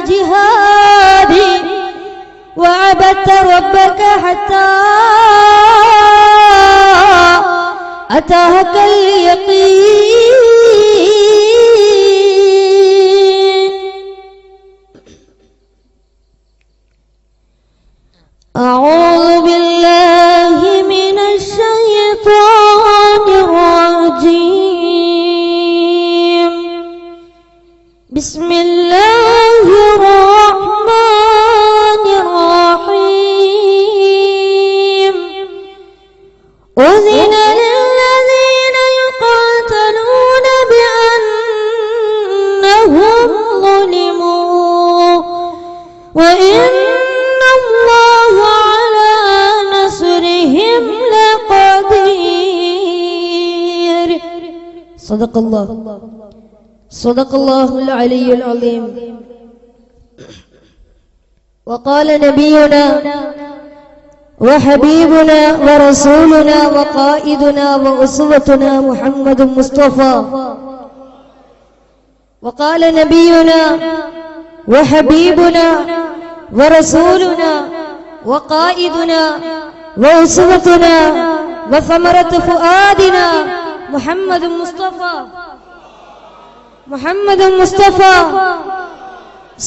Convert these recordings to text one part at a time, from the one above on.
الجهاد وعبدت ربك حتى أتاك اليقين. أعوذ بالله من الشيطان الرجيم. بسم الله الرحمن الرحيم. أذن للذين يقاتلون بأنهم ظلموا وإن الله على نصرهم لقدير. صدق الله العلي العظيم. وقال نبينا وحبيبنا ورسولنا وقائدنا وأسوتنا محمد مصطفى. وقال نبينا وحبيبنا ورسولنا وقائدنا وأسوتنا وثمرة فؤادنا محمد مصطفى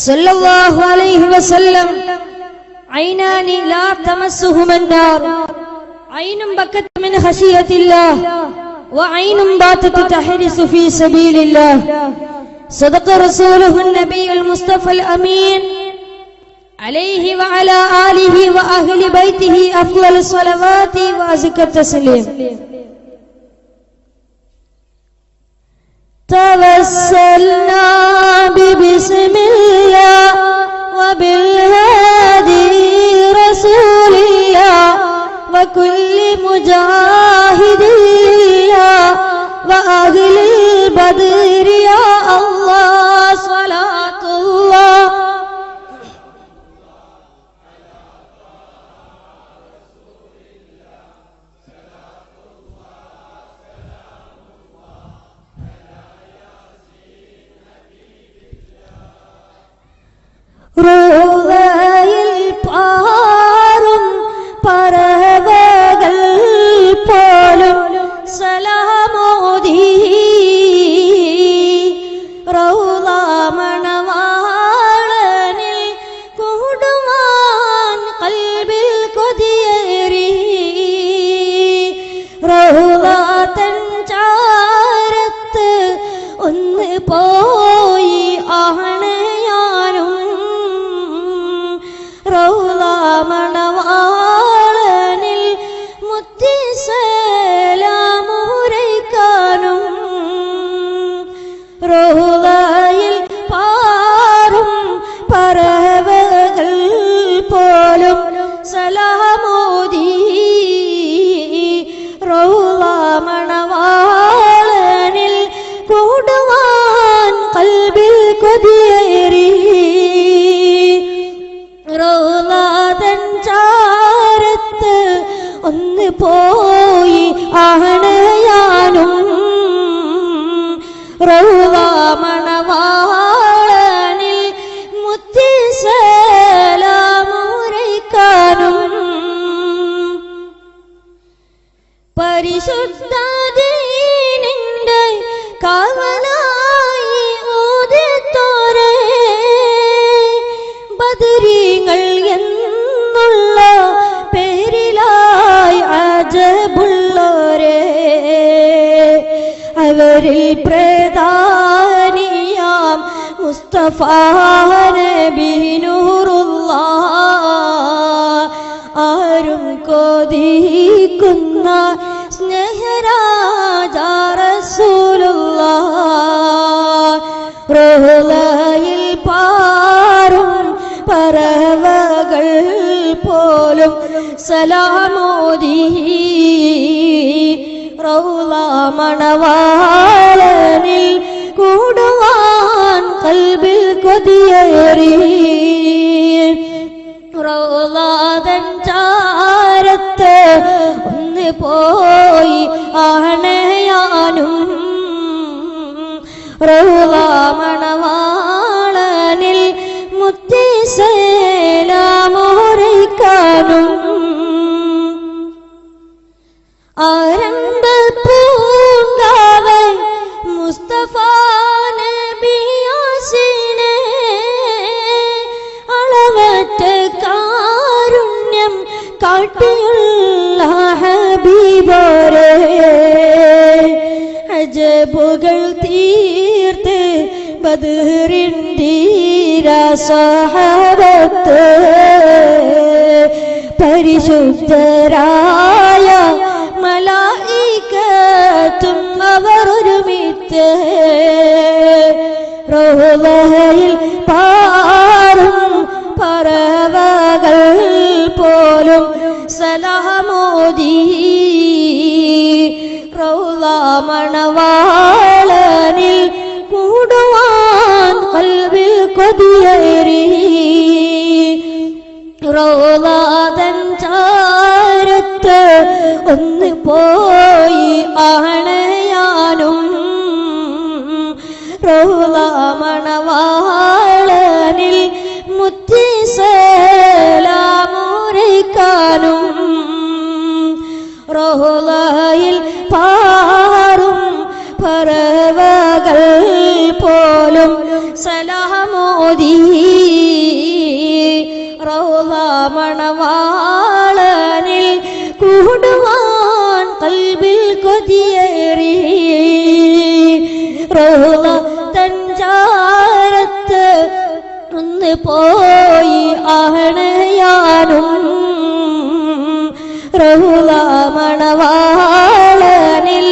صلى الله عليه وسلم. عينان لا تمسهما النار، عين بكت من خشية الله وعين باتت تحرس في سبيل الله. صدق رسوله النبي المصطفى الأمين عليه وعلى آله وأهل بيته أفضل الصلوات وأزكى التسليم. توسلنا ببسم الله وبالهادي رسول الله وكل مجاهد لله وأهل البدر يا الله صلاة الله റോവയിൽ പാറും പറവകൾ പോലും സലാമോദി റൗള മണവാളനിൽ കൂടുവാൻ ഖൽബിൽ കൊതിയേറി റൗള തൻ ചാരത്ത് ഒന്ന് പോയി ആണയാനും റൗള മണവാളനിൽ മുത്തി സലാമുരയ്ക്കാനും റൗളയിൽ പാറും പറവകൾ പോലും സലാമോദി റൗള മണവാളനിൽ കൂടുവാൻ ഖൽബിൽ കൊതിയേറി റൗള തൻ ചാരത്ത് ഒന്ന് പോയി ആണയാനും റൗള മണവാളനിൽ മുത്തി സലാമുരയ്ക്കാനും പരിശുദ്ധ ദീനിന്റെ കാവലായി ഓതിത്തോരേ ബദരീങ്ങൾ എന്നുള്ള പേരിലായി അജബുള്ളോരേ അവരിൽ പ്രധാനിയാം മുസ്തഫ നബി നൂറുല്ലാഹ് ആരും കൊതിക്കുന്ന സ്നേഹരാജ റസൂലുള്ളാഹ് റൗളയിൽ പാറും പറവകൾ പോലും സലാമോദി റൗള മണവാളനിൽ കൂടുവാൻ ഖൽബിൽ കൊതിയേറി റൗള തൻ ചാരത്ത് ഒന്ന് പോയി ആണയാനും റൗള മണവാളനിൽ കാട്ടിയുള്ള ഹബീബോരേ അജബുകൾ തീർത്ത് ബദറിൻ ധീര സഹബത്ത് പരിശുദ്ധരായ മലായികത്തും അവർ ഒരുമിച്ച് റൗളയിൽ പാറും പറവകൾ പോലും സലാമോദി റൗള മണവാളനിൽ കൂടുവാൻ ഖൽബിൽ കൊതിയേറി റൗളതൻ ചാരത്ത് ഒന്ന് പോയി അണയാനും റൗള മണവാളനിൽ മുത്തി സലാമുരയ്ക്കാനും റൗളയിൽ പാറും പറവകൾ പോലും സലാമോദി റൗള മണവാളനിൽ കൂടുവാൻ ഖൽബിൽ കൊതിയേറി റൗള തൻ ചാരത്ത് ഒന്ന് പോയി അണയാനും റൗള മണവാളനിൽ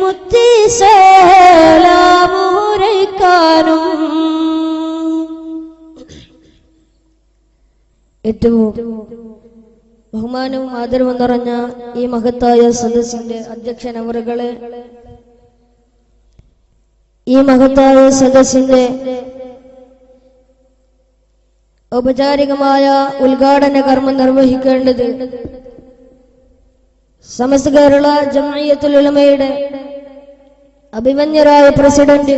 മുത്തി സലാമുരയ്ക്കാനും. ഏറ്റവും ബഹുമാനവും ആദരവും നിറഞ്ഞ ഈ മഹത്തായ സദസ്സിന്റെ അധ്യക്ഷൻ അവറുകളെ, ഈ മഹത്തായ സദസ്സിന്റെ ഔപചാരികമായ ഉദ്ഘാടന കർമ്മം നിർവഹിക്കേണ്ടത് സമസ്ത കേരള ജംഇയ്യത്തുൽ ഉലമയുടെ അഭിമന്യരായ പ്രസിഡന്റ്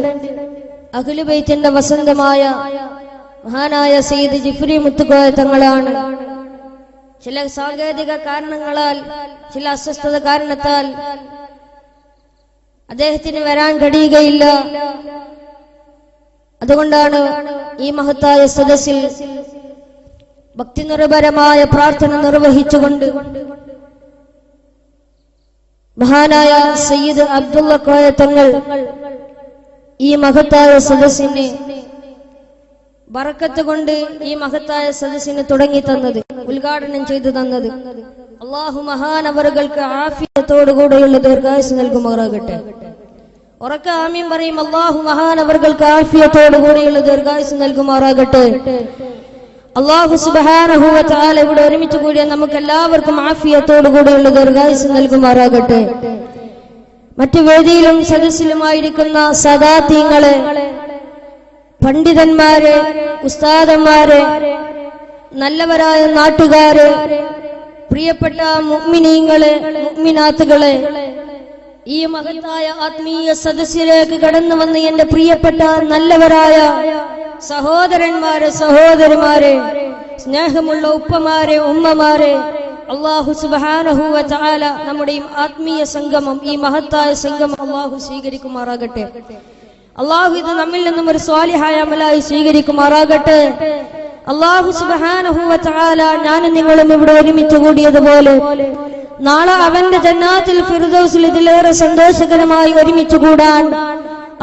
അഹ്ലു ബൈത്തിന്റെ വസന്തമായ മഹാനായ സയ്യിദ് ജിഫ്രി മുത്തുക്കോയ തങ്ങളാണ്. ചില സാങ്കേതിക കാരണങ്ങളാൽ, ചില അസ്വസ്ഥത കാരണത്താൽ അദ്ദേഹത്തിന് വരാൻ കഴിയുകയില്ല. അതുകൊണ്ടാണ് ഈ മഹത്തായ സദസ്സിൽ ഭക്തിനിർഭരമായ പ്രാർത്ഥന നിർവഹിച്ചുകൊണ്ട് മഹാനായ സയ്യിദ് അബ്ദുള്ള കോയ തങ്ങൾ ഈ മഹത്തായ സദസ്സിനെ ബറക്കത്ത് കൊണ്ട് ഈ മഹത്തായ സദസ്സിന് തുടങ്ങി തന്നത്, ഉദ്ഘാടനം ചെയ്തു തന്നത്. അല്ലാഹു മഹാനവറുകൾക്ക് ആഫിയത്തോടുകൂടെയുള്ള ദീർഘായുസ് നൽകുമാറാകട്ടെ. ഉറക്കെ ആമീൻ പറയും. അല്ലാഹു മഹാനവറുകൾക്ക് ആഫിയത്തോടുകൂടെയുള്ള ദീർഘായുസ് നൽകുമാറാകട്ടെ. അല്ലാഹു സുബ്ഹാനഹു വ തആല ഇവിടെ ഒരുമിച്ച് കൂടിയ നമുക്ക് എല്ലാവർക്കും ആഫിയത്തോടുകൂടെയുള്ള ദീർഘായുസ് നൽകുമാറാകട്ടെ. മറ്റു വേദിയിലും സദസ്സിലുമായിരിക്കുന്ന സദാതീങ്ങളെ, പണ്ഡിതന്മാരെ, ഉസ്താദന്മാരെ, നല്ലവരായ നാട്ടുകാരെ, പ്രിയപ്പെട്ട മുഅ്മിനീങ്ങളെ, മുഅ്മിനാത്തുകളെ, ഈ മഹത്തായ ആത്മീയ സദസ്സിലേക്ക് കടന്നു വന്ന എന്റെ പ്രിയപ്പെട്ട നല്ലവരായ സഹോദരന്മാരെ, സഹോദരിമാരെ, സ്നേഹമുള്ള ഉപ്പമാരെ, ഉമ്മമാരെ, അല്ലാഹു സുബ്ഹാനഹു വ തആല നമ്മുടെ ഈ ആത്മീയ സംഗമം, ഈ മഹത്തായ സംഗമം അല്ലാഹു സ്വീകരിക്കുമാറാകട്ടെ. അല്ലാഹു ഇത് നമ്മിൽ നിന്നും ഒരു സ്വാലിഹായ അമലായി സ്വീകരിക്കുമാറാകട്ടെ. അല്ലാഹു സുബ്ഹാനഹു വ തആല ഞാനും നിങ്ങളും ഇവിടെ ഒരുമിച്ച് കൂടിയതുപോലെ നാളെ അവന്റെ ജന്നാത്തുൽ ഫിർദൗസിൽ ഇതിലേറെ സന്തോഷകരമായി ഒരുമിച്ച് കൂടാൻ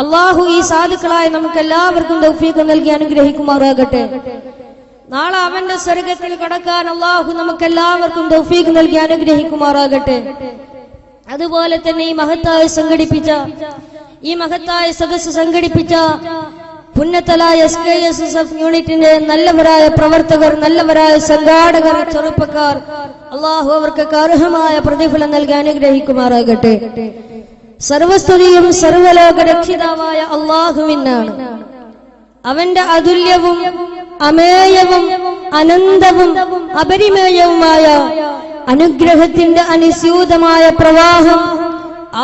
അല്ലാഹു ഈ സാധുക്കളായ നമുക്ക് എല്ലാവർക്കും തൗഫീഖ് നൽകി അനുഗ്രഹിക്കുമാറാകട്ടെ. നാളെ അവന്റെ സ്വർഗ്ഗത്തിൽ കടക്കാൻ അല്ലാഹു നമുക്ക് എല്ലാവർക്കും തൗഫീഖ് നൽകി അനുഗ്രഹിക്കുമാറാകട്ടെ. അതുപോലെ തന്നെ ഈ മഹത്തായ സദസ്സ് സംഘടിപ്പിച്ച പുന്നത്തലായ SKSSF യൂണിറ്റിന്റെ നല്ലവരായ പ്രവർത്തകർ, നല്ലവരായ സംഘാടകർ, ചെറുപ്പക്കാർ, അല്ലാഹു അവർക്ക് അർഹമായ പ്രതിഫലം നൽകി അനുഗ്രഹിക്കുമാറാകട്ടെ. സർവസ്തുതിയും സർവലോക രക്ഷിതാവായ അല്ലാഹുവിനാണ്. അവന്റെ അതുല്യവും അമേയവും അനന്തവും അപരിമേയവുമായ അനുഗ്രഹത്തിന്റെ അനുസ്യൂതമായ പ്രവാഹം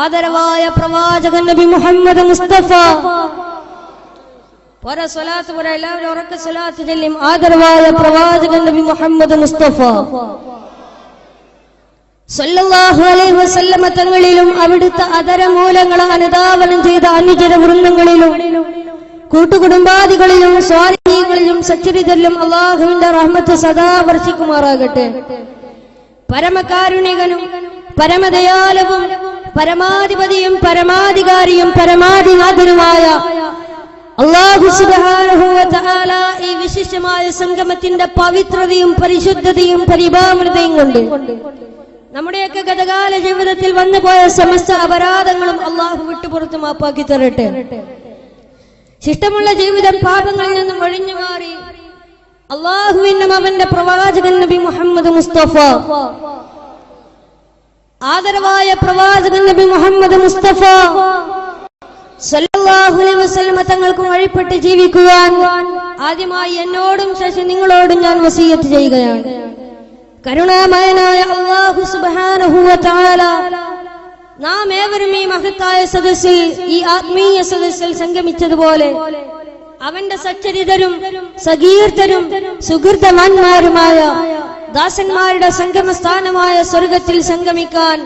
ആദരവായ പ്രവാചകൻ നബി മുഹമ്മദ് മുസ്തഫ എല്ലാവരും ഉറക്ക സ്വലാത്ത് ചൊല്ലും. ആദരവായ പ്രവാചകൻ നബി മുഹമ്മദ് മുസ്തഫ സല്ലല്ലാഹു അലൈഹി വസല്ലമ തങ്ങളിലും അവിടുത്തെ അതരമൂലങ്ങളെ അനുധാവനം ചെയ്ത അനുചര വൃന്ദങ്ങളിലും കൂട്ടുകുടുംബാദികളിലും സ്വാലിഹീങ്ങളിലും സച്ചരിതരിലും അല്ലാഹുവിന്റെ റഹ്മത്ത് സദാ വർഷിക്കുമാറാകട്ടെ. പരമകാരുണികനും പരമദയാലവും പരമാധിപതിയും പരമാധികാരിയും പരമാധിനാഥനുമായ അല്ലാഹു സുബ്ഹാനഹു വ തആല ഈ വിശിഷ്ടമായ സംഗമത്തിന്റെ പവിത്രതയും പരിശുദ്ധതയും പരിപാവനതയും കൊണ്ട് നമ്മുടെയൊക്കെ ഗതകാല ജീവിതത്തിൽ വന്നുപോയ സമസ്ത അപരാധങ്ങളും അള്ളാഹു വിട്ടുപുറത്ത് മാപ്പാക്കി തരട്ടെ. ശിഷ്ടമുള്ള ജീവിതം പാപങ്ങളിൽ നിന്നും ഒഴിഞ്ഞു മാറി അള്ളാഹുവിനും അവന്റെ പ്രവാചകൻ നബി മുഹമ്മദ് മുസ്തഫ, ആദരവായ പ്രവാചകൻ നബി മുഹമ്മദ് മുസ്തഫ സല്ലല്ലാഹു അലൈഹി വസല്ലം തങ്ങൾക്ക് വഴിപ്പെട്ട് ജീവിക്കുവാൻ ആദ്യമായി എന്നോടും ശേഷം നിങ്ങളോടും ഞാൻ വസിയത്ത് ചെയ്യുകയാണ്. കരുണാമയനായ അല്ലാഹു സുബ്ഹാനഹു വ തആല നാം ഏവരും ഈ മഹത്തായ സദസ്സിൽ, ഈ ആത്മീയ സദസ്സിൽ സംഗമിച്ചതുപോലെ അവന്റെ സച്ചരിതരും സകീർത്തരും സുഹൃതവാന്മാരുമായ ദാസന്മാരുടെ സംഗമസ്ഥാനമായ സ്വർഗത്തിൽ സംഗമിക്കാൻ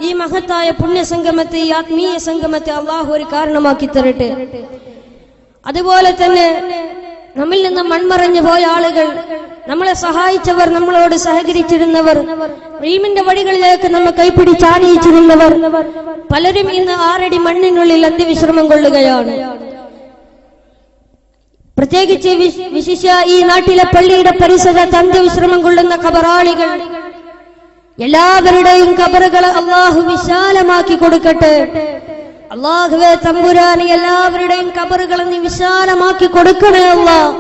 ഈ മഹത്തായ പുണ്യസംഗമത്തെ, ഈ ആത്മീയ സംഗമത്തെ അള്ളാഹു ഒരു കാരണമാക്കി തരട്ടെ. അതുപോലെ തന്നെ നമ്മിൽ നിന്ന് മൺമറഞ്ഞു പോയ ആളുകൾ, നമ്മളെ സഹായിച്ചവർ, നമ്മളോട് സഹകരിച്ചിരുന്നവർ, റീമിന്റെ വഴികളിലേക്ക് നമ്മെ കൈപ്പിടിച്ചാണിയിച്ചിരുന്നവർ പലരും ഇന്ന് 6 അടി മണ്ണിനുള്ളിൽ അന്ത്യവിശ്രമം കൊള്ളുകയാണ്. പ്രത്യേകിച്ച് വിശിഷ്യ ഈ നാട്ടിലെ പള്ളിയുടെ പരിസരത്ത് അന്ത്യവിശ്രമം കൊള്ളുന്ന ഖബറാളികൾ, എല്ലാവരുടെയും ഖബറുകളെ അള്ളാഹു വിശാലമാക്കി കൊടുക്കട്ടെ. അള്ളാഹുവേ തമ്പുരാനെ, എല്ലാവരുടെയും ഖബറുകളെ നീ വിശാലമാക്കി കൊടുക്കണേ അല്ലാഹ്.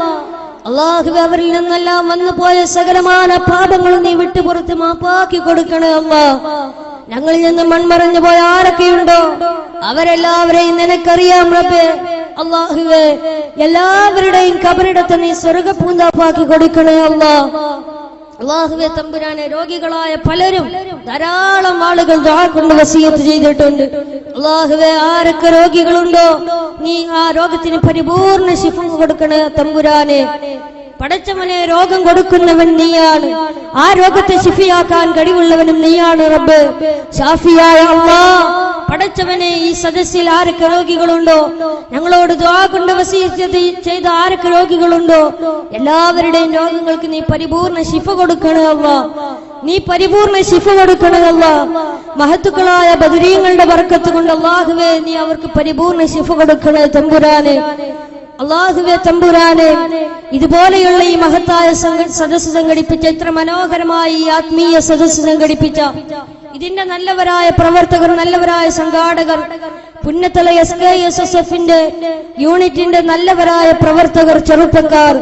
അള്ളാഹുവേ അവരിൽ നിന്നെല്ലാം വന്നുപോയ സകലമായ പാപങ്ങളും നീ വിട്ടുപുറത്ത് മാപ്പാക്കി കൊടുക്കണേ അല്ലാഹ്. ഞങ്ങളിൽ നിന്ന് മൺമറഞ്ഞു പോയ ആരൊക്കെയുണ്ടോ അവരെല്ലാവരെയും നിനക്കറിയാം റബ്ബേ. അല്ലാഹുവേ എല്ലാവരുടെയും ഖബറിടത്തെ നീ സ്വർഗ്ഗപൂന്താപ്പാക്കി കൊടുക്കണേ അല്ലാഹ്. അല്ലാഹുവേ തമ്പുരാനെ, രോഗികളായ പലരും ധാരാളം ആളുകൾ ദുആ കൊണ്ട് വസിയത്ത് ചെയ്തിട്ടുണ്ട്. അല്ലാഹുവേ ആരൊക്കെ രോഗികളുണ്ടോ നീ ആ രോഗത്തിന് പരിപൂർണ ശിഫ കൊടുക്കണേ തമ്പുരാനെ. പടച്ചവനെ, രോഗം കൊടുക്കുന്നവൻ നീയാണ്, ആ രോഗത്തെ ശിഫിയാക്കാൻ കഴിവുള്ളവനും നീയാണ് റബ്ബ്. ശാഫിയായ അല്ലാഹ്, പടച്ചവനെ ഈ സദസ്സിൽ ആരൊക്കെ രോഗികളുണ്ടോ, ഞങ്ങളോട് ദുആ കൊണ്ട് വസിയത്ത് ചെയ്ത ആരൊക്കെ രോഗികളുണ്ടോ എല്ലാവരുടെയും രോഗങ്ങൾക്ക് നീ പരിപൂർണ ശിഫ കൊടുക്കണേ അല്ലാഹ്. നീ പരിപൂർണ ശിഫ കൊടുക്കണേ അല്ലാഹ്. മഹത്തുക്കളായ ബദരീങ്ങളുടെ ബർക്കത്ത് കൊണ്ട് അല്ലാഹുവേ നീ അവർക്ക് പരിപൂർണ ശിഫ കൊടുക്കണേ തമ്പുരാനെ. അല്ലാഹുവേ തമ്പുരാനെ, ഇതുപോലെയുള്ള ഈ മഹത്തായ സദസ്സ് സംഘടിപ്പിച്ച, ഇത്ര മനോഹരമായി ഈ ആത്മീയ സദസ്സ് സംഘടിപ്പിച്ച ഇതിന്റെ നല്ലവരായ പ്രവർത്തകർ, നല്ലവരായ സംഘാടകർ, പുന്നത്തല SKSSFന്റെ യൂണിറ്റിന്റെ നല്ലവരായ പ്രവർത്തകർ, ചെറുപ്പക്കാർ,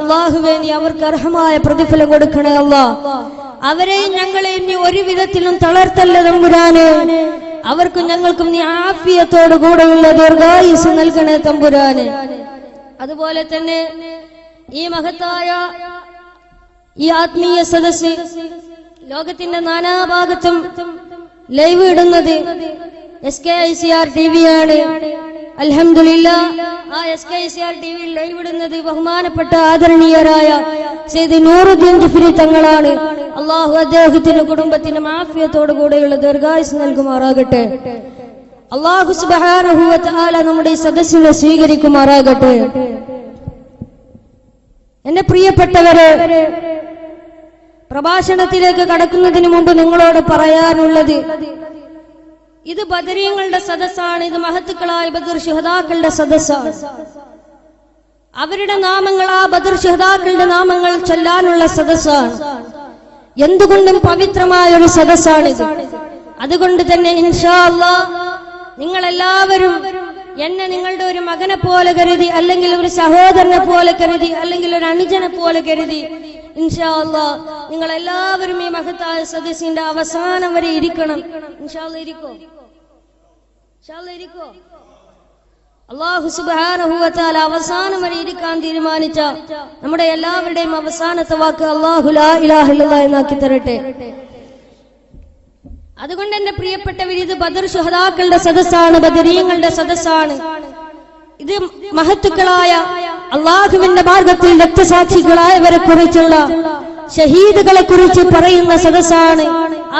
അല്ലാഹുവേ നീ അവർക്ക് അർഹമായ പ്രതിഫലം കൊടുക്കണേ അല്ലാഹ്. അവരെയും ഞങ്ങളെയും നീ ഒരു വിധത്തിലും തളർത്തല്ല തമ്പുരാനെ. അവർക്കും ഞങ്ങൾക്കും നീ ആഫിയത്തോടു കൂടെയുള്ള ദീർഘായുസ് നൽകണേ തമ്പുരാനെ. അതുപോലെ തന്നെ ഈ മഹത്തായ ഈ ആത്മീയ സദസ്സ് ലോകത്തിന്റെ നാനാഭാഗത്തും ലൈവ് ഇടുന്നത് SKICR TV ആണ്. അൽഹംദുലില്ലാഹ്, ആ SKICR TV ലൈവ് ഇടുന്നത് ബഹുമാനപ്പെട്ട ആദരണീയരായ സയ്യിദ് നൂറുദ്ദീൻ ജിഫ്രി തങ്ങളാണ്. അല്ലാഹു അദ്ദേഹത്തിന്റെ കുടുംബത്തിന് ആഫിയത്തോടു കൂടെയുള്ള ദീർഘായുസ് നൽകുമാറാകട്ടെ. അല്ലാഹു സുബ്ഹാനഹു വ തആല നമ്മുടെ ഈ സദസ്സിനെ സ്വീകരിക്കുമാറാകട്ടെ. എന്റെ പ്രിയപ്പെട്ടവരെ, പ്രഭാഷണത്തിലേക്ക് കടക്കുന്നതിന് മുമ്പ് നിങ്ങളോട് പറയാനുള്ളത്, ഇത് ബദരീങ്ങളുടെ സദസ്സാണ്. ഇത് മഹത്തുക്കളായ ബദർ ശുഹദാക്കളുടെ സദസ്സാണ്. അവരുടെ നാമങ്ങൾ, ആ ബദർ ശുഹദാക്കളുടെ നാമങ്ങൾ ചൊല്ലാനുള്ള സദസ്സാണ്. എന്തുകൊണ്ടും പവിത്രമായ ഒരു സദസ്സാണിത്. അതുകൊണ്ട് തന്നെ ഇൻഷാ അല്ലാഹ് നിങ്ങളെല്ലാവരും എന്നെ നിങ്ങളുടെ ഒരു മകനെ പോലെ കരുതി, അല്ലെങ്കിൽ ഒരു സഹോദരനെ പോലെ കരുതി, അല്ലെങ്കിൽ ഒരു അനുജനെ പോലെ കരുതി ഇൻഷാ അല്ലാഹ് നിങ്ങളെല്ലാവരും ഈ മഹത്തായ സദസ്സിന്റെ അവസാനം വരെ ഇരിക്കണം. ഇൻഷാ അല്ലാഹ് ഇരിക്കോ? ഇൻഷാ അല്ലാഹ് ഇരിക്കോ? അല്ലാഹു സുബ്ഹാനഹു വ തആല അവസാനം വരെ ഇരിക്കാൻ തീരുമാനിച്ച നമ്മുടെ എല്ലാവരുടെയും അവസാനത്തെ വാക്ക് അല്ലാഹു ലാ ഇലാഹ ഇല്ലല്ലാഹ് എന്നാക്കി തരട്ടെ. അതുകൊണ്ട് എന്റെ പ്രിയപ്പെട്ടവർ, ഇത് ബദർ ശുഹദാക്കളുടെ സദസ്സാണ്, ബദരീങ്ങളുടെ സദസ്സാണ്. ഇത് മഹത്തുക്കളായ അള്ളാഹുവിന്റെ മാർഗത്തിൽ രക്തസാക്ഷികളായവരെ കുറിച്ചുള്ള, ഷഹീദുകളെ കുറിച്ച് പറയുന്ന സദസ്സാണ്.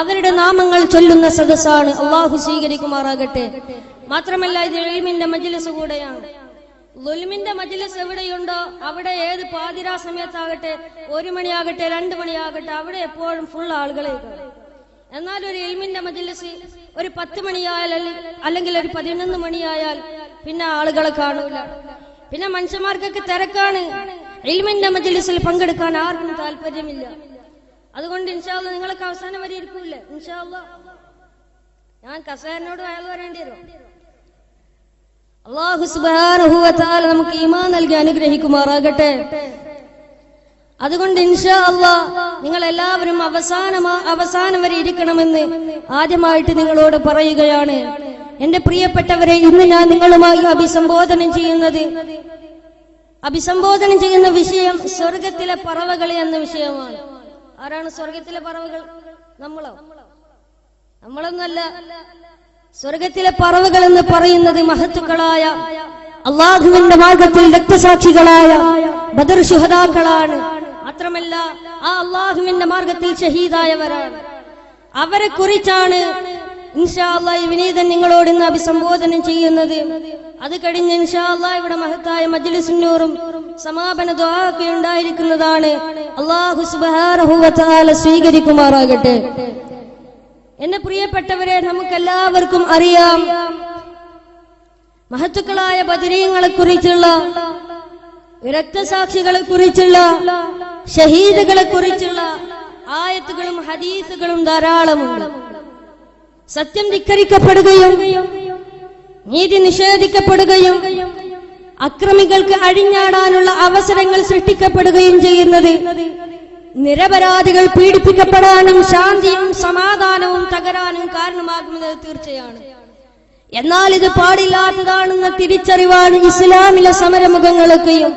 അവരുടെ നാമങ്ങൾ ചൊല്ലുന്ന സദസ്സാണ്. അള്ളാഹു സ്വീകരിക്കുമാറാകട്ടെ. മാത്രമല്ല, ഇത് ഇൽമിന്റെ മജ്ലിസ് കൂടെയാണ്. ളുൽമിന്റെ മജ്ലിസ് എവിടെയുണ്ടോ അവിടെ, ഏത് പാതിരാ സമയത്താകട്ടെ, 1 മണിയാകട്ടെ, 2 മണിയാകട്ടെ, അവിടെ എപ്പോഴും ഫുൾ ആളുകളെ. എന്നാൽ ഒരു ഇൽമിന്റെ മജ്‌ലിസ് ഒരു 10 മണിയായാൽ അല്ലെങ്കിൽ ഒരു 11 മണിയായാൽ പിന്നെ ആളുകളെ കാണൂല. പിന്നെ മനുഷ്യന്മാർക്കൊക്കെ തിരക്കാണ്. ഇൽമിന്റെ മജ്‌ലിസിൽ പങ്കെടുക്കാൻ ആർക്കും താല്പര്യമില്ല. അതുകൊണ്ട് ഇൻഷാ അല്ലാഹ് നിങ്ങളൊക്കെ അവസാനം വരെ ഇരിക്കൂല്ലേ? ഇൻഷാ അല്ലാഹ് ഞാൻ കസേരനോട് അയാൾ വരേണ്ടി വരും. അല്ലാഹു സുബ്ഹാനഹു വ തആല നമുക്ക് ഈമാൻ നൽകി അനുഗ്രഹിക്കുമാറാകട്ടെ. അതുകൊണ്ട് ഇൻഷാ അല്ലാഹ് നിങ്ങൾ എല്ലാവരും അവസാനം വരെ ഇരിക്കണമെന്ന് ആദ്യമായിട്ട് നിങ്ങളോട് പറയുകയാണ്. എന്റെ പ്രിയപ്പെട്ടവരെ, ഇന്ന് ഞാൻ നിങ്ങളുമായി അഭിസംബോധന ചെയ്യുന്ന വിഷയം സ്വർഗത്തിലെ പറവകൾ എന്ന വിഷയമാണ്. ആരാണ് സ്വർഗത്തിലെ പറവകൾ? നമ്മളൊന്നല്ല. സ്വർഗത്തിലെ പറവകൾ എന്ന് പറയുന്നത് മഹത്തുക്കളായ അള്ളാഹുവിന്റെ മാർഗത്തിൽ രക്തസാക്ഷികളായ ബദർ ശുഹദാക്കളാണ്. മാത്രമല്ല ആ അള്ളാഹുവിന്റെ മാർഗത്തിൽ ഷഹീദായവരാണ്. അവരെ കുറിച്ചാണ് ഇൻഷാ അല്ലാഹ് വിനീതൻ നിങ്ങളോട് ഇന്ന് അഭിസംബോധന ചെയ്യുന്നത്. അത് കഴിഞ്ഞ് ഇൻഷാ അല്ലാഹ് ഇവിടെ മഹത്തായ മജ്‌ലിസുൻ നൂറും സമാപന ദുആ ഒക്കെ ഉണ്ടായിരിക്കുന്നതാണ്. അല്ലാഹു സുബ്ഹാനഹു വ തആല സ്വീകരിക്കുമാറാകട്ടെ. എന്റെ പ്രിയപ്പെട്ടവരെ, നമുക്കെല്ലാവർക്കും അറിയാം മഹത്തുക്കളായ ബദരീങ്ങളെ കുറിച്ചുള്ള, രക്തസാക്ഷികളെ കുറിച്ചുള്ള, ഷഹീദുകളെ കുറിച്ചുള്ള ആയത്തുകളും ഹദീസുകളും ധാരാളമുണ്ട്. സത്യം ധിക്കരിക്കപ്പെടുകയും നീതി നിഷേധിക്കപ്പെടുകയും അക്രമികൾക്ക് അഴിഞ്ഞാടാനുള്ള അവസരങ്ങൾ സൃഷ്ടിക്കപ്പെടുകയും ചെയ്യുന്നത് നിരപരാധികൾ പീഡിപ്പിക്കപ്പെടാനും ശാന്തിയും സമാധാനവും തകരാനും കാരണമാകുന്നത് തീർച്ചയാണ്. എന്നാൽ ഇത് പാടില്ലാത്തതാണെന്ന തിരിച്ചറിവാണ് ഇസ്ലാമിലെ സമരമുഖങ്ങളൊക്കെയും.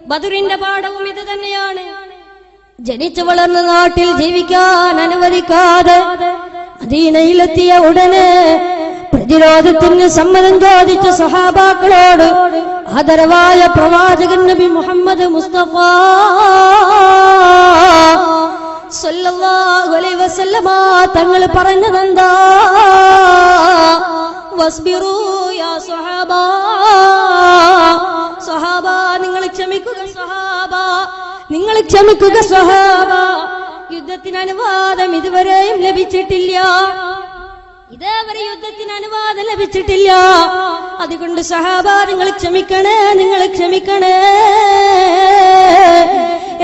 ബദറിന്റെ പാഠവും ഇത് തന്നെയാണ്. ജനിച്ചു വളർന്ന നാട്ടിൽ ജീവിക്കാൻ അനുവദിക്കാതെ മദീനയിലെത്തിയ ഉടനെ പ്രതിരോധത്തിന് സമ്മതം ചോദിച്ച സഹാബാക്കളോട് ആദരവായ പ്രവാചകൻ നബി മുഹമ്മദ് മുസ്തഫ സല്ലല്ലാഹു അലൈഹി വസല്ലമ തങ്ങൾ പറഞ്ഞതെന്താ? വസ്ബിറൂ യാ സ്വഹാബ, സ്വഹാബ നിങ്ങൾ ക്ഷമിക്കുക, സ്വഹാബ നിങ്ങൾ ക്ഷമിക്കുക, സ്വഹാബ യുദ്ധത്തിന് അനുവാദം ഇതുവരെയും ലഭിച്ചിട്ടില്ല. ഇതേവരെ യുദ്ധത്തിന് അനുവാദം ലഭിച്ചിട്ടില്ല. അതുകൊണ്ട് സഹാബ നിങ്ങൾ ക്ഷമിക്കണേ, നിങ്ങൾ ക്ഷമിക്കണേ.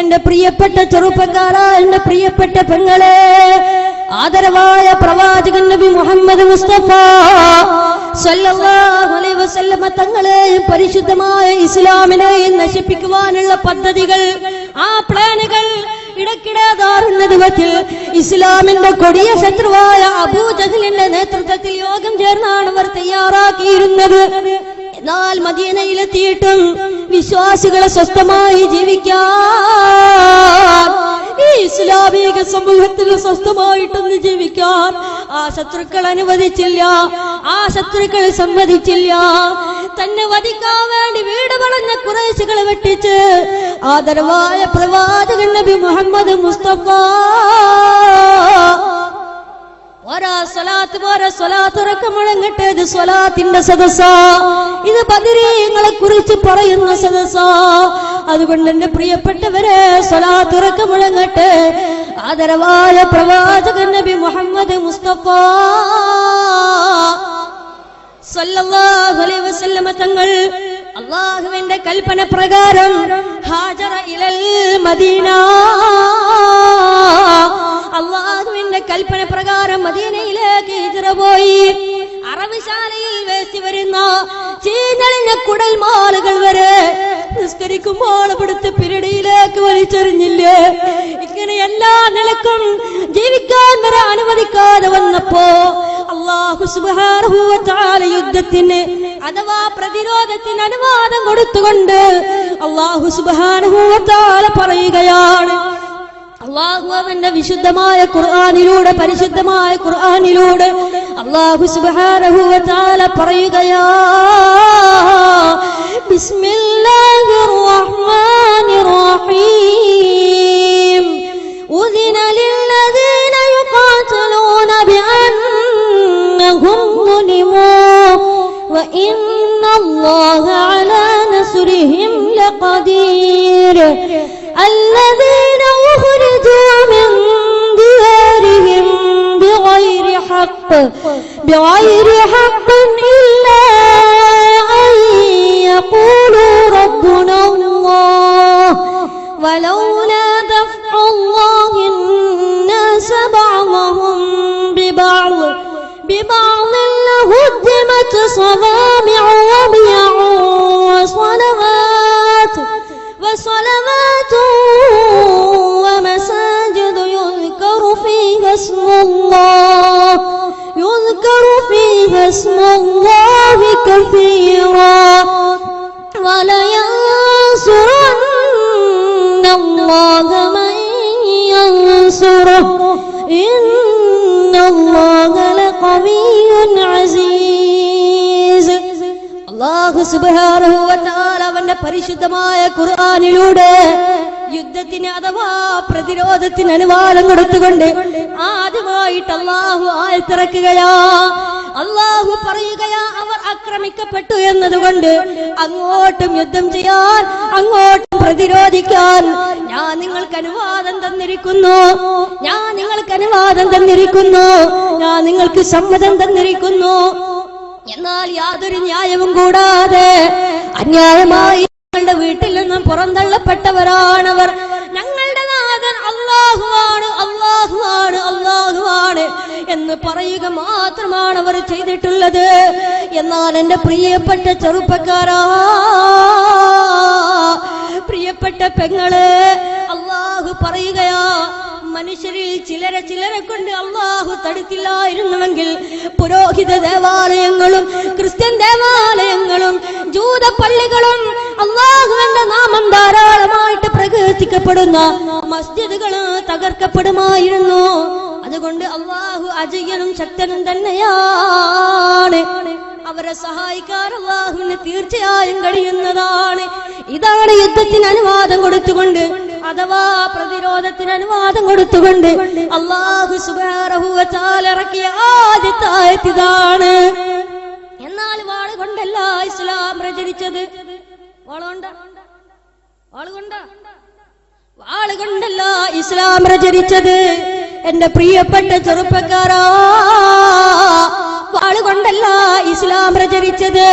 എന്റെ പ്രിയപ്പെട്ട ചെറുപ്പക്കാരാ, എന്റെ പ്രിയപ്പെട്ട പെങ്ങളെ, ആദരവായ പ്രവാചകൻ നബി മുഹമ്മദ് മുസ്തഫ സല്ലല്ലാഹു അലൈഹി വസല്ലമ തങ്ങളെയും പരിശുദ്ധമായ ഇസ്ലാമിനെയും നശിപ്പിക്കുവാനുള്ള പദ്ധതികൾ, ആ പ്ലാനുകൾ ഇടയ്ക്കിടെ ദാറുന്നതുവത്തിൽ ഇസ്ലാമിന്റെ കൊടിയ ശത്രുവായ അബൂജഹലിന്റെ നേതൃത്വത്തിൽ യോഗം ചേർന്നാണ് അവർ തയ്യാറാക്കിയിരുന്നത്. എന്നാൽ മദീനയിലെത്തിയിട്ടും വിശ്വാസികളെ സ്വസ്ഥമായി ജീവിക്കാൻ, ഈ ഇസ്ലാമിക സമൂഹത്തിൽ സ്വസ്ഥമായിട്ടൊന്ന് ജീവിക്കാൻ ആ ശത്രുക്കൾ അനുവദിച്ചില്ല. ആ ശത്രുക്കൾ സമ്മതിച്ചില്ല. തന്നെ വധിക്കാൻ വേണ്ടി വീട് വളഞ്ഞ ഖുറൈശികളെ വെട്ടിച്ച് ആദരവായ പ്രവാചകൻ നബി മുഹമ്മദ് മുസ്തഫ സ്വലാത്ത് മുഴങ്ങട്ടെ. ഇത് സ്വലാത്തിന്റെ സദസ്സാ, ഇത് ബദരീങ്ങളെ കുറിച്ച് പറയുന്ന സദസ്സാ. അതുകൊണ്ട് എന്റെ പ്രിയപ്പെട്ടവരെ, സ്വലാത്ത് മുഴങ്ങട്ടെ. ആദരവായ പ്രവാചകൻ നബി മുഹമ്മദ് മുസ്തഫ സല്ലല്ലാഹു അലൈഹി വസല്ലമ തങ്ങൾ അല്ലാഹുവിന്റെ കൽപ്പന പ്രകാരം ഹാജറ ഇലൽ മദീന, അല്ലാഹുവിന്റെ കൽപ്പന പ്രകാരം മദീനയിലേക്ക് ഹിജ്റ പോയി. അറബിശാലയിൽ വേസ്റ്റ് വരുന്ന ചീഞ്ഞളിഞ്ഞ കുടൽമാലുകൾ വരെ നിസ്കരിക്കുമ്പോൾ അവിടുത്തെ പിരടിയിലേക്ക് വലിച്ചെറിഞ്ഞില്ലേ? ഇങ്ങനെ എല്ലാ നിലക്കും ജീവിക്കാൻ വരെ അനുവദിക്കാതെ വന്നപ്പോ അല്ലാഹു സുബ്ഹാനഹു വ തആല യുദ്ധത്തിന് അഥവാ പ്രതിരോധത്തിന് അനുവാദം കൊടുത്തുകൊണ്ട് അല്ലാഹു സുബ്ഹാനഹു വ തആല പറയുകയാണ്. അല്ലാഹു അവന്റെ വിശുദ്ധമായ ഖുർആനിലൂടെ, പരിശുദ്ധമായ ഖുർആനിലൂടെ അല്ലാഹു സുബ്ഹാനഹു വ തആല പറയുകയാ, ബിസ്മില്ലാഹിർ റഹ്മാനിർ റഹീം ഉദിന ലില്ലദീന യുഖാതലൂന ബിഅന്നഹും ളുലിമൂ വഇന്നല്ലാഹ അലാ നസ്രിഹിം ലഖദീർ الذين أخرجوا من ديارهم بغير حق إلا أن يقولوا ربنا الله ولولا دفع الله الناس بعضهم ببعض لهدمت صوامع وبيع وصلوات ومساجد يذكر فيها اسم الله كثيرا ولينصرن الله من ينصره إن الله لقوي عزيز. അല്ലാഹു സുബ്ഹാനഹു വ തആല അവന്റെ പരിശുദ്ധമായ ഖുർആനിലൂടെ യുദ്ധത്തിന് അഥവാ പ്രതിരോധത്തിന് അനുവാദം കൊടുത്തുകൊണ്ട് ആദ്യമായിട്ട് അല്ലാഹു ആയത്തിറക്കുകയാ. അല്ലാഹു പറയുകയാ, അവർ ആക്രമിക്കപ്പെട്ടു എന്നതുകൊണ്ട് അങ്ങോട്ടും യുദ്ധം ചെയ്യാൻ, അങ്ങോട്ടും പ്രതിരോധിക്കാൻ ഞാൻ നിങ്ങൾക്ക് അനുവാദം തന്നിരിക്കുന്നു, ഞാൻ നിങ്ങൾക്ക് സമ്മതം തന്നിരിക്കുന്നു. എന്നാൽ യാതൊരു ന്യായവും കൂടാതെ അന്യായമായി ഞങ്ങളുടെ വീട്ടിൽ നിന്നും പുറന്തള്ളപ്പെട്ടവരാണവർ. ഞങ്ങളുടെ നാഥൻ അല്ലാഹുവാണ് എന്ന് പറയുക മാത്രമാണ് അവർ ചെയ്തിട്ടുള്ളത്. എന്നാൽ എന്റെ പ്രിയപ്പെട്ട ചെറുപ്പക്കാരാ, പ്രിയപ്പെട്ട പെങ്ങളെ, അല്ലാഹു പറയുകയാ, മനുഷ്യരിൽ ചിലരെ കൊണ്ട് അല്ലാഹു തടുത്തില്ലായിരുന്നുവെങ്കിൽ പുരോഹിത ദേവാലയങ്ങളും ക്രിസ്ത്യൻ ദേവാലയങ്ങളും ജൂത പള്ളികളും അല്ലാഹുവിന്റെ നാമം ധാരാളമായിട്ട് പ്രകീർത്തിക്കപ്പെടുന്ന മസ്ജിദുകളും തകർക്കപ്പെടുമായിരുന്നു. അതുകൊണ്ട് അല്ലാഹു അജയ്യനും ശക്തനും തന്നെയാണ്. അവരെ സഹായിക്കാൻ അല്ലാഹുവിന് തീർച്ചയായും കഴിയുന്നതാണ്. ഇതാണ് യുദ്ധത്തിന് അനുവാദം കൊടുത്തുകൊണ്ട് അഥവാ പ്രതിരോധത്തിന് അനുവാദം കൊടുത്തുകൊണ്ട് അല്ലാഹു സുബ്ഹാനഹു വ തആല ഇറക്കിയ ആദ്യത്തെ ആയത്ത് ഇതാണ്. എന്നാൽ വാളുകൊണ്ടല്ല ഇസ്ലാം പ്രചരിച്ചത്. വാളുകൊണ്ടല്ല ഇസ്ലാം പ്രചരിച്ചത്. എന്റെ പ്രിയപ്പെട്ട ചെറുപ്പക്കാരാ, വാളുകൊണ്ടല്ല ഇസ്ലാം പ്രചരിച്ചത്.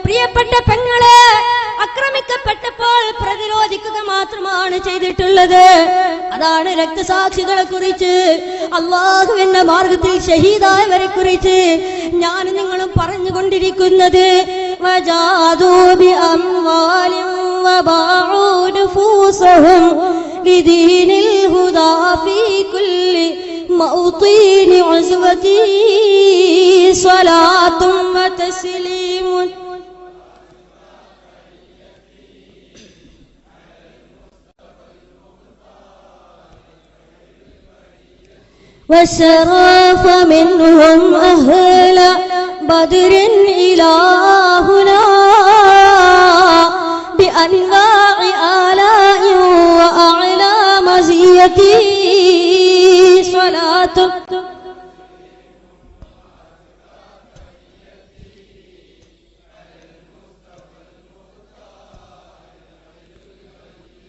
പ്രിയപ്പെട്ട പെങ്ങളെ, ആക്രമിക്കപ്പെട്ടപ്പോൾ പ്രതിരോധിക്കുക മാത്രമാണ് ചെയ്തിട്ടുള്ളത്. അതാണ് രക്തസാക്ഷികളെ കുറിച്ച്, അല്ലാഹുവിന്റെ മാർഗത്തിൽ ഷഹീദായവരെ കുറിച്ച് ഞാൻ നിങ്ങളും പറഞ്ഞുകൊണ്ടിരിക്കുന്നത്. വജാദൂ ബിഅംവാലിൻ വബാഉ നുഫൂസഹും ലിദീനിൽ ഹുദാ ഫീ കുല്ലി മൗതീനി ഉസ്വതി സ്വലാത്തും വതസ്ലീമുൻ وشرف منهم أهل بدر إلهنا بأنواع آلاء وأعلى مزيتي صلاة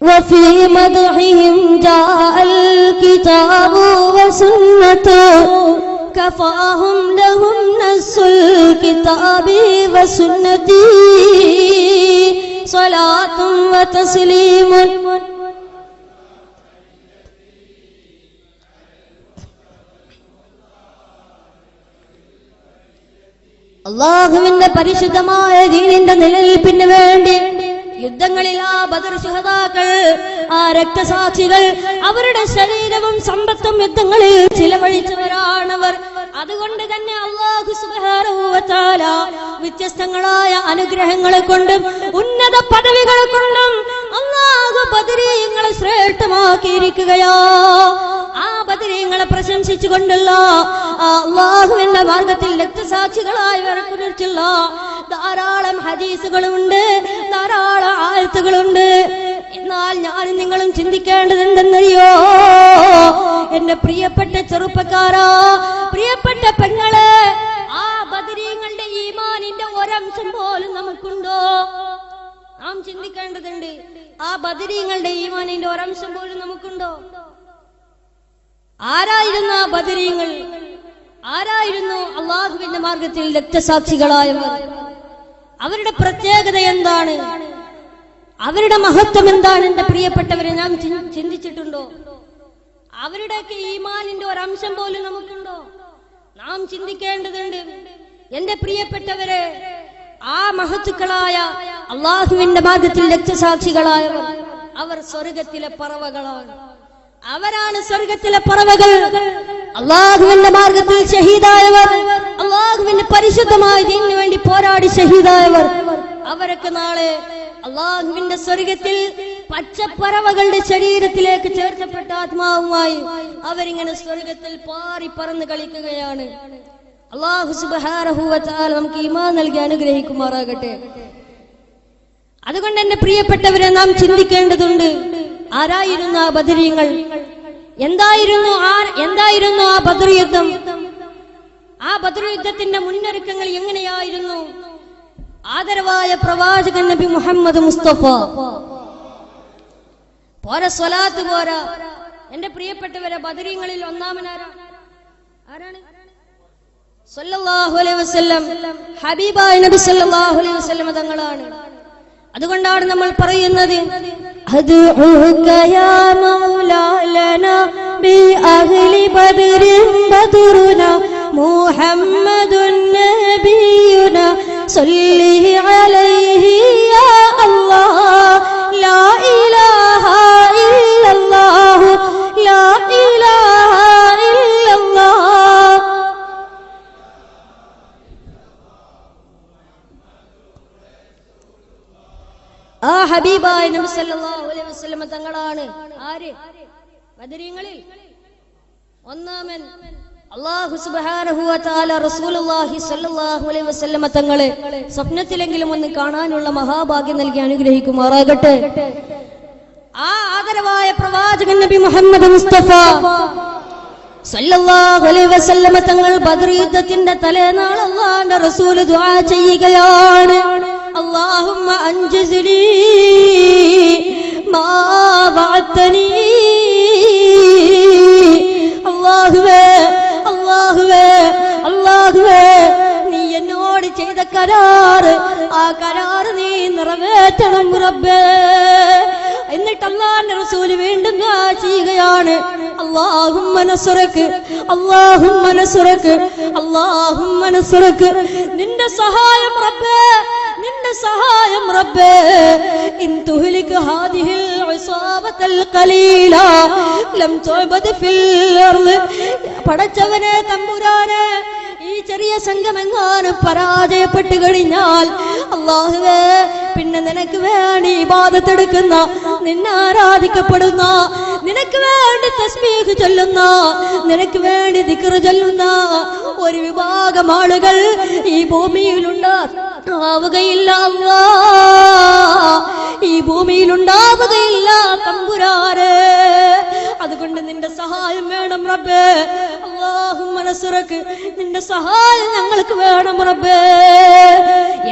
وفي مدحهم جاء الكتاب وسنة كفاهم لهم نص الكتاب وسنة صلاة وتسليم. അല്ലാഹുവിന്റെ പരിശുദ്ധമായ ദീനിന്റെ നിലനിൽപ്പിന് വേണ്ടി യുദ്ധങ്ങളിൽ ആ ബദർ ശുഹദാക്കൾ, ആ രക്തസാക്ഷികൾ അവരുടെ ശരീരവും സമ്പത്തും യുദ്ധങ്ങളിൽ ചിലവഴിച്ചവരാണവർ. അതുകൊണ്ട് തന്നെ അല്ലാഹു സുബ്ഹാനഹു വ തആല വ്യത്യസ്തങ്ങളായ അനുഗ്രഹങ്ങളെ കൊണ്ടും ഉന്നത പദവികൾ കൊണ്ടും അല്ലാഹു ബദരീങ്ങളെ ശ്രേഷ്ഠമാക്കിയിരിക്കുകയാ. ആ ബദരീങ്ങളെ പ്രശംസിച്ചുകൊണ്ടുള്ള അല്ലാഹുവിന്റെ മാർഗത്തിൽ രക്തസാക്ഷികളായവരെ കുറിച്ചുള്ള ധാരാളം ഹദീസുകളുണ്ട്, ധാരാളം ആയത്തുകളുണ്ട്. എന്നാൽ ഞാനും നിങ്ങളും ചിന്തിക്കേണ്ടത് എന്തെന്നറിയോ? എന്റെ പ്രിയപ്പെട്ട ചെറുപ്പക്കാരാ, പ്രിയപ്പെട്ട പെങ്ങളെ, ആ ബദരീങ്ങളുടെ ഈമാനിന്റെ ഒരംശം പോലും നമുക്കുണ്ടോ? നാം ചിന്തിക്കേണ്ടതുണ്ട്. ആ ബദരീങ്ങളുടെ ഈമാനിന്റെ ഒരംശം പോലും നമുക്കുണ്ടോ? ആരായിരുന്നു ആ ബദരീങ്ങൾ? ആരായിരുന്നു അള്ളാഹുവിന്റെ മാർഗത്തിൽ രക്തസാക്ഷികളായവർ? അവരുടെ പ്രത്യേകത എന്താണ്? അവരുടെ മഹത്വം എന്താണ്? എന്റെ പ്രിയപ്പെട്ടവരെ, നാം ചിന്തിച്ചിട്ടുണ്ടോ? അവരുടെയൊക്കെ ഈമാനിന്റെ ഒരംശം പോലും നമുക്കുണ്ടോ? നാം ചിന്തിക്കേണ്ടതുണ്ട്. എന്റെ പ്രിയപ്പെട്ടവരെ, ആ മഹത്തുക്കളായ അള്ളാഹുവിന്റെ മാർഗത്തിൽ രക്തസാക്ഷികളായവർ അവർ സ്വർഗത്തിലെ പറവകളാണ്. അവരാണ് സ്വർഗത്തിലെ പറവകൾ. അള്ളാഹുവിന്റെ മാർഗത്തിൽ ഷഹീദായവർ, അള്ളാഹുവിന്റെ പരിശുദ്ധമായ ദീനിനു വേണ്ടി പോരാടി ഷഹീദായവർ, അവരൊക്കെ നാളെ അള്ളാഹുവിന്റെ സ്വർഗത്തിൽ പച്ചപ്പറവകളുടെ ശരീരത്തിലേക്ക് ചേർക്കപ്പെട്ട ആത്മാവുമായി അവരിങ്ങനെ സ്വർഗത്തിൽ പാറി പറന്ന് കളിക്കുകയാണ്. അല്ലാഹു സുബ്ഹാനഹു വ തആല നമുക്ക് ഈമാൻ നൽകി അനുഗ്രഹിക്കുമാറാകട്ടെ. അതുകൊണ്ട് എന്റെ പ്രിയപ്പെട്ടവരെ, നാം ചിന്തിക്കേണ്ടതുണ്ട്. ആരായിരുന്നു ആ ബദരീങ്ങൾ? എന്തായിരുന്നു ആ ബദർ യുദ്ധം? ആ ബദർ യുദ്ധത്തിന്റെ മുന്നൊരുക്കങ്ങൾ എങ്ങനെയായിരുന്നു? ആദരവായ പ്രവാചകൻ നബി മുഹമ്മദ് മുസ്തഫ പോരാ, സ്വലാത്ത് പോരാ. എന്റെ പ്രിയപ്പെട്ടവരെ, ബദരീങ്ങളിൽ ആരാണ്? സല്ലല്ലാഹു അലൈഹി വസല്ലം, ഹബീബായ നബി സല്ലല്ലാഹു അലൈഹി വസല്ലം തങ്ങളാണ്. അതുകൊണ്ടാണ് നമ്മൾ പറയുന്നത്, അദ്ഉക യാ മൗലാ ലനാ ബി അഹ്ലി ബദരിൻ ബദറുനാ മുഹമ്മദുൻ നബിയുനാ സല്ലി അലൈഹി യാ അല്ലാഹ് ലാ ഇലാഹ ഇല്ലല്ലാഹു ലാ ഇലാഹ ഇല്ലല്ലാഹ്. ആ ഹബീബായ നബി സല്ലല്ലാഹു അലൈഹി വസല്ലം തങ്ങളാണ് ആര്? ബദരീങ്ങളിൽ ഒന്നാമൻ. അല്ലാഹു സുബ്ഹാനഹു വ തആല റസൂലുള്ളാഹി സ്വല്ലല്ലാഹു അലൈഹി വസല്ലം തങ്ങളെ സ്വപ്നത്തിലെങ്കിലും ഒന്ന് കാണാനുള്ള മഹാഭാഗ്യം നൽകി അനുഗ്രഹിക്കുമാറാകട്ടെ. ആ ആദരവായ പ്രവാചകൻ നബി മുഹമ്മദ് മുസ്തഫ സല്ലല്ലാഹു അലൈഹി വസല്ലം തങ്ങൾ ബദർ യുദ്ധത്തിന്റെ തലേനാൾ അല്ലാഹുവിന്റെ റസൂൽ ദുആ ചെയ്യുകയാണ്, അല്ലാഹുമ്മ അൻജിസ്ലി മാ വഅദ്തനി. അല്ലാഹുവേ, അല്ലാഹുവേ, അല്ലാഹുവേ, നീ എന്നോട് ചെയ്ത കരാറ്, ആ കരാറ് നീ നിറവേറ്റണം റബ്ബേ. എന്നിട്ട് അല്ലാഹുവിന്റെ റസൂൽ വീണ്ടും ദുആ ചെയ്യുകയാണ്, അല്ലാഹുമ്മ നസ്റക്, അല്ലാഹുമ്മ നസ്റക്, അല്ലാഹുമ്മ നസ്റക്. നിന്റെ സഹായം റബ്ബേ, നിന്റെ സഹായം റബ്ബേ. ഇൻ തുഹ്ലിക ഹാദിഹിൽ ഇസാബത്തൽ ഖലീല ലം തുഅബദ് ഫിൽ അർള്. പടച്ചവനെ, തമ്പുരാനെ, ഈ ചെറിയ സംഘമെങ്ങാനും പരാജയപ്പെട്ടു കഴിഞ്ഞാൽ അല്ലാഹുവേ, പിന്നെ നിനക്ക് വേണ്ടി ഇബാദത്ത് എടുക്കുന്ന, നിന്നെ ആരാധിക്കപ്പെടുന്ന, നിനക്ക് വേണ്ടി തസ്ബീഹ് ചൊല്ലുന്ന, നിനക്ക് വേണ്ടി ദിക്ർ ചൊല്ലുന്ന ഒരു വിഭാഗം ആളുകൾ ഈ ഭൂമിയിലുണ്ടാവുകയില്ല അല്ലാഹ്, ഈ ഭൂമിയിലുണ്ടാവുകയില്ല തമ്പുരാനെ. അതുകൊണ്ട് നിന്റെ സഹായം വേണം റബ്ബേ. അല്ലാഹുമ്മ നസ്റക്, നിന്റെ സഹായം ഞങ്ങൾക്ക് വേണം റബ്ബേ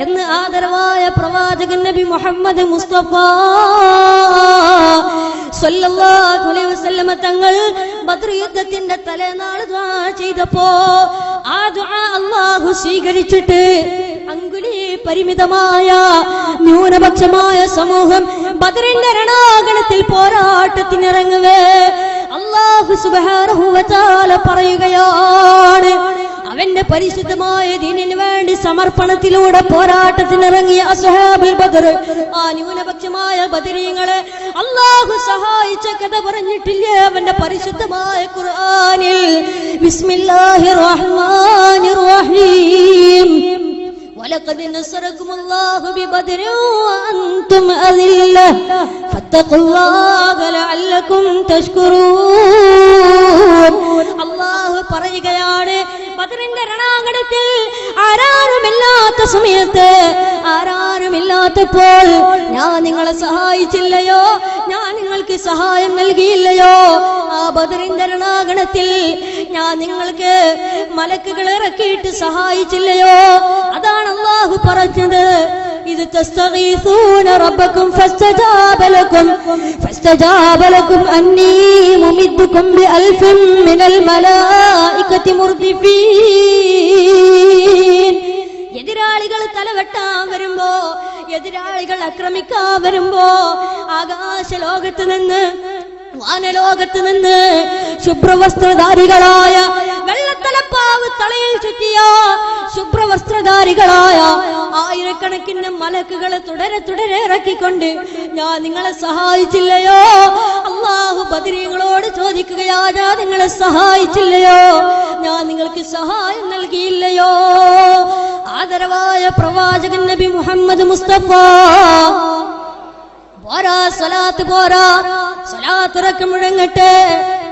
എന്ന് ആദരവായ പ്രവാചകൻ നബി മുഹമ്മദ് മുസ്തഫ സല്ലല്ലാഹു അലൈഹി വസല്ലം തങ്ങൾ ബദർ യുദ്ധത്തിന്റെ തലേനാൾ ദുആ ചെയ്തപ്പോ ആ ദുആ അല്ലാഹു സ്വീകരിച്ചിട്ട് അങ്കുലി പരിമിതമായ ന്യൂനപക്ഷമായ സമൂഹം ബദറിന്റെ രണാങ്കണത്തിൽ പോരാട്ടത്തിനിറങ്ങവേ അല്ലാഹു സുബ്ഹാനഹു വ തആല പറയുകയാണ്, അവന്റെ പരിശുദ്ധമായ ദീനിനു വേണ്ടി സമർപ്പണത്തിലൂടെ പോരാട്ടത്തിനിറങ്ങിയ അസ്ഹാബുൽ ബദർ, ആ ന്യൂനപക്ഷമായ ബദരീങ്ങളെ അല്ലാഹു സഹായിച്ച കഥ പറഞ്ഞിട്ടില്ലേ അവന്റെ പരിശുദ്ധമായ ഖുർആനിൽ? ബിസ്മില്ലാഹിർ റഹ്മാനിർ റഹീം. ولقد نصركم الله ببدر وأنتم أذلة فاتقوا الله لعلكم تشكرون. അല്ലാഹു പറയുകയാണ്, ബദറിന്റെ രണാങ്കണത്തിൽ ആരാരുമില്ലാത്ത സമയത്ത്, ആരാരുമില്ലാത്തപ്പോൾ ഞാൻ നിങ്ങളെ സഹായിച്ചില്ലയോ, ഞാൻ നിങ്ങൾക്ക് സഹായം നൽകിയില്ലയോ? ആ ബദറിന്റെ രണാങ്കണത്തിൽ ഞാൻ നിങ്ങൾക്ക് മലക്കുകൾ ഇറക്കിയിട്ട് സഹായിച്ചില്ലയോ? അതാണ് അല്ലാഹു പറഞ്ഞത്. ഇത് തസ്തഗീസൂന റബ്ബക്കും ഫസ്തജാബ ലക്കും അന്നീ മുമിദ്ദുക്കും ബിഅൽഫിൻ മിനൽ മലായികതി മുർദിഫീൻ. എതിരാളികൾ തലവെട്ടാൻ വരുമ്പോ, എതിരാളികൾ ആക്രമിക്കാൻ വരുമ്പോ ആകാശലോകത്ത് നിന്ന് വാനലോകത്ത് നിന്ന് ശുഭ്രവസ്ത്രധാരികളായ വെള്ളത്തലപ്പാവ് തലയിൽ ചുറ്റിയ ശുഭ്രവസ്ത്രധാരികളായ ആയിരക്കണക്കിന് മലക്കുകളെ തുടരെ ഇറക്കിക്കൊണ്ട് ഞാൻ നിങ്ങളെ സഹായിച്ചില്ലയോ? അല്ലാഹു ബദരീങ്ങളോട് ചോദിക്കുകയാ, ഞാൻ നിങ്ങളെ സഹായിച്ചില്ലയോ? ഞാൻ നിങ്ങൾക്ക് സഹായം നൽകിയില്ലയോ? ആദരവായ പ്രവാചകൻ നബി മുഹമ്മദ് മുസ്തഫ പോരാ, സ്വലാത്ത് പോരാ, സ്വലാത്ത് മുഴങ്ങട്ടെ.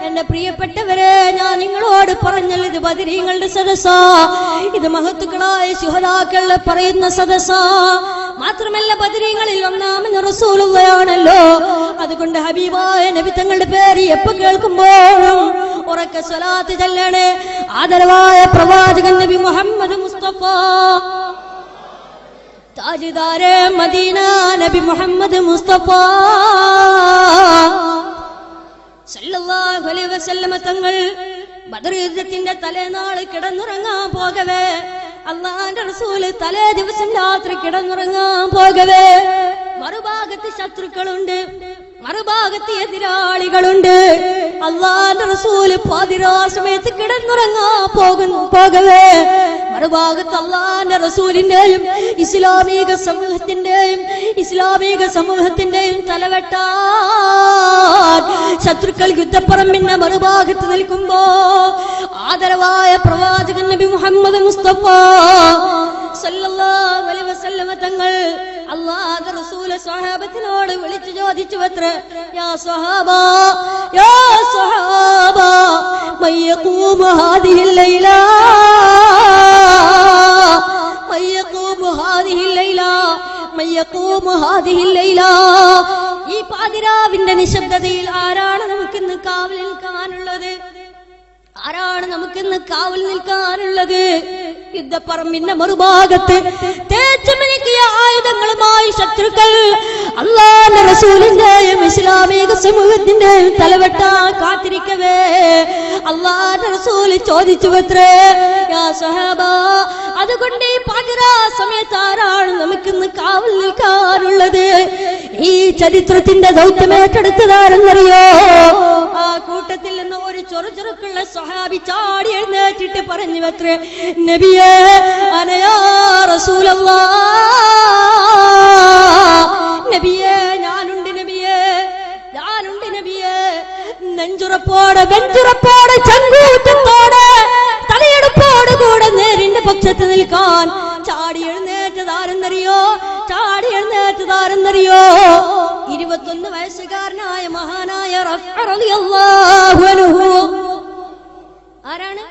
എന്റെ പ്രിയപ്പെട്ടവരെ, ഞാൻ നിങ്ങളോട് പറഞ്ഞല്ലോ, ഇത് ബദരീങ്ങളുടെ സദസ്സാ, ഇത് മഹത്തുക്കളായ ശുഹദാക്കളെ പറയുന്ന സദസ്സാ. മാത്രമല്ല ബദരീങ്ങളിൽ ഒന്നാമൻ റസൂലുള്ളയാണല്ലോ. അതുകൊണ്ട് ഹബീബായ നബി തങ്ങളുടെ പേര് എപ്പോ കേൾക്കുമ്പോഴും ഉറക്കെ സ്വലാത്ത് ചൊല്ലണേ. ആദരവായ പ്രവാചകൻ നബി മുഹമ്മദ് മുസ്തഫ താജ്ദാരെ മദീന നബി മുഹമ്മദ് മുസ്തഫ സല്ലല്ലാഹു അലൈഹി വസല്ലമ തങ്ങൾ ബദർ യുദ്ധത്തിന്റെ തലേനാൾ കിടന്നുറങ്ങാൻ പോകവേ, അല്ലാഹുവിന്റെ റസൂല് തലേ ദിവസം രാത്രി കിടന്നുറങ്ങാൻ പോകവേ, മറുഭാഗത്ത് ശത്രുക്കളുണ്ട്, മറുഭാഗത്ത് എതിരാളികളുണ്ട്. അല്ലാഹുവിന്റെ റസൂല് പാതിരാ സമയത്ത് കിടന്നുറങ്ങാൻ പോകവേ, മറുഭാഗത്ത് അല്ലാഹുവിന്റെ റസൂലിന്റെയും ഇസ്ലാമിക സമൂഹത്തിന്റെയും തലവെട്ടാൻ ശത്രുക്കൾ യുദ്ധപ്പറമ്പിന്റെ മറുഭാഗത്ത് നിൽക്കുമ്പോ ആദരവായ പ്രവാചകൻ നബി മുഹമ്മദ് മുസ്തഫ സല്ലല്ലാഹു അലൈഹി വസല്ലമ തങ്ങൾ അല്ലാഹുവിന്റെ റസൂൽ സ്വഹാബത്തിനോട് വിളിച്ചു ചോദിച്ചു അത്രേ, യാ സ്വഹാബ മയ്യഖൂമു ഹാദിഹിൽ ലൈല, ഈ പാതിരാവിന്റെ നിശബ്ദതയിൽ ആരാണ് നമുക്കിന്ന് കാവൽ നിൽക്കാനുള്ളത്? ആരാണ് നമുക്കിന്ന് കാവൽ നിൽക്കാനുള്ളത്? യുദ്ധപ്പറമ്പിന്റെ മറുഭാഗത്ത് തേച്ചുമിനുക്കിയ ആയുധങ്ങളുമായി ശത്രുക്കൾ അല്ലാഹുവിന്റെ റസൂലിന്റെയും ഇസ്ലാമിക സമൂഹത്തിന്റെയും തലവെട്ടാൻ കാത്തിരിക്കവേ അല്ലാഹുവിന്റെ റസൂൽ ചോദിച്ചു അത്രേ, യാ സഹാബ, അതുകൊണ്ട് ഈ പാതിരാ സമയത്ത് ആരാണ് നമുക്കിന്ന് കാവൽ നിൽക്കാനുള്ളത്? ഈ ചരിത്രത്തിന്റെ ദൗത്യം ഏറ്റെടുത്തതാരെന്നറിയോ? ആ കൂട്ടത്തിൽ നിന്ന് ഒരു ചൊറുചുറുക്കുള്ള സ്വഹാബി ചാടി എഴുന്നേറ്റിട്ട് പറഞ്ഞു അത്രേ, നബിയേ അനയാ റസൂലല്ലാഹ്, നബിയേ ഞാനുണ്ട് നബിയേ, ഞാനുണ്ട് നബിയേ. നെഞ്ചുറപ്പോടെ ചങ്കൂറ്റത്തോടെ തലയെടുപ്പോട് കൂടെ നേരിന്റെ പക്ഷത്ത് നിൽക്കാൻ ചാടി എഴുന്നേറ്റതാരെന്നറിയോ? 21 വയസ്സുകാരനായ മഹാനായ റഫ്അ റളിയല്ലാഹു അൻഹു. ആരാണ്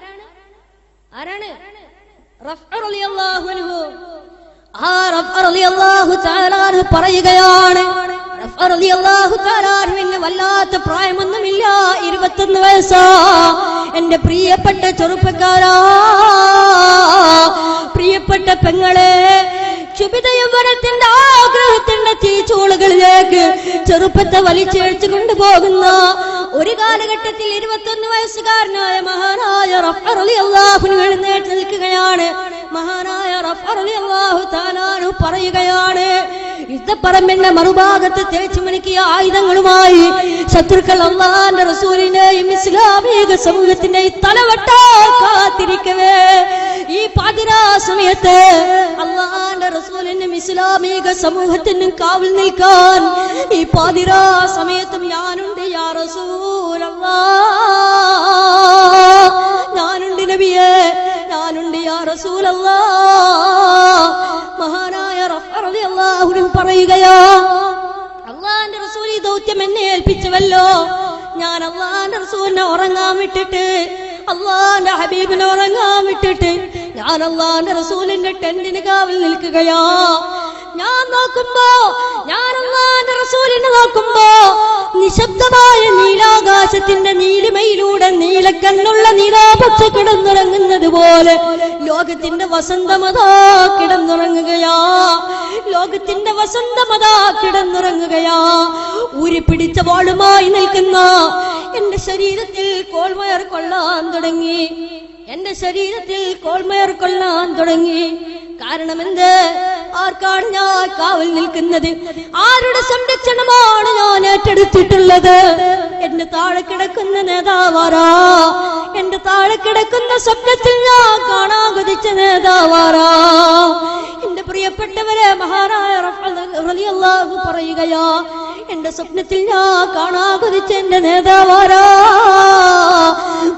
റഫ്അ റളിയല്ലാഹു അൻഹു? ആ റഫ്അ റളിയല്ലാഹു തആല അൻഹു പറയുകയാണ്, റഫ്അ റളിയല്ലാഹു തആല അൻഹുവിന് വല്ലാത്ത പ്രായമൊന്നുമില്ല, 21 വയസ്സാ. എന്റെ പ്രിയപ്പെട്ട ചെറുപ്പക്കാരാ, പ്രിയപ്പെട്ട പെങ്ങളെ, ക്ഷുഭിത യൗവനത്തിന്റെ ആഗ്രഹത്തിന്റെ തീച്ചൂളുകളിലേക്ക് ചെറുപ്പത്തെ വലിച്ചേഴ്ച്ചു കൊണ്ടുപോകുന്ന ഒരു കാലഘട്ടത്തിൽ 21 വയസ്സുകാരനായ മഹാനായ റഫ്അ റളിയല്ലാഹു അൻഹു എഴുന്നേറ്റ് നിൽക്കുകയാണ്. മഹാനായ റഫ്അ റളിയല്ലാഹു തആല അൻഹു പറയുകയാണ്, യുദ്ധപ്പറമ്പിന്റെ മറുഭാഗത്ത് തേച്ചുമിനുക്കിയ ആയുധങ്ങളുമായി ശത്രുക്കൾ അല്ലാഹുവിന്റെ റസൂലിന്റെയും ഇസ്ലാമിക സമൂഹത്തിന്റെയും തലവെട്ടാൻ കാത്തിരിക്കവേ ഈ പാതിരാ സമയത്ത് അല്ലാഹുവിന്റെ റസൂലിനും ഇസ്ലാമിക സമൂഹത്തിനും കാവൽ നിൽക്കാൻ ഈ പാതിരാ സമയത്തും ഞാനുണ്ട് യാ റസൂലല്ലാഹ്, ഞാനുണ്ട് നബിയേ, ഞാനുണ്ട് യാ റസൂലല്ലാഹ്. മഹാനായ റഫ്അ റളിയല്ലാഹു അൻഹു പറയുകയാ, അല്ലാഹുവിന്റെ റസൂൽ ഈ ദൗത്യം എന്നെ ഏൽപ്പിച്ചുവല്ലോ, ഞാൻ അല്ലാഹുവിന്റെ റസൂലിനെ ഉറങ്ങാൻ വിട്ടിട്ട്, അല്ലാഹുവിന്റെ ഹബീബിനെ ഉറങ്ങാൻ വിട്ടിട്ട് ഞാൻ അല്ലാഹുവിന്റെ റസൂലിന്റെ ടെന്റിന് കാവൽ നിൽക്കുകയാ. ഞാൻ അല്ലാഹുവിന്റെ റസൂലിനെ നോക്കുമ്പോ നിശബ്ദമായ നീലാകാശത്തിന്റെ നീലിമയിൽ നിലാപ്പത്ത് കിടന്നുറങ്ങുന്നത് പോലെ ലോകത്തിന്റെ വസന്തമതാ കിടന്നുറങ്ങുകയാ. ലോകത്തിന്റെ വസന്തമതാ കിടന്നുറങ്ങുകയാ. ഊരിപ്പിടിച്ച വാളുമായി നിൽക്കുന്ന എന്റെ ശരീരത്തിൽ കോൾമയർ കൊള്ളാൻ തുടങ്ങി. എന്റെ ശരീരത്തിൽ കോൾമയർ കൊള്ളാൻ തുടങ്ങി. കാരണം എന്ത്? ആർക്കാണ് ഞാൻ കാവൽ നിൽക്കുന്നത്? ആരുടെ സംരക്ഷണമാണ് ഞാൻ ഏറ്റെടുത്തിട്ടുള്ളത്? എന്റെ താഴെ കിടക്കുന്ന നേതാവാരാ? എന്റെ താഴെ കിടക്കുന്ന സ്വപ്നത്തിൽ ഞാൻ കാണാൻ കൊതിച്ച നേതാവാരാ? എന്റെ പ്രിയപ്പെട്ടവരെ, മഹാനായ റളിയല്ലാഹു പറയുകയാ, എന്റെ സ്വപ്നത്തിൽ ഞാൻ കാണാൻ കൊതിച്ച എന്റെ നേതാവാരാ?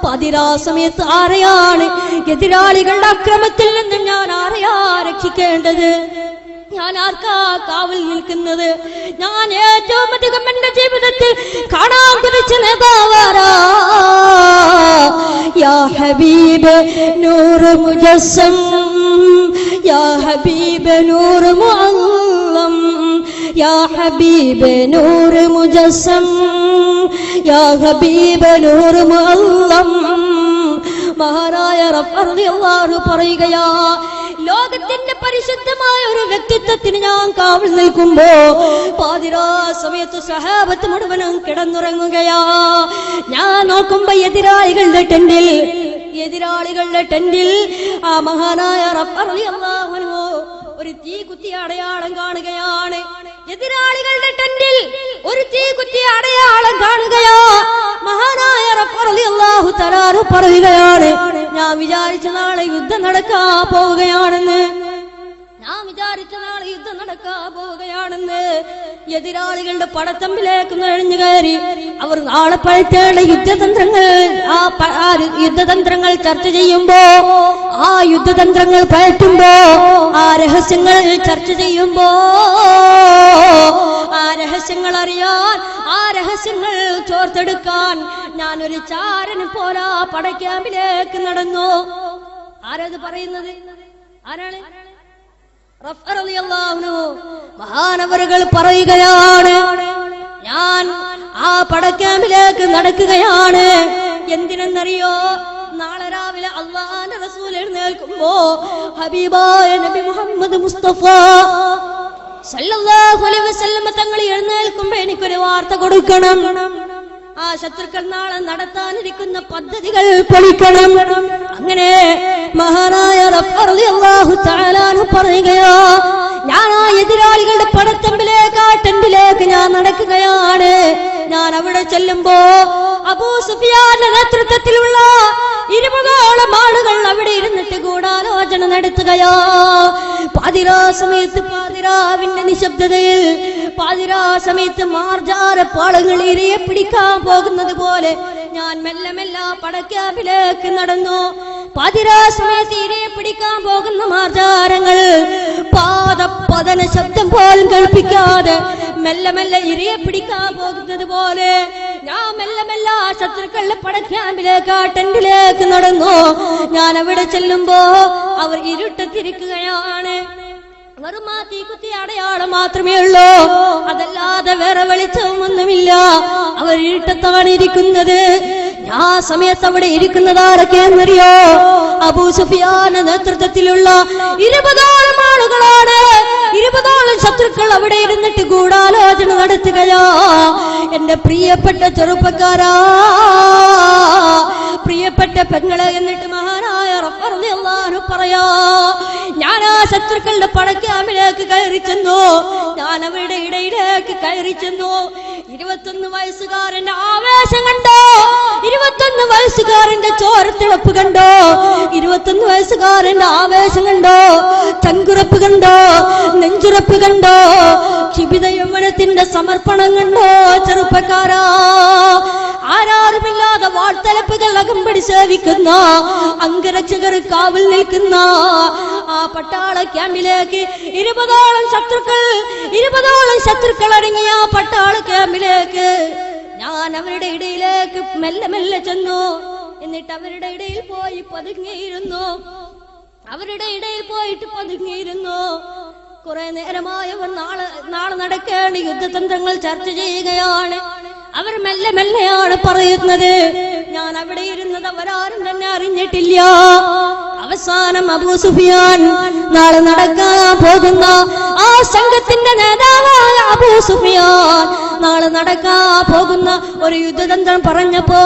പതിരാ സമയത്ത് ആരെയാണ് എതിരാളികളുടെ അക്രമത്തിൽ നിന്ന് ഞാൻ ആരെയാ രക്ഷിക്കേണ്ടത്? ഞാൻ ആർക്കാ കാവൽ നിൽക്കുന്നത്? ഞാൻ ഏറ്റവും അധികം എന്റെ ജീവിതത്തിൽ കാണാൻ കൊതിച്ച നേതാവാരാ? യാ ഹബീബ് നൂറ് മുജസ്സം, യാ ഹബീബ് നൂറ് മുഅല്ലം, യാ ഹബീബ് നൂറ് മുജസ്സം, യാ ഹബീബ് നൂറ് മുഅല്ലം. മഹാനായ റളിയല്ലാഹു പറയുകയാ, ലോകത്തിന്റെ പരിശുദ്ധമായ ഒരു വ്യക്തിത്വത്തിന് ഞാൻ കാവൽ നിൽക്കുമ്പോ പാതിരാ സമയത്ത് സഹാബത്ത് മുഴുവനും കിടന്നുറങ്ങുകയാ. ഞാൻ നോക്കുമ്പോ എതിരാളികളുടെ ടെന്റിൽ ആ മഹാനായ റളിയല്ലാഹു അൻഹു ഒരു തീ കുത്തിയ അടയാളം കാണുകയാണ്. എതിരാളികളുടെ ടെന്റിൽ ഒരു തീ കുത്തിയ അടയാളം കാണുകയാ. മഹാനായ റളിയല്ലാഹു തആല പറയുകയാണ്, ഞാൻ വിചാരിച്ച നാളെ യുദ്ധം നടക്കാൻ പോവുകയാണെന്ന്. എതിരാളികളുടെ പടത്തമ്പിലേക്ക് നുഴഞ്ഞു കയറി അവർ നാളെ പഴത്തേണ്ട യുദ്ധതന്ത്രങ്ങൾ ചർച്ച ചെയ്യുമ്പോ, ആ യുദ്ധതന്ത്രങ്ങൾ പയറ്റുമ്പോ, ആ രഹസ്യങ്ങൾ ചർച്ച ചെയ്യുമ്പോ, ആ രഹസ്യങ്ങൾ അറിയാൻ, ആ രഹസ്യങ്ങൾ ചോർത്തെടുക്കാൻ ഞാനൊരു ചാരന് പോരാ പടക്യാമ്പിലേക്ക് നടന്നു. ആരത് പറയുന്നത്? ആരാണ്? മഹാനവറുകൾ പറയുകയാണ്, ഞാൻ ആ പടക്യാമ്പിലേക്ക് നടക്കുകയാണ്. എന്തിനെന്നറിയോ? നാളെ രാവിലെ അല്ലാഹുവിന്റെ റസൂൽ എഴുന്നേൽക്കുമ്പോ ഹബീബായ നബി മുഹമ്മദ് മുസ്തഫ സല്ലല്ലാഹു അലൈഹി വസല്ലം തങ്ങൾ എഴുന്നേൽക്കുമ്പോ എനിക്കൊരു വാർത്ത കൊടുക്കണം. ആ ശത്രുക്കൾ നാളെ നടത്താനിരിക്കുന്ന പദ്ധതികൾ പൊളിക്കണം. അങ്ങനെ മഹാനായ റളിയല്ലാഹു തആല പറയുകയാ, ഞാൻ ആ എതിരാളികളുടെ പടത്തമ്പിലേക്ക്, ആ ടെന്റിലേക്ക് ഞാൻ നടക്കുകയാണ്. ഞാൻ അവിടെ ചെല്ലുമ്പോ അബൂ സുഫിയാന്റെ നേതൃത്വത്തിലുള്ള 20ഓളം ആളുകൾ അവിടെ ഇരുന്നിട്ട് ഗൂഢാലോചന നടത്തുകയാ. പാതിരാ സമയത്ത്, പാതിരാവിന്റെ നിശബ്ദതയിൽ, പാതിരാ സമയത്ത് മാർജാരപ്പാളങ്ങൾ ഇരയെ പിടിക്കാൻ പോകുന്നത് പോലെ ഞാൻ മെല്ലെ മെല്ലെ പടക്യാമ്പിലേക്ക് നടന്നു. പാതിരാ സമയത്ത് ഇരയെ പിടിക്കാൻ പോകുന്ന മാർജാരങ്ങൾ പാദപതന ശബ്ദം പോലും കേൾപ്പിക്കാതെ മെല്ലെ മെല്ലെ ഇരയെ പിടിക്കാൻ പോകുന്നത് പോലെ ഞാൻ മെല്ലെ മെല്ലെ ശത്രുക്കളുടെ പടക്യാമ്പിലേക്ക്, ആ ടെന്റിലേക്ക് നടന്നു. ഞാൻ അവിടെ ചെല്ലുമ്പോ അവർ ഇരുട്ടത്തിരിക്കുകയാണ്. വെറും ആ തീക്കുത്തി അടയാളം മാത്രമേ ഉള്ളൂ, അതല്ലാതെ വേറെ വെളിച്ചമൊന്നുമില്ല. അവർ ഇരുട്ടത്താണ് ഇരിക്കുന്നത്. ആ സമയത്ത് അവിടെ ഇരിക്കുന്നത് ആരൊക്കെയെന്നറിയോ? അബൂ സുഫിയാന്റെ നേതൃത്വത്തിലുള്ള 20ഓളം ആളുകളാണ്. 20ഓളം ശത്രുക്കൾ അവിടെ ഇരുന്നിട്ട് ഗൂഢാലോചന നടത്തുകയാ. എന്റെ പ്രിയപ്പെട്ട ചെറുപ്പക്കാരാ, പ്രിയപ്പെട്ട പെങ്ങളെ, എന്നിട്ട് മഹാനായ റളിയല്ലാഹു പറയാ, ഞാൻ ആ ശത്രുക്കളുടെ പടക്യാമ്പിലേക്ക് കയറി ചെന്നു. ഞാൻ അവരുടെ ഇടയിലേക്ക് കയറി ചെന്നു. 21 വയസ്സുകാരന്റെ ആവേശം കണ്ടോ? 21 വയസ്സുകാരന്റെ ചോരത്തിളപ്പ് കണ്ടോ? 21 വയസ്സുകാരന്റെ ആവേശം കണ്ടോ? ചങ്കുറപ്പ് കണ്ടോ? നെഞ്ചുറപ്പ് കണ്ടോ? ക്ഷിപിത യൗവനത്തിന്റെ സമർപ്പണം കണ്ടോ? ചെറുപ്പക്കാരാ, ആരാരുമില്ലാതെ വാൾത്തലപ്പുകൾ അകമ്പടി സേവിക്കുന്ന, അംഗരക്ഷകർ കാവൽ നിൽക്കുന്ന ആ പട്ടാള ക്യാമ്പിലേക്ക് 20ഓളം ശത്രുക്കൾ അടങ്ങിയ ആ പട്ടാള ക്യാമ്പിലേക്ക് ഞാൻ അവരുടെ ഇടയിലേക്ക് മെല്ലെ മെല്ലെ ചെന്നു. എന്നിട്ട് അവരുടെ ഇടയിൽ പോയി പതുങ്ങിയിരുന്നു. കുറെ നേരമായി അവർ നാളെ നടക്കേണ്ട യുദ്ധതന്ത്രങ്ങൾ ചർച്ച ചെയ്യുകയാണ്. അവർ മെല്ലെ മെല്ലെയാണ് പറയുന്നത്. ഞാൻ അവിടെ ഇരുന്നത് അവരാരും തന്നെ അറിഞ്ഞിട്ടില്ല. അവസാനം അബൂ സുഫിയാൻ നാളെ നടക്കാൻ പോകുന്ന ആ സംഘത്തിന്റെ നേതാവായ അബൂ സുഫിയാൻ നാളെ നടക്കാൻ പോകുന്ന ഒരു യുദ്ധതന്ത്രം പറഞ്ഞപ്പോ,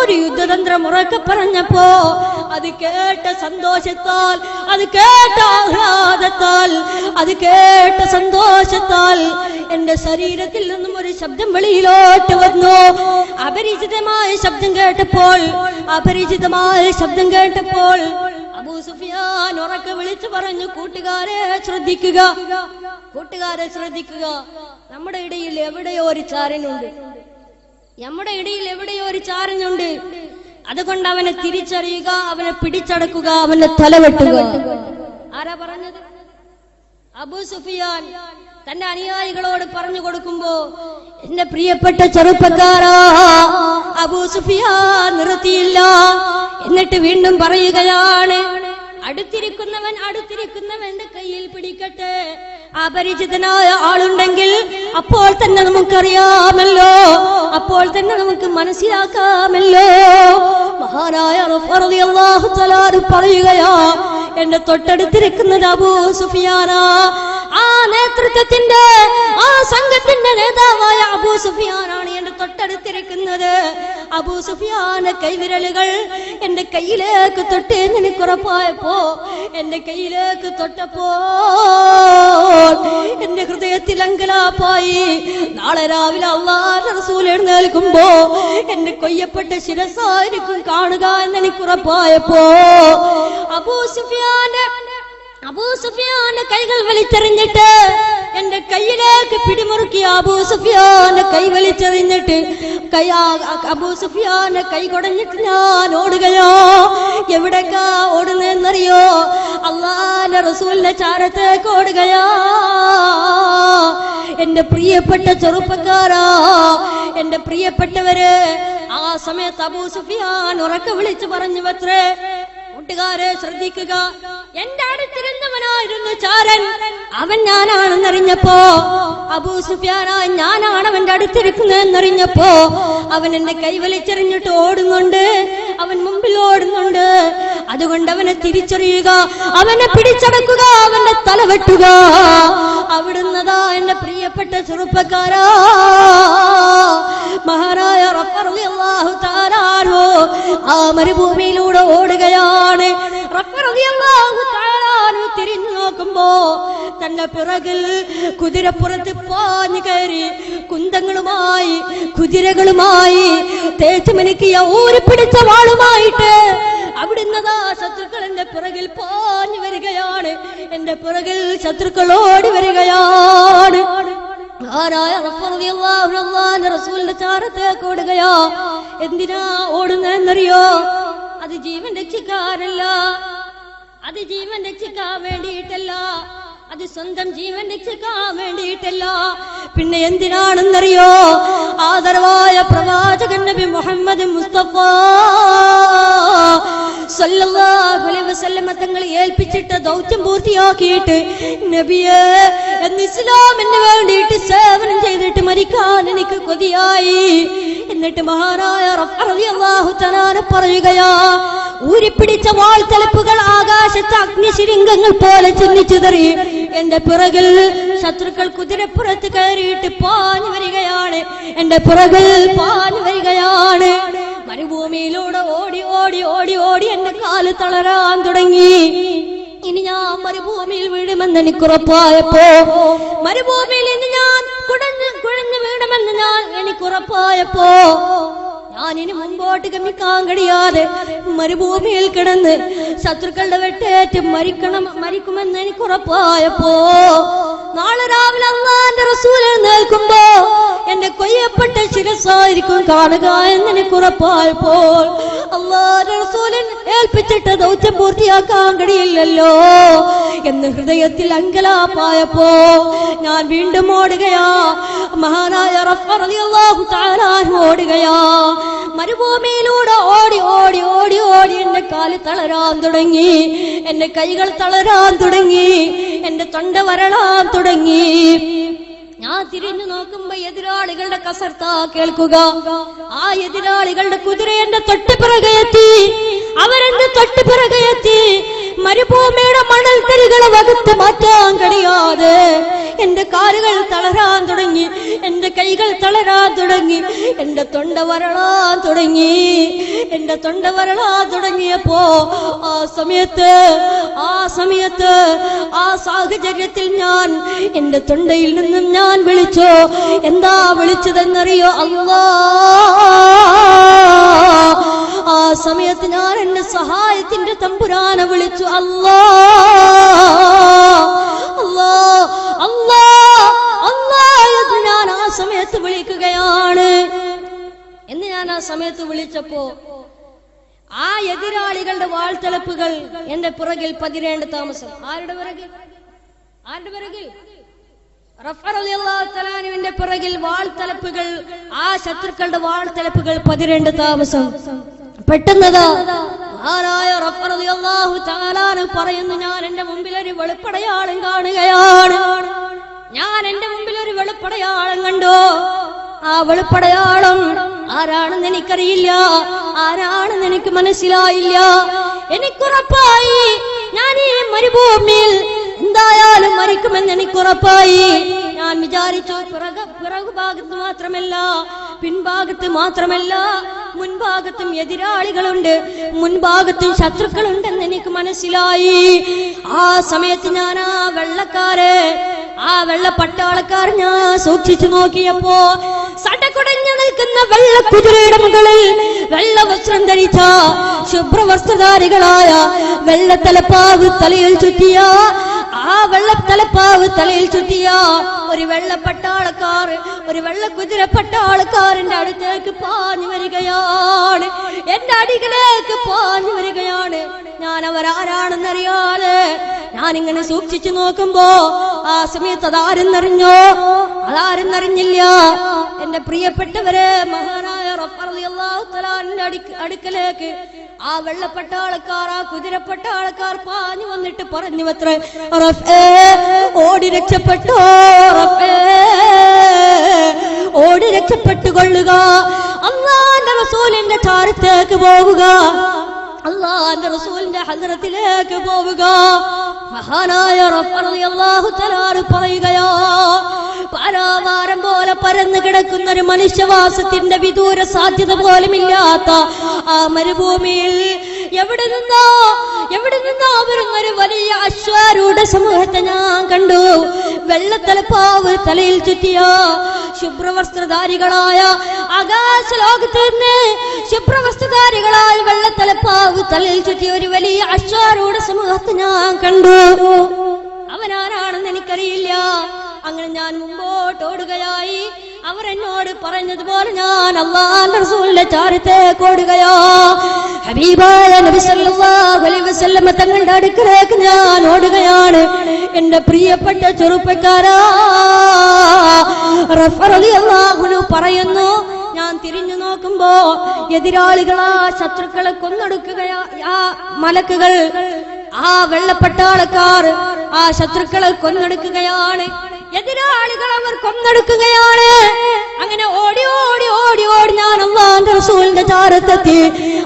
ഒരു യുദ്ധതന്ത്രം ഉറക്കെ പറഞ്ഞപ്പോ, അത് കേട്ട സന്തോഷത്താൽ, അത് കേട്ട ആഹ്ലാദത്താൽ, അത് കേട്ട സന്തോഷത്താൽ എന്റെ ശരീരത്തിൽ നിന്നും ഒരു ശബ്ദം വെളിയിലോട്ട് വന്നു. അപരിചിതമായ ശബ്ദം കേട്ടപ്പോൾ, അപരിചിതമായ ശബ്ദം കേട്ടപ്പോൾ അബൂ സുഫിയാൻ ഉറക്കെ വിളിച്ചു പറഞ്ഞു, കൂട്ടുകാരെ ശ്രദ്ധിക്കുക, കൂട്ടുകാരെ ശ്രദ്ധിക്കുക. നമ്മുടെ ഇടയിൽ എവിടെയോ ഒരു ചാരനുണ്ട്, നമ്മുടെ ഇടയിൽ എവിടെയോ ഒരു ചാരനുണ്ട്. അതുകൊണ്ട് അവനെ തിരിച്ചറിയുക, അവനെ പിടിച്ചടക്കുക, അവന്റെ തലവെട്ടുക. ആരാ പറഞ്ഞത്? അബൂ സുഫിയാൻ തന്റെ അനുയായികളോട് പറഞ്ഞു കൊടുക്കുമ്പോ, എന്റെ പ്രിയപ്പെട്ട ചെറുപ്പക്കാരാ, അബൂ സുഫിയാൻ നിർത്തിയില്ല. എന്നിട്ട് വീണ്ടും പറയുകയാണ്, അടുത്തിരിക്കുന്നവന്റെ കയ്യിൽ പിടിക്കട്ടെ. അപരിചിതനായ ആളുണ്ടെങ്കിൽ അപ്പോൾ തന്നെ നമുക്കറിയാമല്ലോ, അപ്പോൾ തന്നെ നമുക്ക് മനസ്സിലാക്കാമല്ലോ. മഹാനായ റളിയല്ലാഹു തആല പറയുകയാ, എന്റെ തൊട്ടടുത്തിരിക്കുന്നത് അബൂ സുഫിയാനാ. ആ നേതൃത്വത്തിന്റെ, ആ സംഘത്തിന്റെ നേതാവായ അബൂ സുഫിയാനാണ് എന്റെ തൊട്ടടുത്തിരിക്കുന്നത്. അബൂ സുഫിയാന്റെ കൈവിരലുകൾ എന്റെ കയ്യിലേക്ക് തൊട്ട് എനിക്ക് ഉറപ്പായപ്പോ, എന്റെ കയ്യിലേക്ക് തൊട്ടപ്പോ എന്റെ ഹൃദയത്തിൽ അങ്കലാപ്പായി. നാളെ രാവിലെ അല്ലാഹുവിന്റെ റസൂൽ എഴുന്നേൽക്കുമ്പോ എന്റെ കൊയ്യപ്പെട്ട ശിരസായിരിക്കും കാണുക എന്ന് എനിക്ക് ഉറപ്പായപ്പോ, അബൂ സുഫിയാന്റെ കൈകൾ വലിച്ചെറിഞ്ഞിട്ട് എന്റെ കയ്യിലേക്ക് പിടിമുറുക്കിയ അബൂ സുഫിയാന്റെ കൈ വലിച്ചെറിഞ്ഞിട്ട് അബൂ സുഫിയാന്റെ കൈ കുടഞ്ഞിട്ട് ഞാൻ ഓടുകയോ. എവിടേക്കാ ഓടുന്നറിയോ? അല്ലാഹുവിന്റെ റസൂലിന്റെ ചാരത്തേക്ക് ഓടുകയോ. എന്റെ പ്രിയപ്പെട്ട ചെറുപ്പക്കാരാ, എന്റെ പ്രിയപ്പെട്ടവര്, ആ സമയത്ത് അബൂ സുഫിയാൻ ഉറക്കെ വിളിച്ചു പറഞ്ഞു അത്രേ, കൂട്ടുകാരെ ശ്രദ്ധിക്കുക, എന്റെ അടുത്തിരുന്നവനായിരുന്നു ചാരൻ, അവൻ ഞാനാണെന്നറിഞ്ഞപ്പോ, അബൂ സുഫിയാനായി ഞാനാണ് അവന്റെ അടുത്തിരിക്കുന്നതെന്നറിഞ്ഞപ്പോ അവൻ എന്നെ കൈവലിച്ചെറിഞ്ഞിട്ട് ഓടുന്നുണ്ട്, അവൻ മുമ്പിൽ ഓടുന്നുണ്ട്. അതുകൊണ്ട് അവനെ തിരിച്ചറിയുക, അവനെ പിടിച്ചടക്കുക, അവന്റെ തല വെട്ടുക. അവിടുന്നതാ എന്റെ പ്രിയപ്പെട്ട ചെറുപ്പക്കാരാ, മഹാനായ റളിയല്ലാഹു തആല ആ മരുഭൂമിയിലൂടെ ഓടുകയാണ്. റളിയല്ലാഹു തആല തിരിഞ്ഞു നോക്കുമ്പോ തന്റെ പിറകിൽ കുതിരപ്പുറത്ത് പാഞ്ഞു കയറി കുന്തങ്ങളുമായി, കുതിരകളുമായി, തേച്ചുമിനുക്കിയ ഊരിപ്പിടിച്ച വാളുമായിട്ട് അവിടുന്നതാ ശത്രുക്കൾ എന്റെ പിറകിൽ പാഞ്ഞു വരികയാണ്. എന്റെ പിറകിൽ ശത്രുക്കൾ ഓടി വരികയാണ്. റസൂലിന്റെ ചാരത്തേക്ക് ഓടുകയോ. എന്തിനാ ഓടുന്നറിയോ? അത് ജീവൻ രക്ഷിക്കാനല്ല, അത് ജീവൻ രക്ഷിക്കാൻ വേണ്ടിയിട്ടല്ല, അത് സ്വന്തം ജീവൻ രക്ഷിക്കാൻ വേണ്ടിയിട്ടല്ല. പിന്നെ എന്തിനാണെന്നറിയോ? ആദരവായ പ്രവാചകൻ നബി മുഹമ്മദ് മുസ്തഫ സല്ലല്ലാഹു അലൈഹി വസല്ലം തങ്ങളെ ഏൽപ്പിച്ചിട്ട ദൗത്യം പൂർത്തിയാക്കിയിട്ട് നബിയെ എന്ന് ഇസ്ലാമിന് വേണ്ടിയിട്ട് സേവനം ചെയ്തിട്ട് മരിക്കാൻ എനിക്ക് കൊതിയായി. എന്നിട്ട് മഹാനായ റളിയല്ലാഹു തആല പറയുകയാ, ഊരിപ്പിടിച്ച വാൾ തലപ്പുകൾ ആകാശത്ത് അഗ്നിശിരിംഗങ്ങൾ പോലെ ചിന്നിച്ചിതറി എന്റെ പിറകിൽ ശത്രുക്കൾ കുതിരപ്പുറത്ത് കയറിയിട്ട് പാഞ്ഞു വരികയാണ്. എന്റെ പിറകിൽ പാഞ്ഞു വരികയാണ്. മരുഭൂമിയിലൂടെ ഓടി ഓടി ഓടി ഓടി എന്റെ കാല് തളരാൻ തുടങ്ങി. ഇനി ഞാൻ മരുഭൂമിയിൽ വീഴുമെന്ന് എനിക്കുറപ്പായപ്പോ, മരുഭൂമിയിൽ ഇനി ഞാൻ കുഴഞ്ഞു വീഴുമെന്ന് എനിക്കുറപ്പായപ്പോ ഞാനിനി മുമ്പോട്ട് ഗമിക്കാൻ കഴിയാതെ മരുഭൂമിയിൽ കിടന്ന് ശത്രുക്കളുടെ വെട്ടേറ്റ് മരിക്കുമെന്ന് എനിക്കുറപ്പായപ്പോ, നാളെ രാവിലെ അല്ലാഹുവിന്റെ റസൂൽ എഴുന്നേൽക്കുമ്പോ എന്റെ കൊയ്യപ്പെട്ട ശിരസായിരിക്കും കാണുക എന്ന് എനിക്കുറപ്പായപ്പോൾ അല്ലാഹുവിന്റെ റസൂലിൻ ഏൽപ്പിച്ചിട്ട് ദൗത്യം പൂർത്തിയാക്കാൻ കഴിയില്ലല്ലോ എന്ന് ഹൃദയത്തിൽ അങ്കലാപ്പായപ്പോ ഞാൻ വീണ്ടും ഓടുകയാ. മഹാനായ റളിയല്ലാഹു തആല ഓടുകയാ. മരുഭൂമിയിലൂടെ ഓടി ഓടി ഓടി ഓടി എന്റെ കാല് തളരാൻ തുടങ്ങി, എന്റെ കൈകൾ തളരാൻ തുടങ്ങി, എന്റെ തൊണ്ട വരളാൻ തുടങ്ങി. ഞാൻ തിരിഞ്ഞു നോക്കുമ്പോ എതിരാളികളുടെ കസർത്ത കേൾക്കുക. ആ എതിരാളികളുടെ കുതിര എന്റെ തൊട്ടുപിറകെ എത്തി. അവരെന്റെ തൊട്ടുപിറകെ എത്തി. മരുഭൂമിയുടെ മണൽത്തരികളെ വകുത്ത് മാറ്റാൻ കഴിയാതെ എന്റെ കാലുകൾ തളരാൻ തുടങ്ങി, എന്റെ കൈകൾ തളരാൻ തുടങ്ങി, എന്റെ തൊണ്ട വരളാൻ തുടങ്ങി. എന്റെ തൊണ്ട വരളാൻ തുടങ്ങിയപ്പോ ആ സമയത്ത് ആ സാഹചര്യത്തിൽ ഞാൻ എന്റെ തൊണ്ടയിൽ നിന്നും ഞാൻ വിളിച്ചു. എന്താ വിളിച്ചതെന്നറിയോ? അല്ലാ. ആ സമയത്ത് ഞാൻ എന്റെ സഹായത്തിന്റെ തമ്പുരാനെ വിളിച്ചു. അല്ലാ അല്ലാ അല്ലാ അല്ലാ എന്ന് ഞാൻ ആ സമയത്ത് വിളിക്കുകയാണ്. എന്ന് ഞാൻ ആ സമയത്ത് വിളിച്ചപ്പോ ആ എതിരാളികളുടെ വാൾത്തലപ്പുകൾ എന്റെ പുറകിൽ പതിരേണ്ട താമസം. ആരുടെ പിറകിൽ? റഫറുവിന്റെ പിറകിൽ വാൾത്തലപ്പുകൾ, ആ ശത്രുക്കളുടെ വാൾത്തലപ്പുകൾ പതിരേണ്ട താമസം. പെട്ടെന്നതാ ആരായ റഫറുല്ലാഹു തആല പറയുന്നു, ഞാൻ എന്റെ മുമ്പിൽ ഒരു വെളുപ്പടയാളം കാണുകയാണ്. ഞാൻ എന്റെ മുമ്പിൽ ഒരു വെളുപ്പടയാളം കണ്ടു. ആ വെളുപ്പടയാളം ആരാണെന്ന് എനിക്കറിയില്ല, ആരാണെന്ന് എനിക്ക് മനസ്സിലായില്ല. എനിക്കുറപ്പായി ഞാൻ ഈ മരുഭൂമിയിൽ എന്തായാലും മരിക്കുമെന്ന് എനിക്കുറപ്പായി. ഞാൻ വിചാരിച്ചു പിറകു ഭാഗത്ത് മാത്രമല്ല, പിൻഭാഗത്ത് മാത്രമല്ല, മുൻഭാഗത്തും എതിരാളികളുണ്ട്, മുൻഭാഗത്തും ശത്രുക്കളുണ്ടെന്ന് എനിക്ക് മനസ്സിലായി. ആ സമയത്ത് ഞാൻ ആ വെള്ള പട്ടാളക്കാർ ഞാൻ സൂക്ഷിച്ചു നോക്കിയപ്പോ സടകുടഞ്ഞു നിൽക്കുന്ന വെള്ള കുതിരയുടെ മുകളിൽ വെള്ള വസ്ത്രം ധരിച്ച ശുഭ്രവസ്ത്രധാരികളായ വെള്ളത്തലപ്പാവ് തലയിൽ ചുറ്റിയ ഒരു വെള്ള പട്ടാളക്കാർ, ഒരു വെള്ള കുതിര പട്ടാളക്കാരന്റെ അടുത്തേക്ക് പാഞ്ഞു വരികയാണ്. എന്റെ അടിയിലേക്ക് പാഞ്ഞു വരികയാണ്. ഞാൻ അവരാരാണെന്നറിയാതെ ഞാനിങ്ങനെ സൂക്ഷിച്ചു നോക്കുമ്പോ ആ സമയത്ത് അതാരെന്നറിഞ്ഞോ? അതാരെന്നറിഞ്ഞില്ല. എന്റെ പ്രിയപ്പെട്ടവരെ, മഹാനായ റളിയല്ലാഹു തആലാന്റെ അടുക്കലേക്ക് ആ വെള്ളപ്പട്ടാളക്കാർ, ആ കുതിരപ്പട്ടാളക്കാർ പാഞ്ഞു വന്നിട്ട് പറഞ്ഞു അത്രേ, ഓടി രക്ഷപ്പെട്ടോ റബ്ബേ, ഓടി രക്ഷപ്പെട്ടുകൊള്ളുക, അല്ലാഹുവിന്റെ റസൂലിന്റെ ചാരത്തേക്ക് പോവുക, അല്ലാഹുവിന്റെ റസൂലിന്റെ ഹദ്റത്തിലേക്ക് പോവുക. മഹാനായ റളിയല്ലാഹു തആല പറയുകയോ, പാരാവാരം പോലെ പരന്നു കിടക്കുന്ന ഒരു മനുഷ്യവാസത്തിന്റെ വിദൂര സാധ്യത പോലുമില്ലാത്ത ആ മരുഭൂമിയിൽ എവിടെ നിന്നോ വരുന്നൊരു വലിയ അശ്വാരൂഢ സമൂഹത്തെ ഞാൻ കണ്ടു. വെള്ളത്തലപ്പാവ് തലയിൽ ചുറ്റിയ ശുഭ്രവസ്ത്രധാരികളായ, ആകാശ ലോകത്ത് നിന്ന് ശുഭ്രവസ്ത്രധാരികളായ വെള്ളത്തലപ്പാവ് തലയിൽ ചുറ്റിയ ഒരു വലിയ അശ്വാരൂഢ സമൂഹത്തെ ഞാൻ കണ്ടു. അവനാരാണെന്ന് എനിക്കറിയില്ല. അങ്ങനെ ഞാൻ മുമ്പോട്ട് ഓടുകയായി. അവരെന്നോട് പറഞ്ഞതുപോലെ ഞാൻ അല്ലാഹുവിന്റെ റസൂലിന്റെ ചാരത്തേക്ക് ഓടുകയോ. ഹബീബായ നബി സല്ലല്ലാഹു അലൈഹി വസല്ലം തങ്ങളുടെ അടുക്കലേക്ക് ഞാൻ ഓടുകയാണ്. എന്റെ പ്രിയപ്പെട്ട ചെറുപ്പക്കാരാ, റളിയല്ലാഹു അൻഹു പറയുന്നു, ഞാൻ തിരിഞ്ഞു നോക്കുമ്പോ എതിരാളികളാ ശത്രുക്കളെ കൊന്നൊടുക്കുകയാ. ആ മലക്കുകൾ, ആ വെള്ളപ്പട്ടാളക്കാർ ആ ശത്രുക്കളെ കൊന്നൊടുക്കുകയാണ്. എതിരാളികൾ അവർ കൊന്നെടുക്കുകയാണ്. അങ്ങനെ ഓടി ഓടി ഓടി ഓടി ഞാൻ അല്ലാഹുവിന്റെ റസൂലിന്റെ ചാരത്തെത്തി.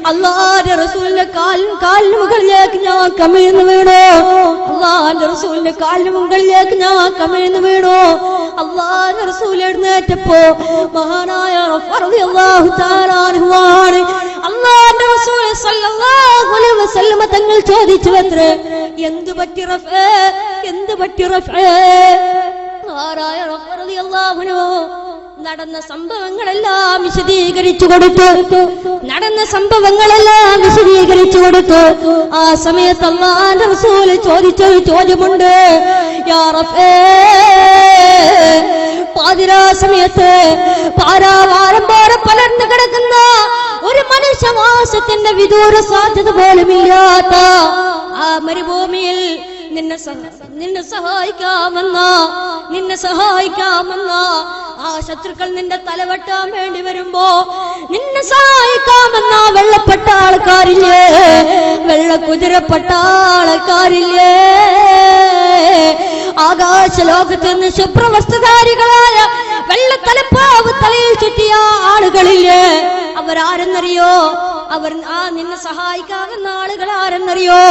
അല്ലാഹുവിന്റെ റസൂലിന്റെ കാലിന് മുകളിലേക്ക് ഞാൻ കമിഴ്ന്നു വീണു. അല്ലാഹുവിന്റെ റസൂലിന്റെ കാലിന് മുകളിലേക്ക് ഞാൻ കമിഴ്ന്നു വീണു. അല്ലാഹുവിന്റെ റസൂൽ എഴുന്നേറ്റപ്പോ മഹാനായ റളിയല്ലാഹു തആല അൻഹു ആണ് അല്ലാഹുവിന്റെ റസൂൽ സല്ലല്ലാഹു അലൈഹി വസല്ലം തങ്ങൾ ചോദിച്ചു അത്രേ, എന്തു പറ്റി റഫേ, എന്തു പറ്റി റഫേ? ആരായ റളിയല്ലാഹു അൻഹു നടന്ന സംഭവങ്ങളെല്ലാം വിശദീകരിച്ചു കൊടുത്തു. ആ സമയത്ത് അല്ലാഹുവിന്റെ റസൂൽ ചോദിച്ച ഒരു ചോദ്യമുണ്ട്. യാ റബ്ബേ, പാതിരാ സമയത്ത് പാരാവാരം പോലെ പലർന്നു കിടക്കുന്ന ഒരു മനുഷ്യവാസത്തിന്റെ വിദൂര സാധ്യത പോലുമില്ലാത്ത ആ മരുഭൂമിയിൽ നിന്നെ സഹായിക്കാമെന്ന ആ ശത്രുക്കൾ നിന്റെ തലവെട്ടാൻ വേണ്ടി വരുമ്പോ നിന്നെ സഹായിക്കാമെന്ന വെള്ളപ്പട്ടാളക്കാരില്ലേ, വെള്ള കുതിരപ്പട്ടാളക്കാരില്ലേ, ആകാശ ലോകത്ത് നിന്ന് ശുഭ്രവസ്ത്രധാരികളായ വെള്ളത്തലപ്പാവ് തലയിൽ ചുറ്റിയ ആളുകളില്ലേ, അവരാരെന്നറിയോ? അവർ നിന്നെ സഹായിക്കാവുന്ന ആളുകൾ ആരെന്നറിയോ?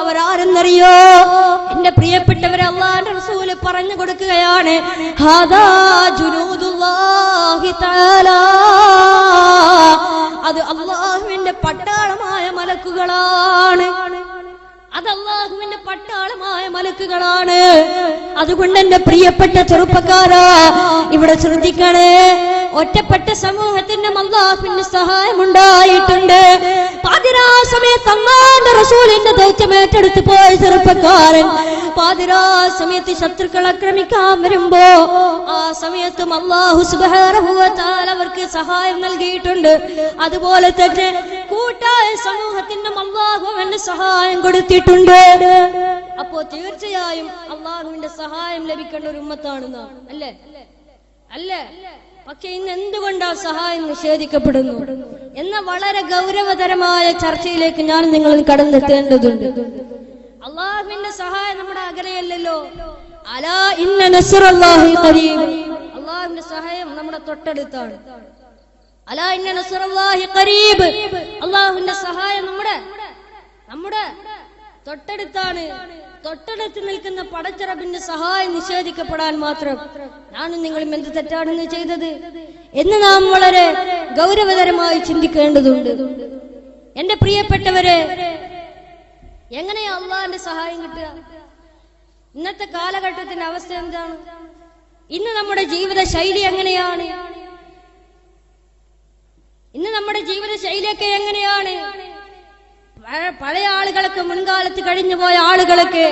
അവരാരെന്നറിയോ? എന്റെ പ്രിയപ്പെട്ടവരെ, അല്ലാഹുവിന്റെ റസൂല് പറഞ്ഞു കൊടുക്കുകയാണ്, ഹാദാ ജുനൂദുല്ലാഹി തആല, അത് അല്ലാഹുവിന്റെ പട്ടാളമായ മലക്കുകളാണ്. അത് അല്ലാഹുവിന്റെ പട്ടാളമായ മലക്കുകളാണ്. അതുകൊണ്ട് എന്റെ പ്രിയപ്പെട്ട ചെറുപ്പക്കാരാ, ഇവിടെ ശ്രദ്ധിക്കണേ. ഒറ്റപ്പെട്ട സമൂഹത്തിന്റെ അല്ലാഹുവിന്റെ സഹായം ഉണ്ടായിട്ടുണ്ട്. പാതിരാ സമയത്ത് അല്ലാഹുവിന്റെ റസൂലിന്റെ ദൗത്യം ഏറ്റെടുത്ത് പോയ ചെറുപ്പക്കാരൻ പാതിരാ സമയത്ത് ശത്രുക്കൾ ആക്രമിക്കാൻ വരുമ്പോ ആ സമയത്തും അല്ലാഹു സുബ്ഹാനഹു വ തആല അവർക്ക് സഹായം നൽകിയിട്ടുണ്ട്. അതുപോലെ തന്നെ കൂട്ടായ സമൂഹത്തിന്റെ അല്ലാഹു അവന്റെ സഹായം കൊടുത്തിട്ടുണ്ട്. അപ്പോ തീർച്ചയായും അല്ലാഹുവിന്റെ സഹായം ലഭിക്കേണ്ട ഒരു ഉമ്മത്താണ് നാം, അല്ലേ? അല്ലേ? പക്ഷെ ഇന്ന് എന്തുകൊണ്ടാ സഹായം നിഷേധിക്കപ്പെടുന്നു എന്ന വളരെ ഗൗരവതരമായ ചർച്ചയിലേക്ക് ഞാൻ നിങ്ങൾ കടന്നെത്തേണ്ടതുണ്ട്. അല്ലാഹുവിന്റെ സഹായം നമ്മുടെ അകലെയല്ലല്ലോ. അലാ ഇന്ന നസ്റല്ലാഹി ഖരീബ്, അല്ലാഹുവിന്റെ സഹായം നമ്മുടെ തൊട്ടടുത്താണ്. അലാ ഇന്ന നസ്റല്ലാഹി ഖരീബ്, അല്ലാഹുവിന്റെ സഹായം നമ്മുടെ തൊട്ടടുത്താണ്. തൊട്ടടുത്ത് നിൽക്കുന്ന പടച്ചറബിന്റെ സഹായം നിഷേധിക്കപ്പെടാൻ മാത്രം ഞാനും നിങ്ങളും എന്ത് തെറ്റാണെന്ന് ചെയ്തത് എന്ന് നാം വളരെ ഗൗരവതരമായി ചിന്തിക്കേണ്ടതുണ്ട്. എന്റെ പ്രിയപ്പെട്ടവരെ, എങ്ങനെയാ അള്ളാഹിന്റെ സഹായം കിട്ടുക? ഇന്നത്തെ കാലഘട്ടത്തിന്റെ അവസ്ഥ എന്താണ്? ഇന്ന് നമ്മുടെ ജീവിത ശൈലി എങ്ങനെയാണ്? ഇന്ന് നമ്മുടെ ജീവിത ശൈലിയൊക്കെ എങ്ങനെയാണ്? പഴയ ആളുകളൊക്കെ, മുൻകാലത്ത് കഴിഞ്ഞു പോയ ആളുകളൊക്കെ,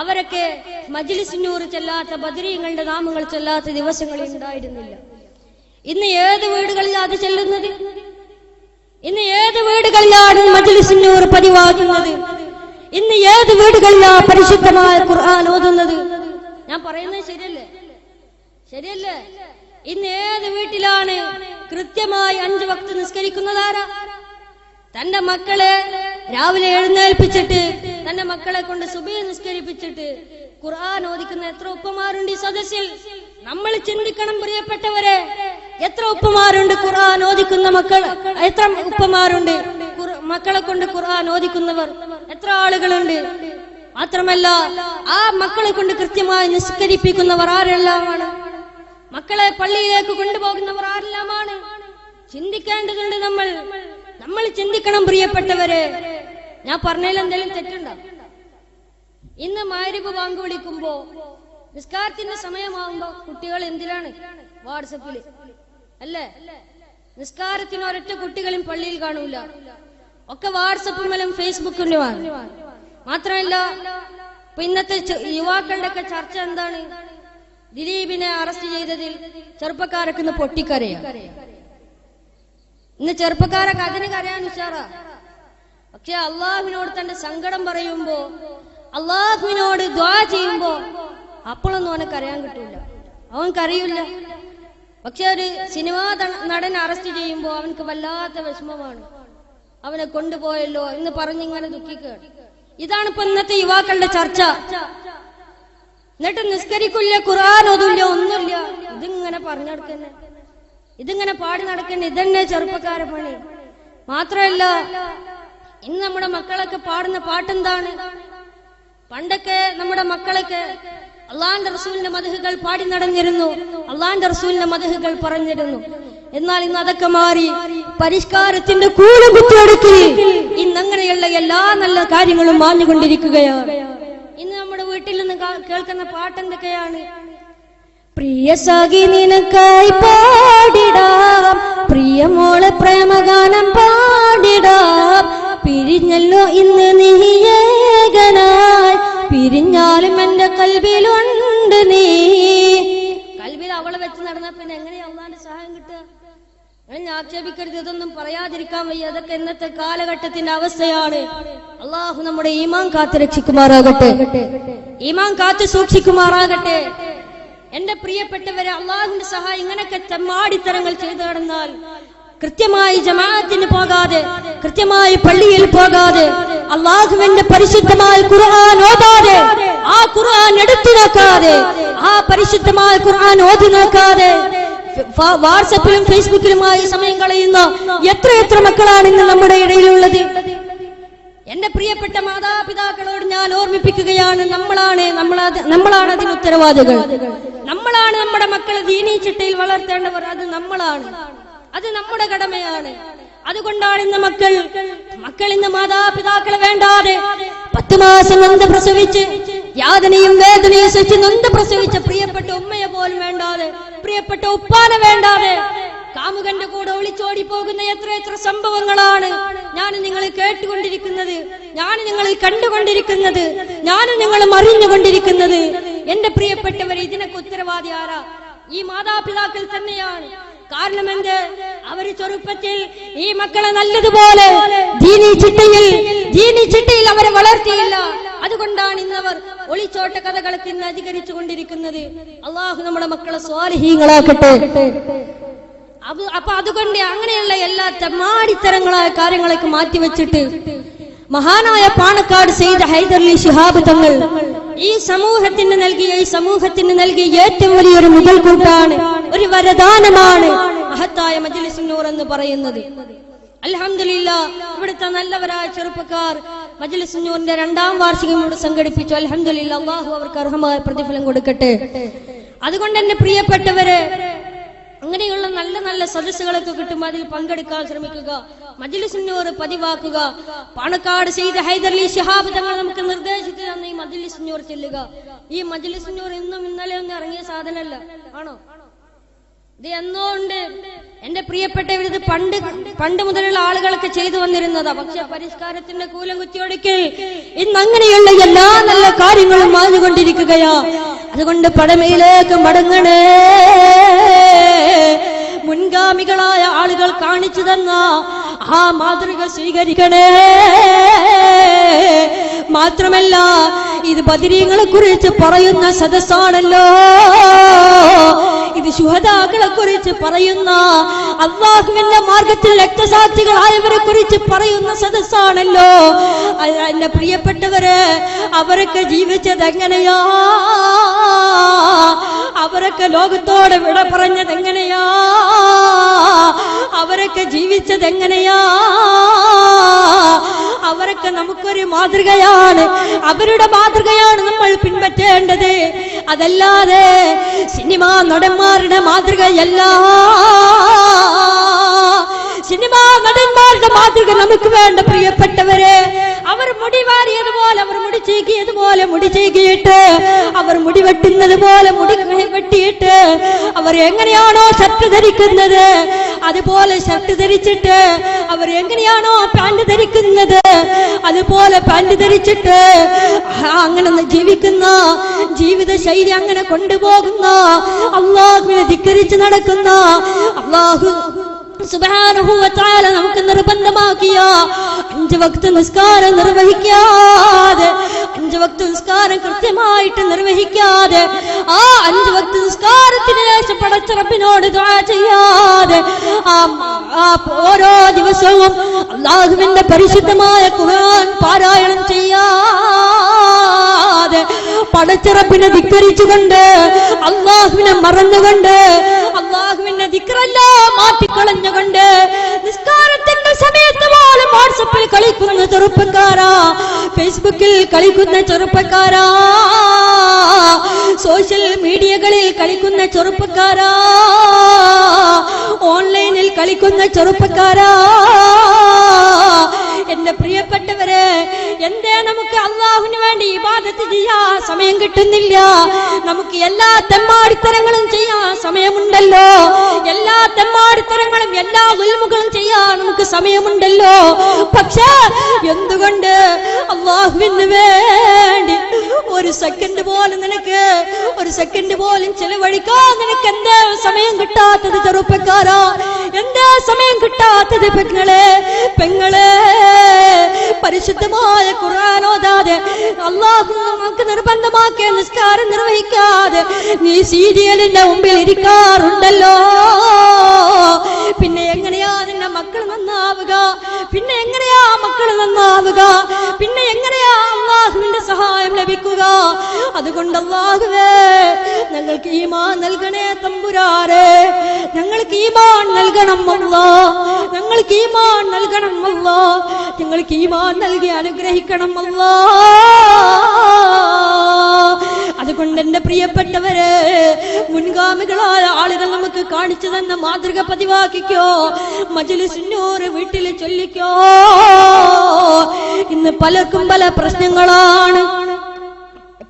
അവരൊക്കെ മജ്ലിസ് നൂർ ചെല്ലാത്ത, ബദരീങ്ങളുടെ നാമങ്ങൾ ചെല്ലാത്ത ദിവസങ്ങളിൽ ഉണ്ടായിരുന്നില്ല. ഇന്ന് ഏത് വീടുകളിലാണ് അത് ചെല്ലുന്നത്? ഇന്ന് ഏത് വീടുകളിലാണ് മജ്ലിസ് നൂർ പതിവാക്കുന്നത്? ഇന്ന് ഏത് വീടുകളിലാണ് പരിശുദ്ധമായ ഖുർആൻ ഓതുന്നത്? ഞാൻ പറയുന്നത് ശരിയല്ലേ? ഇന്ന് ഏത് വീട്ടിലാണ് കൃത്യമായി 5 വക്ത് നിസ്കരിക്കുന്നതാരാ? തന്റെ മക്കളെ രാവിലെ എഴുന്നേൽപ്പിച്ചിട്ട്, തന്റെ മക്കളെ കൊണ്ട് സുബഹി നിസ്കരിപ്പിച്ചിട്ട് ഖുർആൻ ഓദിക്കുന്ന എത്ര ഉപ്പമാരുണ്ട് ഈ സദസ്സിൽ? നമ്മൾ ചിന്തിക്കണം പ്രിയപ്പെട്ടവരെ, എത്ര ഉപ്പമാരുണ്ട് ഖുർആൻ ഓദിക്കുന്ന മക്കൾ? എത്ര ഉപ്പമാരുണ്ട് മക്കളെ കൊണ്ട് ഖുർആൻ ഓദിക്കുന്നവർ? എത്ര ആളുകളുണ്ട്? മാത്രമല്ല, ആ മക്കളെ കൊണ്ട് കൃത്യമായി നിസ്കരിപ്പിക്കുന്നവർ ആരെല്ലാമാണ്? മക്കളെ പള്ളിയിലേക്ക് കൊണ്ടുപോകുന്നവർ ആരെല്ലാമാണ്? ചിന്തിക്കേണ്ടതുണ്ട്. നമ്മൾ ചിന്തിക്കണം പ്രിയപ്പെട്ടവരെ. ഞാൻ പറഞ്ഞതിൽ എന്തെങ്കിലും തെറ്റുണ്ടോ? ഇന്ന് മഗ്‌രിബ് ബാങ്ക് വിളിക്കുമ്പോ, നിസ്കാരത്തിന്റെ സമയമാകുമ്പോ കുട്ടികൾ എന്തിനാണ്? വാട്സപ്പില്, അല്ലേ? നിസ്കാരത്തിന് ഒരൊറ്റ കുട്ടികളും പള്ളിയിൽ കാണൂല, ഒക്കെ വാട്സപ്പിലും ഫേസ്ബുക്കിലുമാണ്. മാത്രമല്ല, ഇപ്പൊ ഇന്നത്തെ യുവാക്കളുടെ ഒക്കെ ചർച്ച എന്താണ്? ദിലീപിനെ അറസ്റ്റ് ചെയ്തതിൽ ചെറുപ്പക്കാരൊക്കെ ഇന്ന് പൊട്ടിക്കരയാ. ഇന്ന് ചെറുപ്പക്കാരൊക്കെ അതിന് കരയാൻ ഉഷാറാ. പക്ഷെ അള്ളാഹുവിനോട് തന്റെ സങ്കടം പറയുമ്പോ, അള്ളാഹുവിനോട് ദുആ ചെയ്യുമ്പോ അപ്പോഴൊന്നും അവനെ കരയാൻ കിട്ടൂല, അവൻ കരയൂല. പക്ഷെ ഒരു സിനിമാ നടൻ അറസ്റ്റ് ചെയ്യുമ്പോ അവനക്ക് വല്ലാത്ത വിഷമമാണ്. അവനെ കൊണ്ടുപോയല്ലോ എന്ന് പറഞ്ഞിങ്ങനെ ദുഃഖിക്കുകയാണ്. ഇതാണ് ഇപ്പൊ ഇന്നത്തെ യുവാക്കളുടെ ചർച്ച. എന്നിട്ട് നിസ്കരിക്കില്ല, ഖുർആൻ ഓതില്ല, ഒന്നുമില്ല. ഇതിങ്ങനെ പറഞ്ഞു നടക്കന്നെ, ഇതിങ്ങനെ പാടി നടക്കന്നെ. ഇതന്നെ ചെറുപ്പക്കാരെ പണി. മാത്രമല്ല, ഇന്ന് നമ്മുടെ മക്കളൊക്കെ പാടുന്ന പാട്ടെന്താണ്? പണ്ടൊക്കെ നമ്മുടെ മക്കളൊക്കെ അള്ളാന്റെ റസൂലിന്റെ മദ്ഹുകൾ പാടി നടന്നിരുന്നു, അള്ളാന്റെ റസൂലിന്റെ മദ്ഹുകൾ പറഞ്ഞിരുന്നു. എന്നാൽ ഇന്ന് അതൊക്കെ മാറി പരിഷ്കാരത്തിന്റെ കൂലം കുത്തിയൊടുക്കി ഇന്ന് അങ്ങനെയുള്ള എല്ലാ നല്ല കാര്യങ്ങളും മാഞ്ഞുകൊണ്ടിരിക്കുകയാണ്. ഇന്ന് നമ്മുടെ വീട്ടിൽ നിന്ന് കേൾക്കുന്ന പാട്ടെന്തൊക്കെയാണ്? പ്രിയ സഖി നിനക്കായി പാടിടാം, പ്രിയമോളെ പ്രേമഗാനം പാടിടാം. പിരിഞ്ഞല്ലോ ഇന്ന് നീ ഏകനായി, പിരിഞ്ഞാലും എന്റെ കൽബിലുണ്ട് നീ. കൽബിൽ അവളെ വെച്ച് നടന്നാൽ പിന്നെ എങ്ങനെയാ അള്ളാന്റെ സഹായം കിട്ടുക? ഞാൻ ആക്ഷേപിക്കരുത്, ഇതൊന്നും പറയാതിരിക്കാൻ വയ്യ. അതൊക്കെ ഇന്നത്തെ കാലഘട്ടത്തിന്റെ അവസ്ഥയാണ്. അള്ളാഹു നമ്മുടെ ഈമാൻ കാത്തു രക്ഷിക്കുമാറാകട്ടെ, ഈമാൻ കാത്തു സൂക്ഷിക്കുമാറാകട്ടെ. എന്റെ പ്രിയപ്പെട്ടവരെ, അള്ളാഹുവിന്റെ സഹായം ഇങ്ങനെയൊക്കെ തെമ്മാടിത്തരങ്ങൾ ചെയ്തു നടന്നാൽ, കൃത്യമായി ജമാഅത്തിന് പോകാതെ, കൃത്യമായി പള്ളിയിൽ പോകാതെ, അള്ളാഹുവിന്റെ പരിശുദ്ധമായ ഖുർആൻ ഓതാതെ, ആ ഖുർആൻ എടുത്തു നോക്കാതെ, ആ പരിശുദ്ധമായ ഖുർആൻ ഓതി നോക്കാതെ വാട്സപ്പിലും ഫേസ്ബുക്കിലുമായി സമയം കളയുന്ന എത്ര മക്കളാണ് ഇന്ന് നമ്മുടെ ഇടയിലുള്ളത്? എന്റെ പ്രിയപ്പെട്ട മാതാപിതാക്കളോട് ഞാൻ ഓർമ്മിപ്പിക്കുകയാണ്, നമ്മളാണ് അതിന് ഉത്തരവാദികൾ. നമ്മളാണ് നമ്മുടെ മക്കളെ ദീനീ ചിട്ടയിൽ വളർത്തേണ്ടവർ. അത് നമ്മുടെ കടമയാണ്. അതുകൊണ്ടാണ് ഇന്ന് മക്കൾ ഇന്ന് മാതാപിതാക്കളെ വേണ്ടാതെ 10 മാസം നൊന്ത് പ്രസവിച്ച് യാതനയും വേദനയും സഹിച്ച് നൊന്ത് പ്രസവിച്ച പ്രിയപ്പെട്ട ഉമ്മയെ പോലും വേണ്ടാതെ, പ്രിയപ്പെട്ട ഉപ്പാനെ വേണ്ടാതെ കാമുകന്റെ കൂടെ ഒളിച്ചോടി പോകുന്ന എത്ര സംഭവങ്ങളാണ് ഞാൻ നിങ്ങൾ കേട്ടുകൊണ്ടിരിക്കുന്നത്, ഞാൻ നിങ്ങൾ കണ്ടുകൊണ്ടിരിക്കുന്നത്, ഞാൻ നിങ്ങളും അറിഞ്ഞുകൊണ്ടിരിക്കുന്നത്. എന്റെ പ്രിയപ്പെട്ടവർ, ഇതിനൊക്കെ ഉത്തരവാദി ആരാ? ഈ മാതാപിതാക്കൾ തന്നെയാണ്. കാരണം എന്ത്? അവര് ചെറുപ്പത്തിൽ ഈ മക്കളെ നല്ലതുപോലെ ദീനീ ചിട്ടയിൽ അവരെ വളർത്തിയില്ല. അതുകൊണ്ടാണ് ഇന്നവർ ഒളിച്ചോട്ട കഥകളൊക്കെ ഇന്ന് അധികരിച്ചു കൊണ്ടിരിക്കുന്നത്. അള്ളാഹു നമ്മുടെ മക്കളെ സ്വാലിഹീങ്ങളാക്കട്ടെ. അപ്പൊ അതുകൊണ്ട് അങ്ങനെയുള്ള എല്ലാ തെമ്മാടിത്തരങ്ങളായ കാര്യങ്ങളൊക്കെ മാറ്റിവെച്ചിട്ട് മഹാനായ പാണക്കാട് സെയ്ദ് ഹൈദർലി ശിഹാബ് തങ്ങൾ ഈ സമൂഹത്തിന് നൽകിയ ഏറ്റവും വലിയൊരു മുതൽക്കൂട്ടാണ്, ഒരു വരദാനമാണ് മഹത്തായ മജ്ലിസുൻ നൂർ എന്ന് പറയുന്നത്. അൽഹംദുലില്ലാഹ്, ഇവിടുത്തെ നല്ലവരായ ചെറുപ്പക്കാർ മജ്ലിസുൻ നൂറിന്റെ 2ാം വാർഷികം ഇവിടെ സംഘടിപ്പിച്ചു. അൽഹംദുലില്ലാഹ്, അല്ലാഹു അവർക്ക് അർഹമായ പ്രതിഫലം കൊടുക്കട്ടെ. അതുകൊണ്ട് എന്റെ പ്രിയപ്പെട്ടവരെ, അങ്ങനെയുള്ള നല്ല സദസ്സുകളൊക്കെ കിട്ടുമ്പോൾ അതിൽ പങ്കെടുക്കാൻ ശ്രമിക്കുക, മജ്ലിസുൻ നൂർ പതിവാക്കുക. പാണക്കാട് സെയ്ദ് ഹൈദർലി ശിഹാബ് തങ്ങൾ നമുക്ക് നിർദ്ദേശിച്ചു തന്ന ഈ മജ്ലിസുൻ നൂർ ചെല്ലുക. ഈ മജ്ലിസുൻ നൂർ ഇന്നും ഇന്നലെ ഒന്നും ഇറങ്ങിയ സാധനമല്ല, ആണോ? ഇത് എന്നോ ഉണ്ട്. എന്റെ പ്രിയപ്പെട്ടവർ, ഇത് പണ്ട് മുതലുള്ള ആളുകളൊക്കെ ചെയ്തു വന്നിരുന്നതാ. പക്ഷെ പരിഷ്കാരത്തിന്റെ കൂലം കുത്തിയൊടുക്കൽ ഇന്ന് അങ്ങനെയുള്ള എല്ലാ നല്ല കാര്യങ്ങളും മാഞ്ഞുകൊണ്ടിരിക്കുകയാ. അതുകൊണ്ട് പഴമയിലേക്ക് മടങ്ങണേ. മുൻഗാമികളായ ആളുകൾ കാണിച്ചു തന്ന ആ മാതൃക സ്വീകരിക്കണേ. മാത്രമല്ല, ഇത് ബദരീങ്ങളെ കുറിച്ച് പറയുന്ന സദസ്സാണല്ലോ, ഇത് ശുഹദാക്കളെ കുറിച്ച് പറയുന്ന, അല്ലാഹുവിന്റെ മാർഗത്തിൽ രക്തസാക്ഷികളായവരെ കുറിച്ച് പറയുന്ന സദസ്സാണല്ലോ. എന്റെ പ്രിയപ്പെട്ടവരെ, അവരൊക്കെ ജീവിച്ചത് എങ്ങനെയാ? അവരൊക്കെ ലോകത്തോട് വിട പറഞ്ഞത് എങ്ങനെയാ? അവരൊക്കെ ജീവിച്ചത് എങ്ങനെയാ? അവരൊക്കെ നമുക്കൊരു മാതൃകയാണ്. അവരുടെ മാതൃകയാണ് നമ്മൾ പിൻപറ്റേണ്ടത്. അതല്ലാതെ സിനിമാ നടന്മാരുടെ മാതൃകയല്ല. സിനിമാ നടന്മാരുടെ മാതൃക നമുക്ക് വേണ്ട പ്രിയപ്പെട്ടവരെ. അവർ മുടി വാരിയതുപോലെ, അവർ മുടി ചീകിയതുപോലെ മുടി ചീകിയിട്ട്, അവർ മുടി വെട്ടുന്നത് പോലെ മുടി വെട്ടിയിട്ട്, അവർ എങ്ങനെയാണോ ഷർട്ട് ധരിക്കുന്നത് അതുപോലെ ഷർട്ട് ധരിച്ചിട്ട്, അവർ എങ്ങനെയാണോ പാന്റ് ധരിക്കുന്നത് അതുപോലെ പാന്റ് ധരിച്ചിട്ട് അങ്ങനെ ജീവിക്കുന്ന ജീവിത ശൈലി അങ്ങനെ കൊണ്ടുപോകുന്ന, അല്ലാഹുവിനെ ധിക്കരിച്ച് നടക്കുന്ന, അല്ലാഹു സുബ്ഹാനഹു വ തആല നമുക്ക് നിർബന്ധമാക്കിയ 5 വക്ത് നിസ്കാരം നിർവഹിക്കാതെ, 5 വക്ത് നിസ്കാരം കൃത്യമായിട്ട് നിർവഹിക്കാതെ, ആ 5 വക്ത് നിസ്കാരത്തിന് ശേഷം പടച്ച റബ്ബിനോട് ദുആ ചെയ്യാതെ, ഓരോ ദിവസവും അല്ലാഹുവിന്റെ പരിശുദ്ധമായ ഖുർആൻ പാരായണം ചെയ്യാതെ, പടച്ച റബ്ബിനെ ധിക്കരിച്ചുകൊണ്ട്, അല്ലാഹുവിനെ മറന്നുകൊണ്ട്, അല്ലാഹുവിന്റെ ദിക്റെല്ലാം മാറ്റിക്കളഞ്ഞുകൊണ്ട്, നിസ്കാരത്തിന്റെ സമയത്ത് പോലും വാട്സപ്പിൽ കളിക്കുന്ന ചെറുപ്പക്കാരാ, ഫേസ്ബുക്കിൽ കളിക്കുന്ന ചെറുപ്പക്കാരാ, സോഷ്യൽ മീഡിയകളിൽ കളിക്കുന്ന ചെറുപ്പക്കാരാ, ഓൺലൈനിൽ കളിക്കുന്ന ചെറുപ്പക്കാരാ, എന്റെ പ്രിയപ്പെട്ടവരെ, എന്തേ നമുക്ക് അല്ലാഹുവിന് വേണ്ടി ഇബാദത്ത് ചെയ്യാൻ സമയം കിട്ടുന്നില്ല? നമുക്ക് എല്ലാ തെമ്മാടിത്തരങ്ങളും ചെയ്യാൻ സമയമുണ്ടല്ലോ, എല്ലാ തെമ്മാടിത്തരങ്ങളും എല്ലാ ദുൽമുകളും ചെയ്യാൻ നമുക്ക് സമയമുണ്ടല്ലോ. പക്ഷേ എന്തുകൊണ്ട് അല്ലാഹുവിന് വേണ്ടി ഒരു സെക്കൻഡ് പോലും ചെലവഴിക്കാൻ നിനക്ക് എന്തേ സമയം കിട്ടാത്തത് ചെറുപ്പക്കാരാ? എന്തേ സമയം കിട്ടാത്തത് പെങ്ങളെ? പരിശുദ്ധമായ ഖുർആൻ ഓതാതെ, അല്ലാഹു നമുക്ക് നിർബന്ധമാക്കിയ നിസ്കാരം നിർവഹിക്കാതെ നീ സീരിയലിന്റെ മുമ്പിൽ ഇരിക്കാറുണ്ടല്ലോ. പിന്നെ എങ്ങനെയാ നിന്റെ മക്കൾ നന്നാവുക? പിന്നെ എങ്ങനെയാ അല്ലാഹുവിന്റെ സഹായം ലഭിക്കുക. അതുകൊണ്ട് അല്ലാഹുവേ ഞങ്ങൾക്ക് ഈമാൻ നൽകണേ തമ്പുരാനെ, ഞങ്ങൾക്ക് ഈമാൻ നൽകണം അല്ലാഹ്, ഞങ്ങൾക്ക് ഈമാൻ നൽകണം അല്ലാഹ്, ഞങ്ങൾക്ക് ഈമാൻ നൽകി അനുഗ്രഹിക്കണം അല്ലാഹ്. അതുകൊണ്ട് എന്റെ പ്രിയപ്പെട്ടവരെ, മുൻഗാമികളായ ആളുകൾ നമുക്ക് കാണിച്ചു തന്ന മാതൃക പതിവാക്കിക്കോ. മജ്‌ലിസുൻ നൂർ വീട്ടിൽ ചൊല്ലിക്കോ. ഇന്ന് പലർക്കും പല പ്രശ്നങ്ങളാണ്.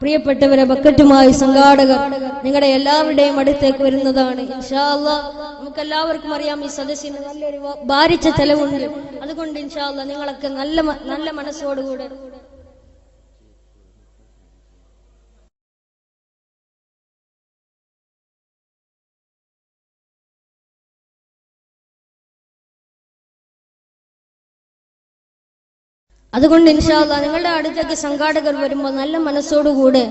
പ്രിയപ്പെട്ടവരെ, ബക്കറ്റുമായി സംഘാടകർ നിങ്ങളുടെ എല്ലാവരുടെയും അടുത്തേക്ക് വരുന്നതാണ്. ഇൻഷാ അല്ലാഹ് നമുക്ക് എല്ലാവർക്കും അറിയാം ഈ സദസ്സിന് നല്ലൊരു ഭാരിച്ച ചെലവുണ്ട്. അതുകൊണ്ട് ഇൻഷാ അല്ലാഹ് നിങ്ങളൊക്കെ നല്ല മനസ്സോടുകൂടെ അതുകൊണ്ട് ഇൻഷാ അല്ലാഹ് നിങ്ങളുടെ അടുത്തേക്ക് സംഘാടകർ വരുമ്പോൾ നല്ല മനസ്സോടുകൂടെ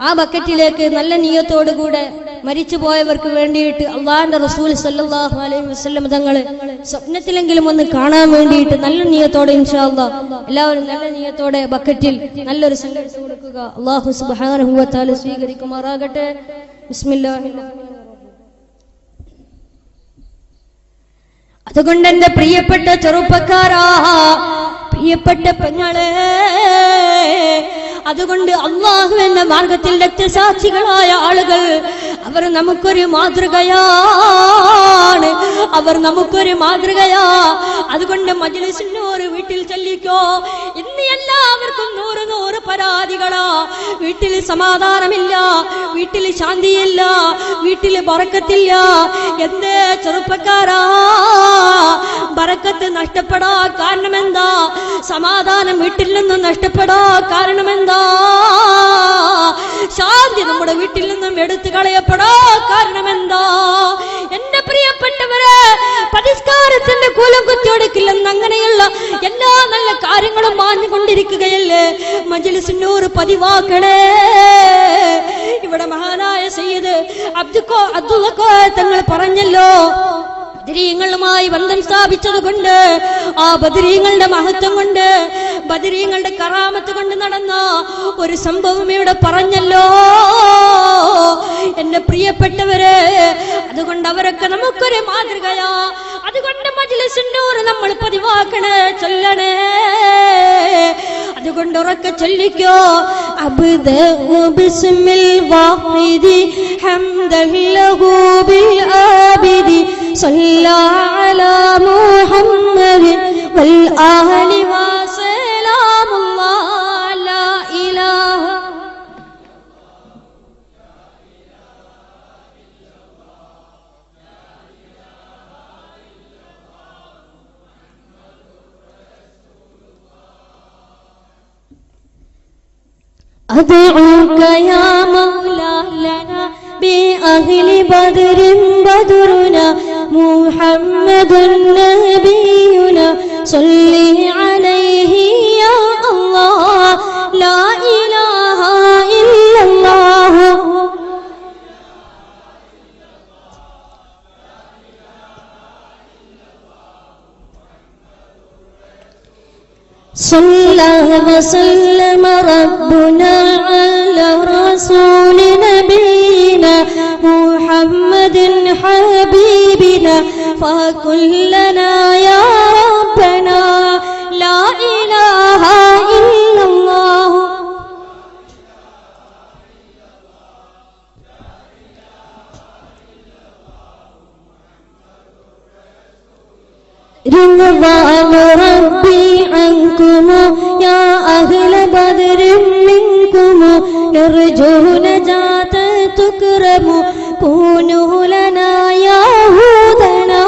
ആ ബക്കറ്റിലേക്ക് നല്ല നിയ്യത്തോടുകൂടെ മരിച്ചുപോയവർക്ക് വേണ്ടിയിട്ട് അള്ളാഹുവിന്റെ റസൂൽ സല്ലല്ലാഹു അലൈഹി വസല്ലം തങ്ങളെ സ്വപ്നത്തിലെങ്കിലും ഒന്ന് കാണാൻ വേണ്ടിയിട്ട് നല്ല നിയ്യത്തോടെ ഇൻഷാ അല്ലാഹ് എല്ലാവരും നല്ല നിയ്യത്തോടെ ബക്കറ്റിൽ നല്ലൊരു സംഖ്യ കൊടുക്കുക. അല്ലാഹു സുബ്ഹാനഹു വ തആല സ്വീകരിക്കുമാറാകട്ടെ. ബിസ്മില്ലാഹിർ റഹ്മാനിർ റഹീം. അതുകൊണ്ട് എന്റെ പ്രിയപ്പെട്ട ചെറുപ്പക്കാരാ, പ്രിയപ്പെട്ട പെങ്ങളെ, അതുകൊണ്ട് അല്ലാഹുവിന്റെ മാർഗത്തിൽ രക്തസാക്ഷികളായ ആളുകൾ അവർ നമുക്കൊരു മാതൃകയാണ്, അവർ നമുക്കൊരു മാതൃകയാ. അതുകൊണ്ട് മജ്‌ലിസുൻ നൂർ വീട്ടിൽ ചൊല്ലിക്കോ. ഇന്ന് എല്ലാവർക്കും 100 പരാതികളാ. വീട്ടിൽ സമാധാനമില്ല, വീട്ടിൽ ശാന്തിയില്ല, വീട്ടിൽ ബറക്കത്തില്ല. എന്തേ ചെറുപ്പക്കാരാ, ബറക്കത്ത് നഷ്ടപ്പെടാ കാരണമെന്താ? സമാധാനം വീട്ടിൽ നിന്നും നഷ്ടപ്പെടാ കാരണമെന്താ? ശാന്തി നമ്മുടെ വീട്ടിൽ നിന്നും എടുത്തു കളയപ്പെടാ കാരണമെന്താ? എന്റെ പ്രിയപ്പെട്ടവരെ, പരിഷ്കാരത്തിന്റെ കൂലം കുത്തിയൊടുക്കില്ലെന്ന് അങ്ങനെയുള്ള എല്ലാ നല്ല കാര്യങ്ങളും മാഞ്ഞുകൊണ്ടിരിക്കുകയല്ലേ? മജ്‌ലിസുൻ നൂർ പതിവാക്കണേ. ഇവിടെ മഹാനായ സയ്യിദ് അബ്ദുൽ ഖാദർ തങ്ങൾ പറഞ്ഞല്ലോ, ബദരീങ്ങളുമായി ബന്ധം സ്ഥാപിച്ചത് കൊണ്ട്, ആ ബദരീങ്ങളുടെ മഹത്വം കൊണ്ട്, ബദരീങ്ങളുടെ കറാമത്ത് കൊണ്ട് നടന്ന ഒരു സംഭവം ഇവിടെ പറഞ്ഞല്ലോ എന്റെ പ്രിയപ്പെട്ടവരെ. അതുകൊണ്ട് അവരൊക്കെ നമുക്കൊരു മാതൃകയാ. അതുകൊണ്ട് മജ്‌ലിസുൻ നൂർ നമ്മൾ പതിവാക്കണേ, ചൊല്ലണേ. അതുകൊണ്ട് ഉറക്കെ ചൊല്ലിക്കോ. അബ്ദു ബിസ്മിൽ വാഹിദി ഹംദൻ ലഹു ബിൽ ആബിദി സല്ലല്ലാ അലാ മുഹമ്മദ് വൽ ആലി വസലാമുല്ലാഹി ലാ ഇലാഹ أدعوك يا مولا لنا بأهل بدر بدرنا محمد نبينا صل عليه يا الله لا إله إلا الله صلى وسلم ربنا على رسول نبينا محمد حبيبنا فكلنا يا ربنا لا إله إلا الله رضوان ربي عنكم يا أهل بدر منكم نرجو نجاة تكرم كونوا لنا يا هودنا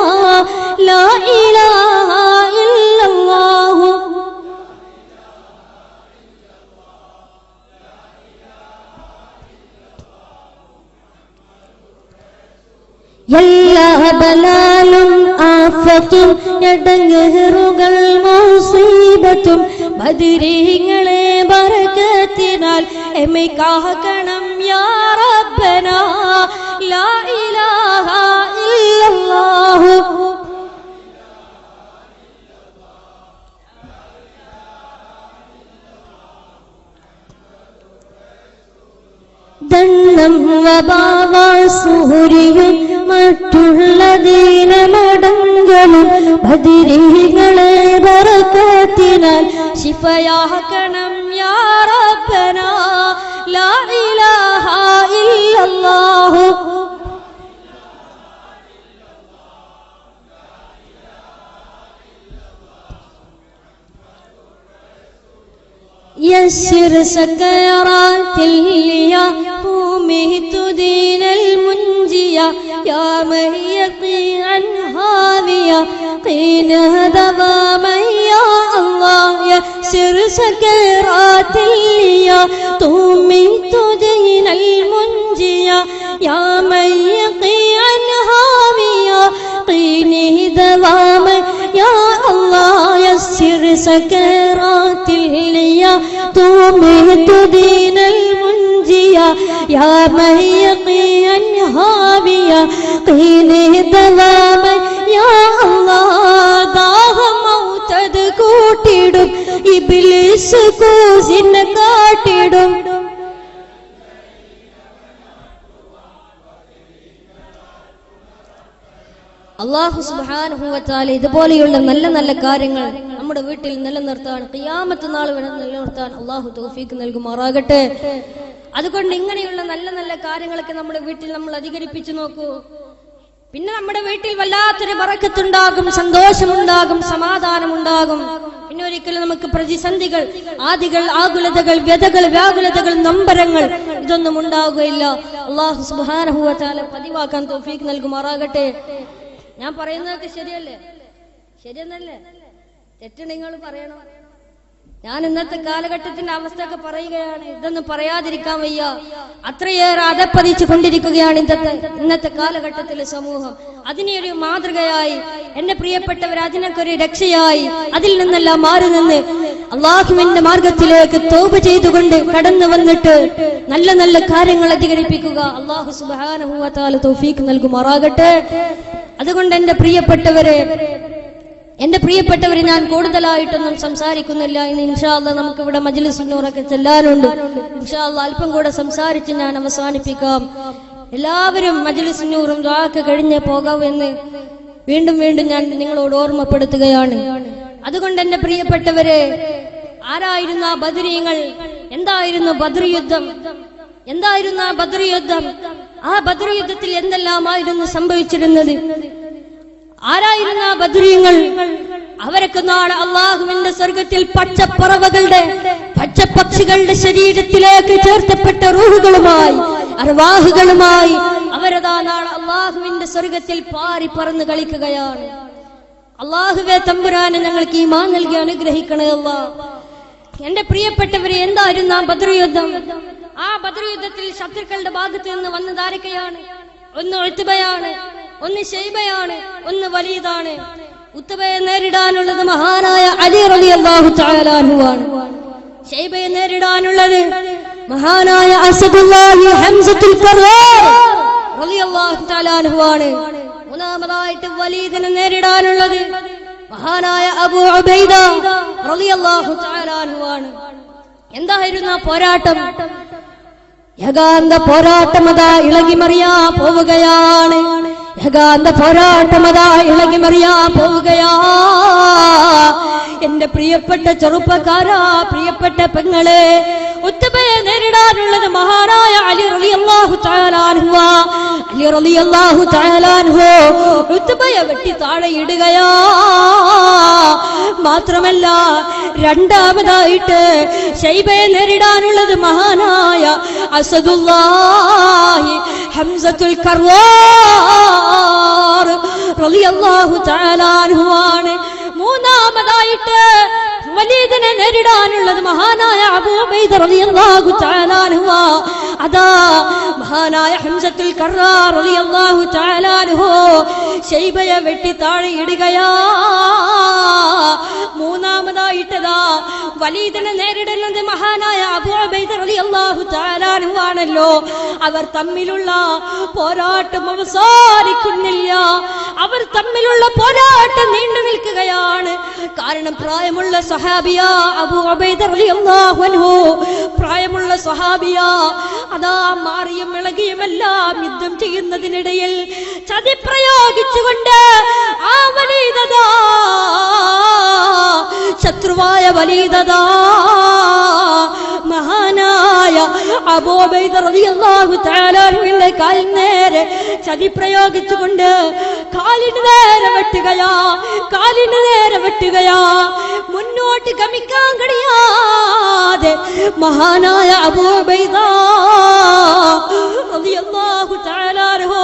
لا إله إلا الله എല്ലാ ബലാലും ആഫത്തും എടങ്ങേറുകൾ മുസീബത്തും ബദരീങ്ങളെ ബറകത്തിനാൽ എമ്മെ കാക്കണം യാ റബ്ബനാ ലാ ഇലാഹ ഇല്ലല്ലാഹു ചിഹ്നം വബാവാ സൂര്യൻ മറ്റുള്ള ദീനമടങ്ങളും ബദരീകളെ ബറകത്തിനാൽ ശിഫയാക്കണം യാ റബ്ബനാ ലാ ഇലാഹ ഇല്ലല്ലാഹു يسر سكرات اليوم دين المنجية يا من يقي عن هاوية قين دواما يا الله يسر سكرات اليوم دين المنجية يا من يقي عن هاوية قين دواما يا الله يسر سكرات تمهت دين المنجية يا من يقي عنها بيا قيله دواما يا الله داهم موتد കൂട്ടിടും ഇബ്ലീസ് കൂസിനെ കാട്ടിടും അല്ലാഹു സുബ്ഹാനഹു വ തആല ഇതുപോലെയുള്ള നല്ല നല്ല കാര്യങ്ങൾ നമ്മുടെ വീട്ടിൽ നിലനിർത്താൻ ഖിയാമത്ത് നാൾ വരെ നിലനിർത്താൻ അല്ലാഹു തൗഫീഖ് നൽകുമാറാകട്ടെ. അതുകൊണ്ട് ഇങ്ങനെയുള്ള നല്ല നല്ല കാര്യങ്ങളൊക്കെ നമ്മുടെ വീട്ടിൽ നമ്മൾ അധികരിപ്പിച്ചു നോക്കൂ. പിന്നെ നമ്മുടെ വീട്ടിൽ വല്ലാത്തൊരു ബറക്കത്തുണ്ടാകും, സന്തോഷമുണ്ടാകും, സമാധാനമുണ്ടാകും. പിന്നെ ഒരിക്കലും നമുക്ക് പ്രതിസന്ധികൾ, ആദികൾ, ആകുലതകൾ, വ്യതകൾ, വ്യാകുലതകൾ, നൊമ്പരങ്ങൾ ഇതൊന്നും ഉണ്ടാവുകയില്ല. അല്ലാഹു സുബ്ഹാനഹു വ തആല പതിവാക്കാൻ തൗഫീഖ് നൽകുമാറാകട്ടെ. ഞാൻ പറയുന്നതൊക്കെ ശരിയല്ലേ? ശരിയെന്നല്ലേ? തെറ്റ് നിങ്ങൾ പറയണം. ഞാൻ ഇന്നത്തെ കാലഘട്ടത്തിന്റെ അവസ്ഥയൊക്കെ പറയുകയാണ്. ഇതൊന്നും പറയാതിരിക്കാൻ വയ്യ. അത്രയേറെ അധപ്പതിച്ചു കൊണ്ടിരിക്കുകയാണ് ഇന്നത്തെ കാലഘട്ടത്തിലെ സമൂഹം. അതിനെയൊരു മാതൃകയായി എന്റെ പ്രിയപ്പെട്ടവർ, അതിനൊക്കെ ഒരു രക്ഷയായി അതിൽ നിന്നെല്ലാം മാറി നിന്ന് അള്ളാഹുവിന്റെ മാർഗത്തിലേക്ക് തൗബ ചെയ്തുകൊണ്ട് കടന്നു വന്നിട്ട് നല്ല നല്ല കാര്യങ്ങൾ അധികരിപ്പിക്കുക. അല്ലാഹു സുബ്ഹാനഹു വ തആല തൗഫീഖ് നൽകുമാറാകട്ടെ. അതുകൊണ്ട് എന്റെ പ്രിയപ്പെട്ടവരെ ഞാൻ കൂടുതലായിട്ടൊന്നും സംസാരിക്കുന്നില്ല. ഇന്ന് ഇൻഷാ അല്ലാഹ് നമുക്ക് ഇവിടെ മജ്ലിസുൻ നൂറൊക്കെ ചെല്ലാനുണ്ട്. ഇൻഷാ അല്ലാഹ് അല്പം കൂടെ സംസാരിച്ച് ഞാൻ അവസാനിപ്പിക്കാം. എല്ലാവരും മജ്ലിസുൻ നൂറും ദുആക്ക് കഴിഞ്ഞേ പോകാവൂ എന്ന് വീണ്ടും വീണ്ടും ഞാൻ നിങ്ങളോട് ഓർമ്മപ്പെടുത്തുകയാണ്. അതുകൊണ്ട് എന്റെ പ്രിയപ്പെട്ടവരെ, ആരായിരുന്നു ആ ബദരീങ്ങൾ? എന്തായിരുന്നു ബദർ യുദ്ധം? എന്തായിരുന്നു ആ ബദർ യുദ്ധം? ആ ബദർ യുദ്ധത്തിൽ എന്തെല്ലാമായിരുന്നു സംഭവിച്ചിരുന്നത്? ആരായിരുന്നു ആ ബദരീങ്ങൾ? അവരൊക്കെ നാളെ അള്ളാഹുവിന്റെ സ്വർഗത്തിൽ പച്ചപ്പറവകളുടെ, പച്ചപ്പക്ഷികളുടെ ശരീരത്തിലേക്ക് ചേർത്തപ്പെട്ട റൂഹുകളുമായി, അർവാഹുകളുമായി അവരതാ നാളെ അള്ളാഹുവിന്റെ സ്വർഗത്തിൽ പാറി പറന്ന് കളിക്കുകയാണ്. അള്ളാഹുവേ തമ്പുരാനെ ഞങ്ങൾക്ക് ഈമാൻ നൽകി അനുഗ്രഹിക്കണേ അല്ലാഹ്. എന്റെ പ്രിയപ്പെട്ടവരെ, എന്തായിരുന്നു ആ ബദർ യുദ്ധം? ആ ബദർ യുദ്ധത്തിൽ ശത്രുക്കളുടെ ഭാഗത്ത് നിന്ന് വന്നതാരൊക്കെയാണ്? ഒന്ന് ഉത്ബയാണ്, ഒന്ന് ശൈബയാണ്, ഒന്ന് വലീദാണ്. ഉത്ബയെ നേരിടാനുള്ളത് മഹാനായ അലി റളിയല്ലാഹു തആല അൻഹുവാണ്. ശൈബയെ നേരിടാനുള്ളത് മഹാനായ അസദുല്ലാഹി ഹംസത്തുൽ ഖർറാർ റളിയല്ലാഹു തആല അൻഹുവാണ്. മൂന്നാമതായിട്ട് വലീദിനെ നേരിടാനുള്ളത് മഹാനായ അബൂ ഉബൈദ റളിയല്ലാഹു തആല അൻഹുവാണ്. എന്തായിരുന്നു ആ പോരാട്ടം? ഏകാന്ത പോരാട്ടമതാ ഇളകിമറിയാ പോവുകയാണ്. ഏകാന്ത പോരാട്ടമതാ ഇളകിമറിയാ പോവുകയാ. എന്റെ പ്രിയപ്പെട്ട ചെറുപ്പക്കാരാ, പ്രിയപ്പെട്ട പെങ്ങളെ, ഉത്ബയെ നേരിടാനുള്ളത് മഹാനായ അലി റളിയല്ലാഹു തആല അൻഹു. അലി റളിയല്ലാഹു തആല അൻഹു ഉത്ബയെ വെട്ടി താഴെ ഇടുകയാ. മാത്രമല്ല, രണ്ടാമതായിട്ട് ശൈബയെ നേരിടാനുള്ളത് മഹാനായ അസദുല്ലാഹി ഹംസത്തുൽ ഖർറാർ റളിയല്ലാഹു തആല അൻഹു ആണ്. മൂന്നാമതായിട്ട് വലീദിനെ നേരിടാനുള്ളത് മഹാനായ അബൂ ഉബൈദ റളിയല്ലാഹു തആല അൻഹു. അതാ മഹാനായ ഹംസത്തുൽ ഖർറാർ റളിയല്ലാഹു തആല അൻഹു ശൈബയെ വെട്ടി താഴെ ഇടുകയാ. മൂന്നാമതായിട്ടതാ വലീദിനെ നേരിടുന്നത് മഹാനായ അബൂ ഉബൈദ റളിയല്ലാഹു തആല അൻഹു ആണല്ലോ. അവർ തമ്മിലുള്ള പോരാട്ടം അവസാനിക്കുന്നില്ല. അവർ തമ്മിലുള്ള പോരാട്ടം നീണ്ടു നിൽക്കുകയാണ്. കാരണം പ്രായമുള്ള സ്വഹാബിയ അബൂ ഉബൈദ റളിയല്ലാഹു അൻഹു, പ്രായമുള്ള സ്വഹാബിയ. അതാ മാറിയും ഇളകിയുമെല്ലാം യുദ്ധം ചെയ്യുന്നതിനിടയിൽ ചതി പ്രയോഗിച്ചുകൊണ്ട് ആ വലീദദാ, ശത്രുവായ വലീദദാ, മഹാനായ അബൂ ഉബൈദ റളിയല്ലാഹു തആല അൻഹുവിന്റെ കാലിന് നേരെ ചതി പ്രയോഗിച്ചുകൊണ്ട് കാലിന് നേരെ വെട്ടുകയാ, കാലിന് നേരെ വെട്ടുകയാ. മുന്നോട്ട് ഗമിക്കാൻ കഴിയാതെ മഹാനായ അബൂ ഉബൈദ റളിയല്ലാഹു തആല അൻഹു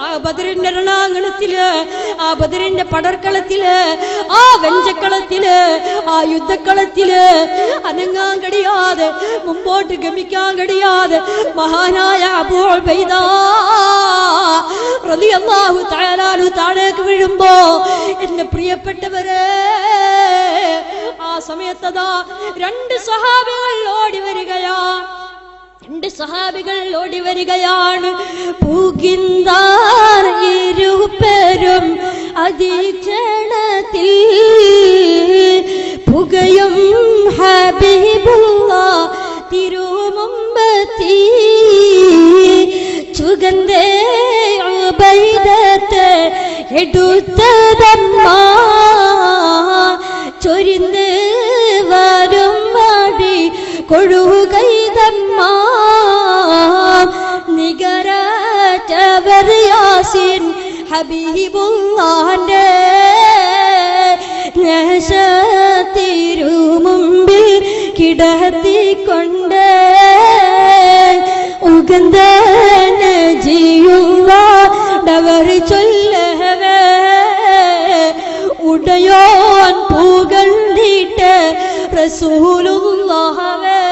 ആ ബദറിന്റെ രണാങ്കണത്തില്, ആ ബദറിന്റെ പടർക്കളത്തില്, ആ വെഞ്ചക്കളത്തില്, ആ യുദ്ധക്കളത്തില് അനങ്ങാൻ കഴിയാതെ, മുമ്പോട്ട് ഗമിക്കാൻ കഴിയാതെ മഹാനായ അബൂ ഉബൈദ റളിയല്ലാഹു തആല അൻഹു താഴേക്ക് വീഴുമ്പോ, എന്റെ പ്രിയപ്പെട്ടവരെ, ആ സമയത്തതാ രണ്ട് സ്വഹാബികൾ ഓടി വരികയാ, രണ്ട് സ്വഹാബികൾ ഓടി വരികയാണ്. പൂകിന്താർ ഇരുപേരും അതിക്ഷണത്തിൽ പുകയും ഹബീബുള്ള തിരുമുമ്പത്തി ചുഗന്ധേ ഉബൈദത്തെ എടുത്തതമ്മ ചൊരിന്ന് വരും വഴി കൊഴുകൈതമ്മ നികരച്ചവർ യാസീൻ ഹബീബുള്ളാന്റെ നേശത്തിരുമുമ്പിൽ കിടത്തിക്കൊണ്ട് ഉഗന്ധ നജിയുള്ളവർ ചൊല്ലവേ ഉടയോൻ പുകഴ്ന്നിട്ട് റസൂലുള്ളാഹവേ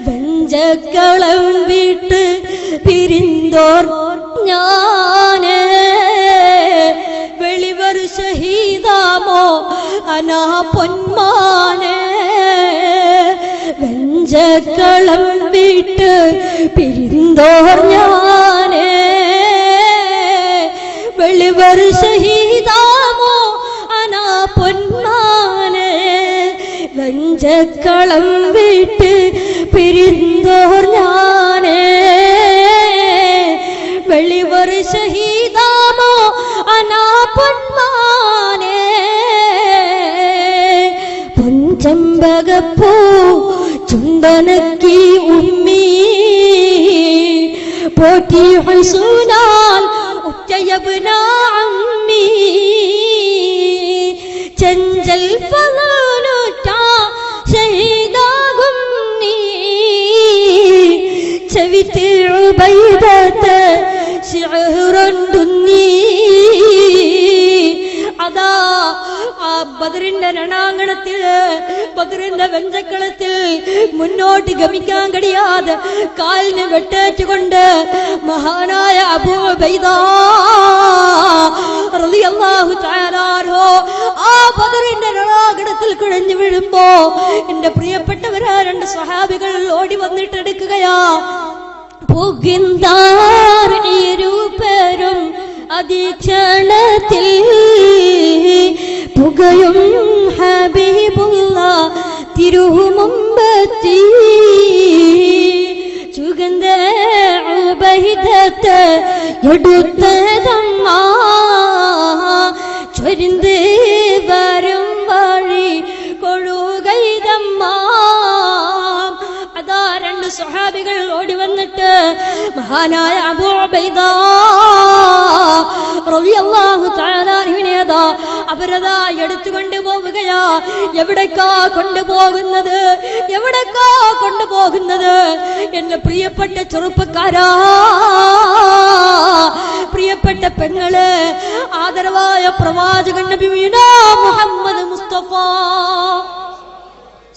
വെഞ്ചക്കളം വിട്ട് പിരിന്തോർ ഞാന് വെളിവർ ഷഹീദാമോ അനാ പൊന്മാനെ വെഞ്ചക്കളം വിട്ട് പിരിന്തോർ ഞാന് വെളിവർ ഷഹീദാമോ അനാ പൊന്മാനെ വെഞ്ചക്കളം വിട്ട് പിരിന്തോർ ഞാന് വെളിവർ ഷഹീദാമോ അനാ പൊന്മാനെ പൊൻചമ്പകപ്പൂ ചുംബനക്കി ഉമ്മി പോറ്റി ഹുസൂനാൽ ഉറ്റയബ്ന അമ്മി ചഞ്ചൽ ഫളനുറ്റ ഷഹീദാകും നീ ചവിട്ടി ഉബൈദത്തെ ശിഅറുൻ ദുന്നി. അതാ ആ ബദറിന്റെ രണാങ്കണത്തില്, ബദറിന്റെ വെഞ്ചക്കളത്തിൽ മുന്നോട്ട് ഗമിക്കാൻ കഴിയാതെ കാലിന് വെട്ടേറ്റുകൊണ്ട് മഹാനായ അബൂ ഉബൈദ റളിയല്ലാഹു തആല അൻഹു ആ ബദറിന്റെ രണാങ്കണത്തിൽ കുഴഞ്ഞു വീഴുമ്പോ, എന്റെ പ്രിയപ്പെട്ടവരാ രണ്ട് സ്വഹാബികൾ ഓടി വന്നിട്ട് എടുക്കുകയാ. പുകിന്താർ ഇരുപേരും അതിക്ഷണത്തിൽ പുകയും ഹബീബുള്ള തിരുമുമ്പത്തി ചുഗന്ധ ഉബൈദത്തെ എടുത്തതമ്മ ചൊരിന്ത് വരും വഴി കൊഴുകൈതമ്മ. അതാ രണ്ട് സ്വഹാബികൾ ഓടി വന്നിട്ട് മഹാനായ അബൂ ഉബൈദ റളിയല്ലാഹു തആല അൻഹുവിനെതാ അവരതാ എടുത്തുകൊണ്ട് പോവുകയാ. എവിടേക്കാ കൊണ്ടുപോകുന്നത്? എവിടേക്കാ കൊണ്ടുപോകുന്നത്? എന്റെ പ്രിയപ്പെട്ട ചെറുപ്പക്കാരാ, പ്രിയപ്പെട്ട പെങ്ങള്, ആദരവായ പ്രവാചകൻ നബി മുഹമ്മദ് മുസ്തഫ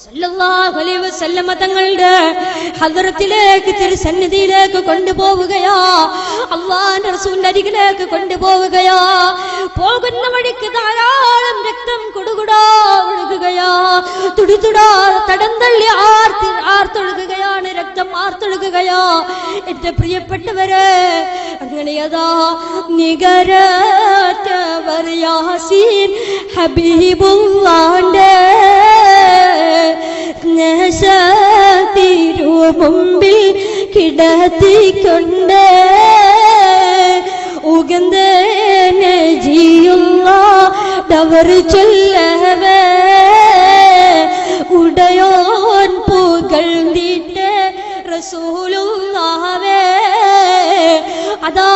സല്ലല്ലാഹു അലൈഹി വസല്ലമ തങ്ങളുടെ ഹദ്റത്തിലേക്ക്, തിരുസന്നിധിയിലേക്ക് കൊണ്ടുപോവുകയാ. അല്ലാഹുവിന്റെ റസൂലിന്റെ അരികിലേക്ക് കൊണ്ടുപോവുകയാ. പോകുന്ന വഴിക്ക് ധാരാളം രക്തം കുടുകുടാ ഒഴുകുകയാ. തുടിതുടാ തടം തള്ളി ആർത്തൊഴുകുകയാണ്, രക്തം ആർത്തൊഴുകുകയാ. എന്റെ പ്രിയപ്പെട്ടവരെ, അങ്ങനെയതാ നികരറ്റവർ യാസീൻ ഹബീബുള്ളാന്റെ തിരുമുമ്പിൽ കിടത്തിക്കൊണ്ട് ഉഗന്ത നജിയുള്ള ഡവർ ചൊല്ലവേ ഉടയോൻ പുകഴ്ന്നിട്ട് റസൂലുള്ളാഹേ. അതാ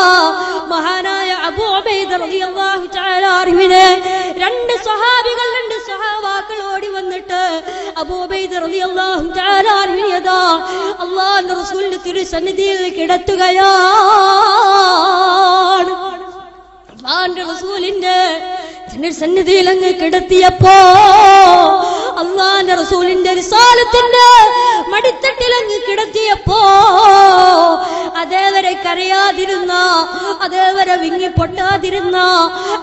മഹാനായ അബൂ ഉബൈദ റളിയല്ലാഹു തആല അൻഹുവിനെ രണ്ട് സഹാബാക്കൾ ഓടി വന്നിട്ട് അബൂ ഉബൈദ റളിയല്ലാഹു തആല അൻഹു അതാ അല്ലാഹുവിന്റെ റസൂലിന്റെ തിരുസന്നിധിയിൽ കിടത്തുകയാണ്. അല്ലാഹുവിന്റെ റസൂലിന്റെ സന്നിധിയിൽ അങ്ങ് കിടത്തിയപ്പോ അല്ലാഹുവിന്റെ റസൂലിന്റെ റിസാലത്തിന്റെ മടിത്തട്ടിൽ അങ്ങ് കിടത്തിയപ്പോ അതേവരെ കരയാതിരുന്ന, അതേവരെ വിങ്ങിപ്പൊട്ടാതിരുന്ന,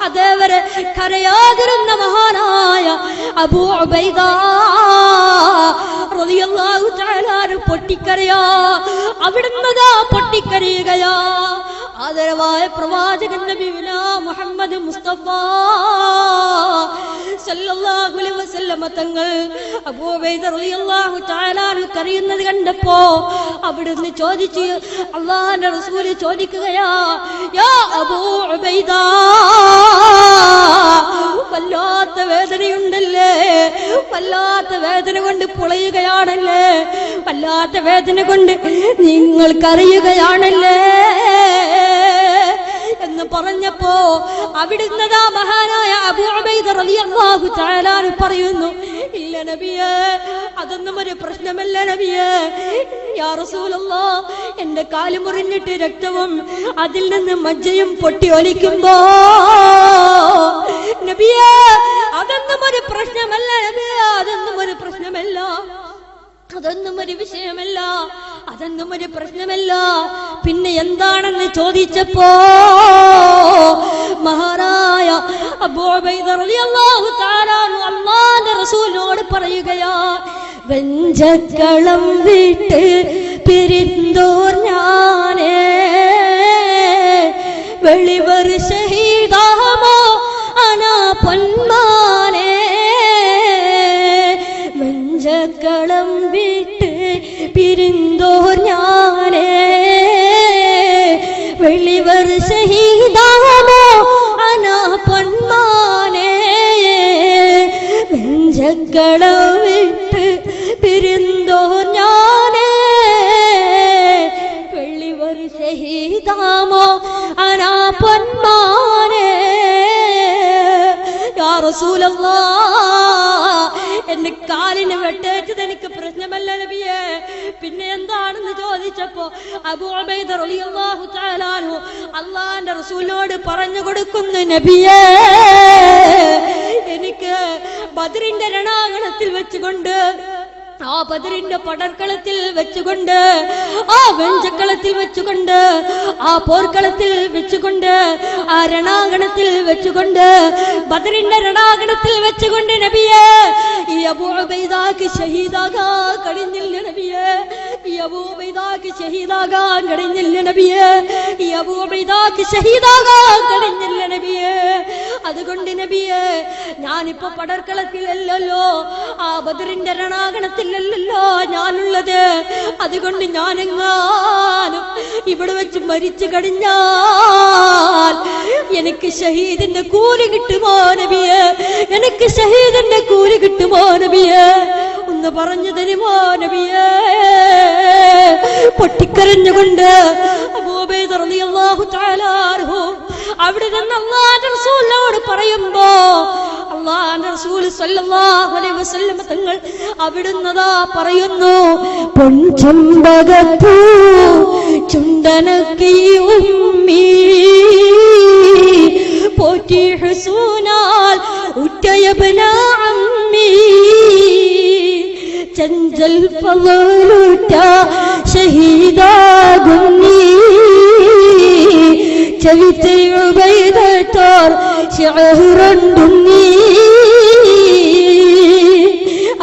അതേവരെ കരയാതിരുന്ന മഹാനായ അബൂ ഉബൈദ റളിയല്ലാഹു തആല പൊട്ടിക്കരയാ. അവിടുന്നതാ പൊട്ടിക്കരയുകയാ. ആദരവായ പ്രവാചകൻ നബിയുന മുഹമ്മദ് മുസ്തഫ സല്ലല്ലാഹു അലൈഹി വസല്ലം തങ്ങൾ അബൂ ഉബൈദ റളിയല്ലാഹു തആല കരയുന്നത് കണ്ടപ്പോ അവിടുന്ന് ചോദിച്ചു, അല്ലാഹുവിന്റെ റസൂൽ ചോദിക്കുകയാ, യാ അബൂ ഉബൈദ, വല്ലാത്ത വേദനയുണ്ടല്ലേ, വല്ലാത്ത വേദന കൊണ്ട് പൊളയുകയാണല്ലേ, വല്ലാത്ത വേദന കൊണ്ട് നിങ്ങൾ കരയുകയാണല്ലേ എന്ന് പറഞ്ഞപ്പോ അവിടുന്നതാ മഹാനായ അബൂ ഉബൈദ റളിയല്ലാഹു തആല പറയുന്നു, ഇല്ല നബിയേ, അതൊന്നും ഒരു പ്രശ്നമല്ല നബിയേ. യാ റസൂലല്ലാഹ്, എന്റെ കാല് മുറിഞ്ഞിട്ട് രക്തവും അതിൽ നിന്ന് മജ്ജയും പൊട്ടി ഒലിക്കുമ്പോ നബിയേ, അതൊന്നും ഒരു പ്രശ്നമല്ല നബിയേ, അതൊന്നും ഒരു പ്രശ്നമല്ല, അതൊന്നും ഒരു വിഷയമല്ല, അതൊന്നും ഒരു പ്രശ്നമല്ല. പിന്നെ എന്താണെന്ന് ചോദിച്ചപ്പോ മഹാനായ അബൂ ഉബൈദ റളിയല്ലാഹു തആല അല്ലാഹുവിന്റെ റസൂലിനോട് പറയുകയാ, വെഞ്ചക്കളം വിട്ട് പിരിന്തോർ ഞാനേ, വെളിവർ ഷഹീദാമോ അനാ പൊന്മാനേ, വെഞ്ചക്കളം വിട്ട് പിരിന്തോർ ഞാനേ, വെളിവർ ഷഹീദാമോ അനാ പൊന്മാനേ, വെഞ്ചക്കളം വിട്ട് പിരിന്തോർ ഞാനേ, വെളിവർ ഷഹീദാമോ അനാ പൊന്മാനേ. യാ റസൂലല്ലാഹ്, എന്റെ കാലിന് വെട്ടേറ്റത് എനിക്ക് പ്രശ്നമല്ല നബിയേ, പിന്നെ എന്താണെന്ന് ചോദിച്ചപ്പോ അബൂ ഉബൈദ റളിയല്ലാഹു തആല അൻഹു അല്ലാഹുവിന്റെ റസൂലിനോട് പറഞ്ഞു കൊടുക്കുന്നു, നബിയേ, എനിക്ക് ബദറിന്റെ രണാങ്കണത്തിൽ വെച്ചുകൊണ്ട്, ആ ബദറിന്റെ പടർക്കളത്തിൽ വെച്ചുകൊണ്ട്, ആ വെഞ്ചക്കളത്തിൽ വെച്ചുകൊണ്ട്, ആ പോർക്കളത്തിൽ വെച്ചുകൊണ്ട്, ആ രണാങ്കണത്തിൽ വെച്ചുകൊണ്ട്, ബദറിന്റെ രണാങ്കണത്തിൽ വെച്ചുകൊണ്ട് നബിയേ, ഈ അബൂ ഉബൈദക്ക് ഷഹീദാകാൻ കഴിഞ്ഞില്ല നബിയേ, ഈ അബൂ ഉബൈദക്ക് ഷഹീദാകാൻ കഴിഞ്ഞില്ല നബിയേ, ഈ അബൂ ഉബൈദക്ക് ഷഹീദാകാൻ കഴിഞ്ഞില്ല നബിയേ. അതുകൊണ്ട് നബിയേ, ഞാനിപ്പോ പടർക്കളത്തിലല്ലോ, ആ ബദറിന്റെ രണാങ്കണത്തിലല്ലോ ഞാനുള്ളത്. അതുകൊണ്ട് ഞാനെങ്ങാനും ഇവിടെ വെച്ച് മരിച്ചു കഴിഞ്ഞാൽ എനിക്ക് ഷഹീദിന്റെ കൂലി കിട്ടുമോ നബിയേ, എനിക്ക് ഷഹീദിന്റെ കൂലി കിട്ടുമോ നബിയേ, ഒന്ന് പറഞ്ഞു തരുമോ നബിയേ? പൊട്ടിക്കരഞ്ഞുകൊണ്ട് അബൂ ഉബൈദ റളിയല്ലാഹു തആല അൻഹു അവിടെ നിന്ന് അല്ലാഹുവിന്റെ റസൂലിനോട് പറയുമ്പോ അല്ലാഹുവിന്റെ റസൂൽ സ്വല്ലല്ലാഹു അലൈഹി വസല്ലം തങ്ങൾ അവിടുന്നതാ പറയുന്നു, പൊൻചമ്പകപ്പൂ ചുണ്ടനക്കി ഉമ്മി പോറ്റി ഹുസൂനാൽ ഉറ്റയബ്ന അമ്മി, ചഞ്ചൽ ഫളലുറ്റ ഷഹീദാകുന്നി, ചവിത്ത ഉബൈദത്തോർ ശഅറുണ്ടുന്നി.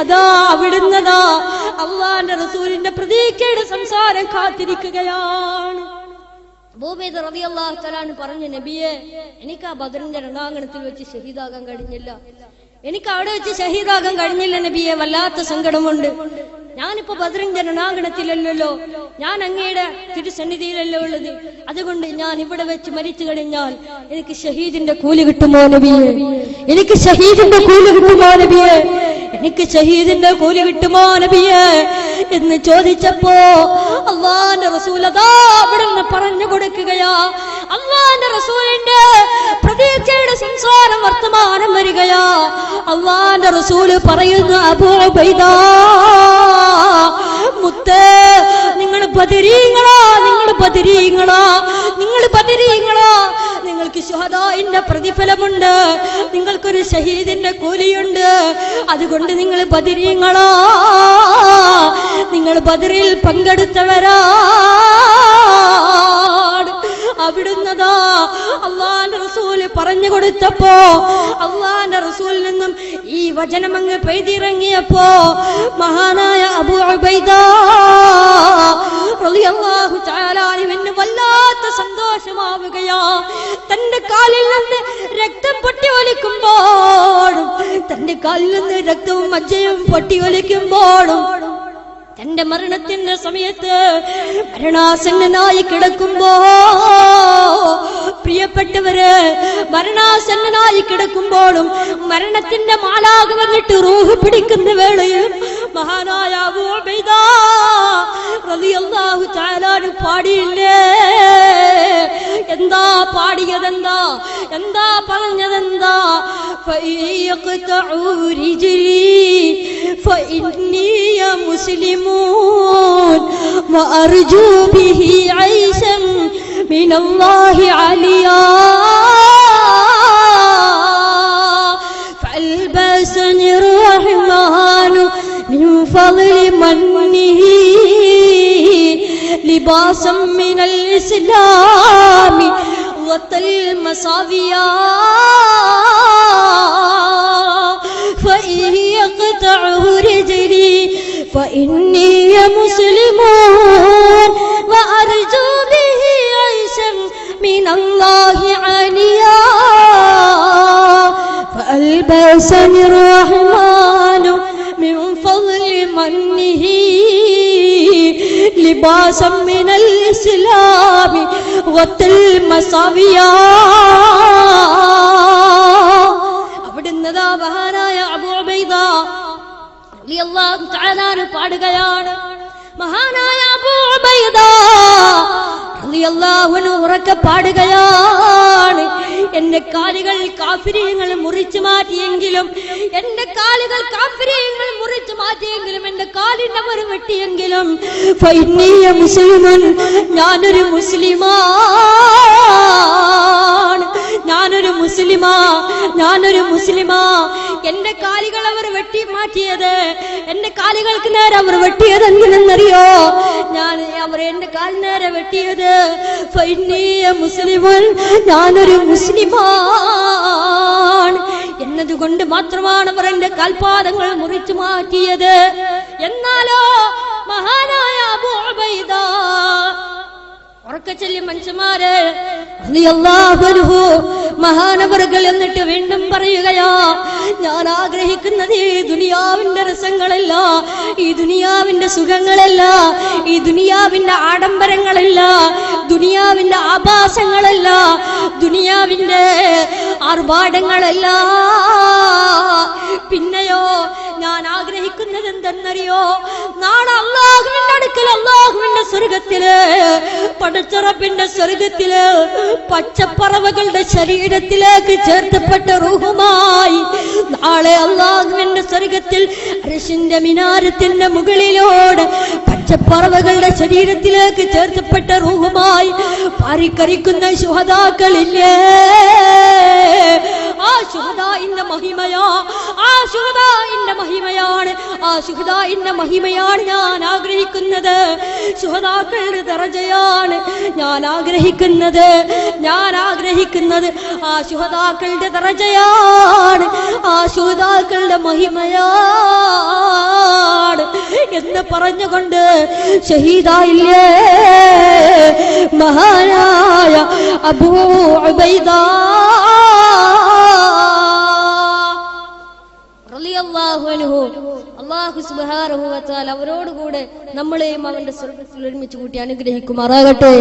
അതാ അവിടുന്നതാ അല്ലാഹുവിന്റെ റസൂലിന്റെ പ്രതീക്ഷയുടെ സംസാരം കാത്തിരിക്കുകയാണ്. അബൂബൈദ റളിയല്ലാഹു തആല പറഞ്ഞു, നബിയെ, എനിക്ക് ആ ബദറിന്റെ രണാങ്കണത്തിൽ വെച്ച് ഷഹീദാകാൻ കഴിഞ്ഞില്ല. എനിക്ക് അവിടെ വെച്ച് ഷഹീദാകാൻ കഴിഞ്ഞില്ല നബിയെ, വല്ലാത്ത സങ്കടമുണ്ട്. ഞാനിപ്പോ ബദറിന്റെ രണാങ്കണത്തിലല്ലോ, ഞാൻ അങ്ങയുടെ തിരുസന്നിധിയിലല്ലോ ഉള്ളത്. അതുകൊണ്ട് ഞാൻ ഇവിടെ വെച്ച് മരിച്ചു കഴിഞ്ഞാൽ എനിക്ക് ഷഹീദിന്റെ കൂലി കിട്ടുമോ നബിയെ? എനിക്ക് ഷഹീദിന്റെ കൂലി കിട്ടുമോ നബിയെ? എനിക്ക് ഷഹീദിന്റെ കൂലി കിട്ടുമോ നബിയെ എന്ന് ചോദിച്ചപ്പോ അല്ലാഹുവിന്റെ റസൂൽ അതാ അവിടെ നിന്ന് പറഞ്ഞു കൊടുക്കുകയാ. അല്ലാഹുവിന്റെ റസൂലിന്റെ പ്രതീക്ഷയുടെ സംസാരം വർത്തമാനം വരികയാ. അല്ലാഹുവിന്റെ റസൂല് പറയുന്നു, അബൂ ഉബൈദ മുത്തേ, നിങ്ങൾ ബദരീങ്ങളാ, നിങ്ങൾ ബദരീങ്ങളാ, നിങ്ങൾ ബദരീങ്ങളാ. നിങ്ങൾക്ക് ശുഹദാഇന്റെ പ്രതിഫലമുണ്ട്, നിങ്ങൾക്കൊരു ഷഹീദിന്റെ കൂലിയുണ്ട്. അതുകൊണ്ട് നിങ്ങൾ ബദരീങ്ങളാ, നിങ്ങൾ ബദറിൽ പങ്കെടുത്തവരാ. അവിടുന്നതാ അല്ലാഹുവിന്റെ റസൂല് പറഞ്ഞു കൊടുത്തപ്പോ, അല്ലാഹുവിന്റെ റസൂലിൽ നിന്നും ഈ വചനം അങ്ങ് പെയ്തിറങ്ങിയപ്പോ മഹാനായ അബൂ ഉബൈദ റളിയല്ലാഹു തആല അൻഹു വല്ലാത്ത സന്തോഷമാവുകയാ. തന്റെ കാലിൽ നിന്ന് രക്തം പൊട്ടി ഒലിക്കുമ്പോഴും, തന്റെ കാലിൽ നിന്ന് രക്തവും മജ്ജയും പൊട്ടി ഒലിക്കുമ്പോഴും, തന്റെ മരണത്തിന്റെ സമയത്ത് മരണാസന്നനായി കിടക്കുമ്പോ, പ്രിയപ്പെട്ടവര്, മരണാസന്നനായി കിടക്കുമ്പോഴും മരണത്തിന്റെ മാലാഖ വന്നിട്ട് റൂഹ് പിടിക്കുന്ന വേളയിൽ മഹാനായ അബൂ ഉബൈദ റളിയല്ലാഹു തആല പാടിയില്ലേ? എന്താ പാടിയതെന്താ? എന്താ പറഞ്ഞതെന്താ? ഫയഖ്തഉ റിജ്ലി ഫഇന്നി മുസ്ലിമൂൻ വഅർജു ബിഹി ഐശൻ മിനല്ലാഹി അലിയാ ഫൽബസനി റഹ്മാനു മിൻ ഫളി മന്നിഹി ലിബാസം മിനൽ ഇസ്ലാമി വതൽ മസാവിയാ فَإِيَقْتَعُهُ رِجْلِي فَإِنِّي مُسْلِمٌ وَأَرْجُو بِهِ عَيْشًا مِنَ اللَّهِ عَلِيًّا فَأَلْبَسَنِي الرَّحْمَنُ مِنْ فَضْلِ مَنِّهِ لِبَاسًا مِنَ الْإِسْلَامِ وَتَلْ مَسَاوِيًا. അവിടുന്നതാ മഹാനായ അബൂ ഉബൈദ റളിയല്ലാഹു തആല പാടുകയാണ്. മഹാനായ അബൂ ഉബൈദ റളിയല്ലാഹു അൻഹു ഉറക്കെ പാടുകയാണ്. എന്റെ കാലുകൾ കാഫിരീങ്ങൾ മുറിച്ചു മാറ്റിയെങ്കിലും, എന്റെ കാലുകൾ കാഫിരീങ്ങൾ മുറിച്ചു മാറ്റിയെങ്കിലും, എന്റെ കാലിന്റെ മരം വെട്ടിയെങ്കിലും, ഫഇന്നിയ മുസ്ലിമുൻ, ഞാനൊരു മുസ്ലിമാണ്, ഞാനൊരു മുസ്ലിമാ, ഞാനൊരു മുസ്ലിമാ. എന്റെ കാലുകൾ അവർ വെട്ടി മാറ്റിയത്, എന്റെ കാലുകൾക്ക് നേരെ അവർ വെട്ടിയത് എന്തിനെന്നറിയോ? അവർ എന്റെ കാൽ നേരെ വെട്ടിയത് ഫഇന്നിയ മുസ്ലിമുൻ, ഞാനൊരു മുസ്ലിമാണ് എന്നതുകൊണ്ട് മാത്രമാണ് അവർ എന്റെ കാൽപാദങ്ങൾ മുറിച്ചു മാറ്റിയത്. എന്നാലോ മഹാനായ അബൂ ഉബൈദ ഉറക്കച്ചൊല്ലിയ മനുഷ്യന്മാരെ റളിയല്ലാഹു അൻഹു മഹാനവറുകൾ എന്നിട്ട് വീണ്ടും പറയുകയാ, ഞാൻ ആഗ്രഹിക്കുന്നത് ഈ ദുനിയാവിന്റെ രസങ്ങളല്ല, ഈ ദുനിയാവിന്റെ സുഖങ്ങളല്ല, ഈ ദുനിയാവിന്റെ ആഡംബരങ്ങളല്ല, ദുനിയാവിന്റെ ആഭാസങ്ങളല്ല, ദുനിയാവിന്റെ ആർഭാടങ്ങളല്ല. പിന്നെയോ ഞാൻ ആഗ്രഹിക്കുന്നത് എന്തെന്നറിയോ? നാളെ അല്ലാഹുവിന്റെ അടുക്കൽ, അല്ലാഹുവിന്റെ സ്വർഗത്തില്, പടച്ചറപ്പിന്റെ സ്വർഗത്തില് പച്ചപ്പറവകളുടെ ശരീരത്തിലേക്ക് ചേർത്തപ്പെട്ട റൂഹുമായി നാളെ അല്ലാഹുവിന്റെ സ്വർഗത്തിൽ അർശിന്റെ മിനാരത്തിന്റെ മുകളിലൂടെ പച്ചപ്പറവകളുടെ ശരീരത്തിലേക്ക് ചേർത്തപ്പെട്ട റൂഹുമായി പാറിക്കരിക്കുന്ന ശുഹദാക്കളില്ലേ? ആ ശുഹദാഇന്റെ മഹിമയാ, ആ ശുഹദാഇന്റെ മഹിമയാണ്. ആ ശുഹദാഇന്റെ മഹിമയാണ് ഞാൻ ആഗ്രഹിക്കുന്നത്. ശുഹദാക്കളുടെ ദറജയാണ് ഞാൻ ആഗ്രഹിക്കുന്നത്. ആ ശുഹദാക്കളുടെ ദറജയാണ്, ആ ശുഹദാക്കളുടെ മഹിമയാണ് എന്ന് പറഞ്ഞുകൊണ്ട് ഷഹീദായില്ലേ മഹാനായ അബൂ ഉബൈദ റളിയല്ലാഹു അൻഹു. അല്ലാഹു സുബ്ഹാനഹു വ തആല അവരോടുകൂടെ നമ്മളെയും അവന്റെ സ്വർഗ്ഗത്തിൽ ഒരുമിച്ച് കൂട്ടി അനുഗ്രഹിക്കുമാറാകട്ടെ.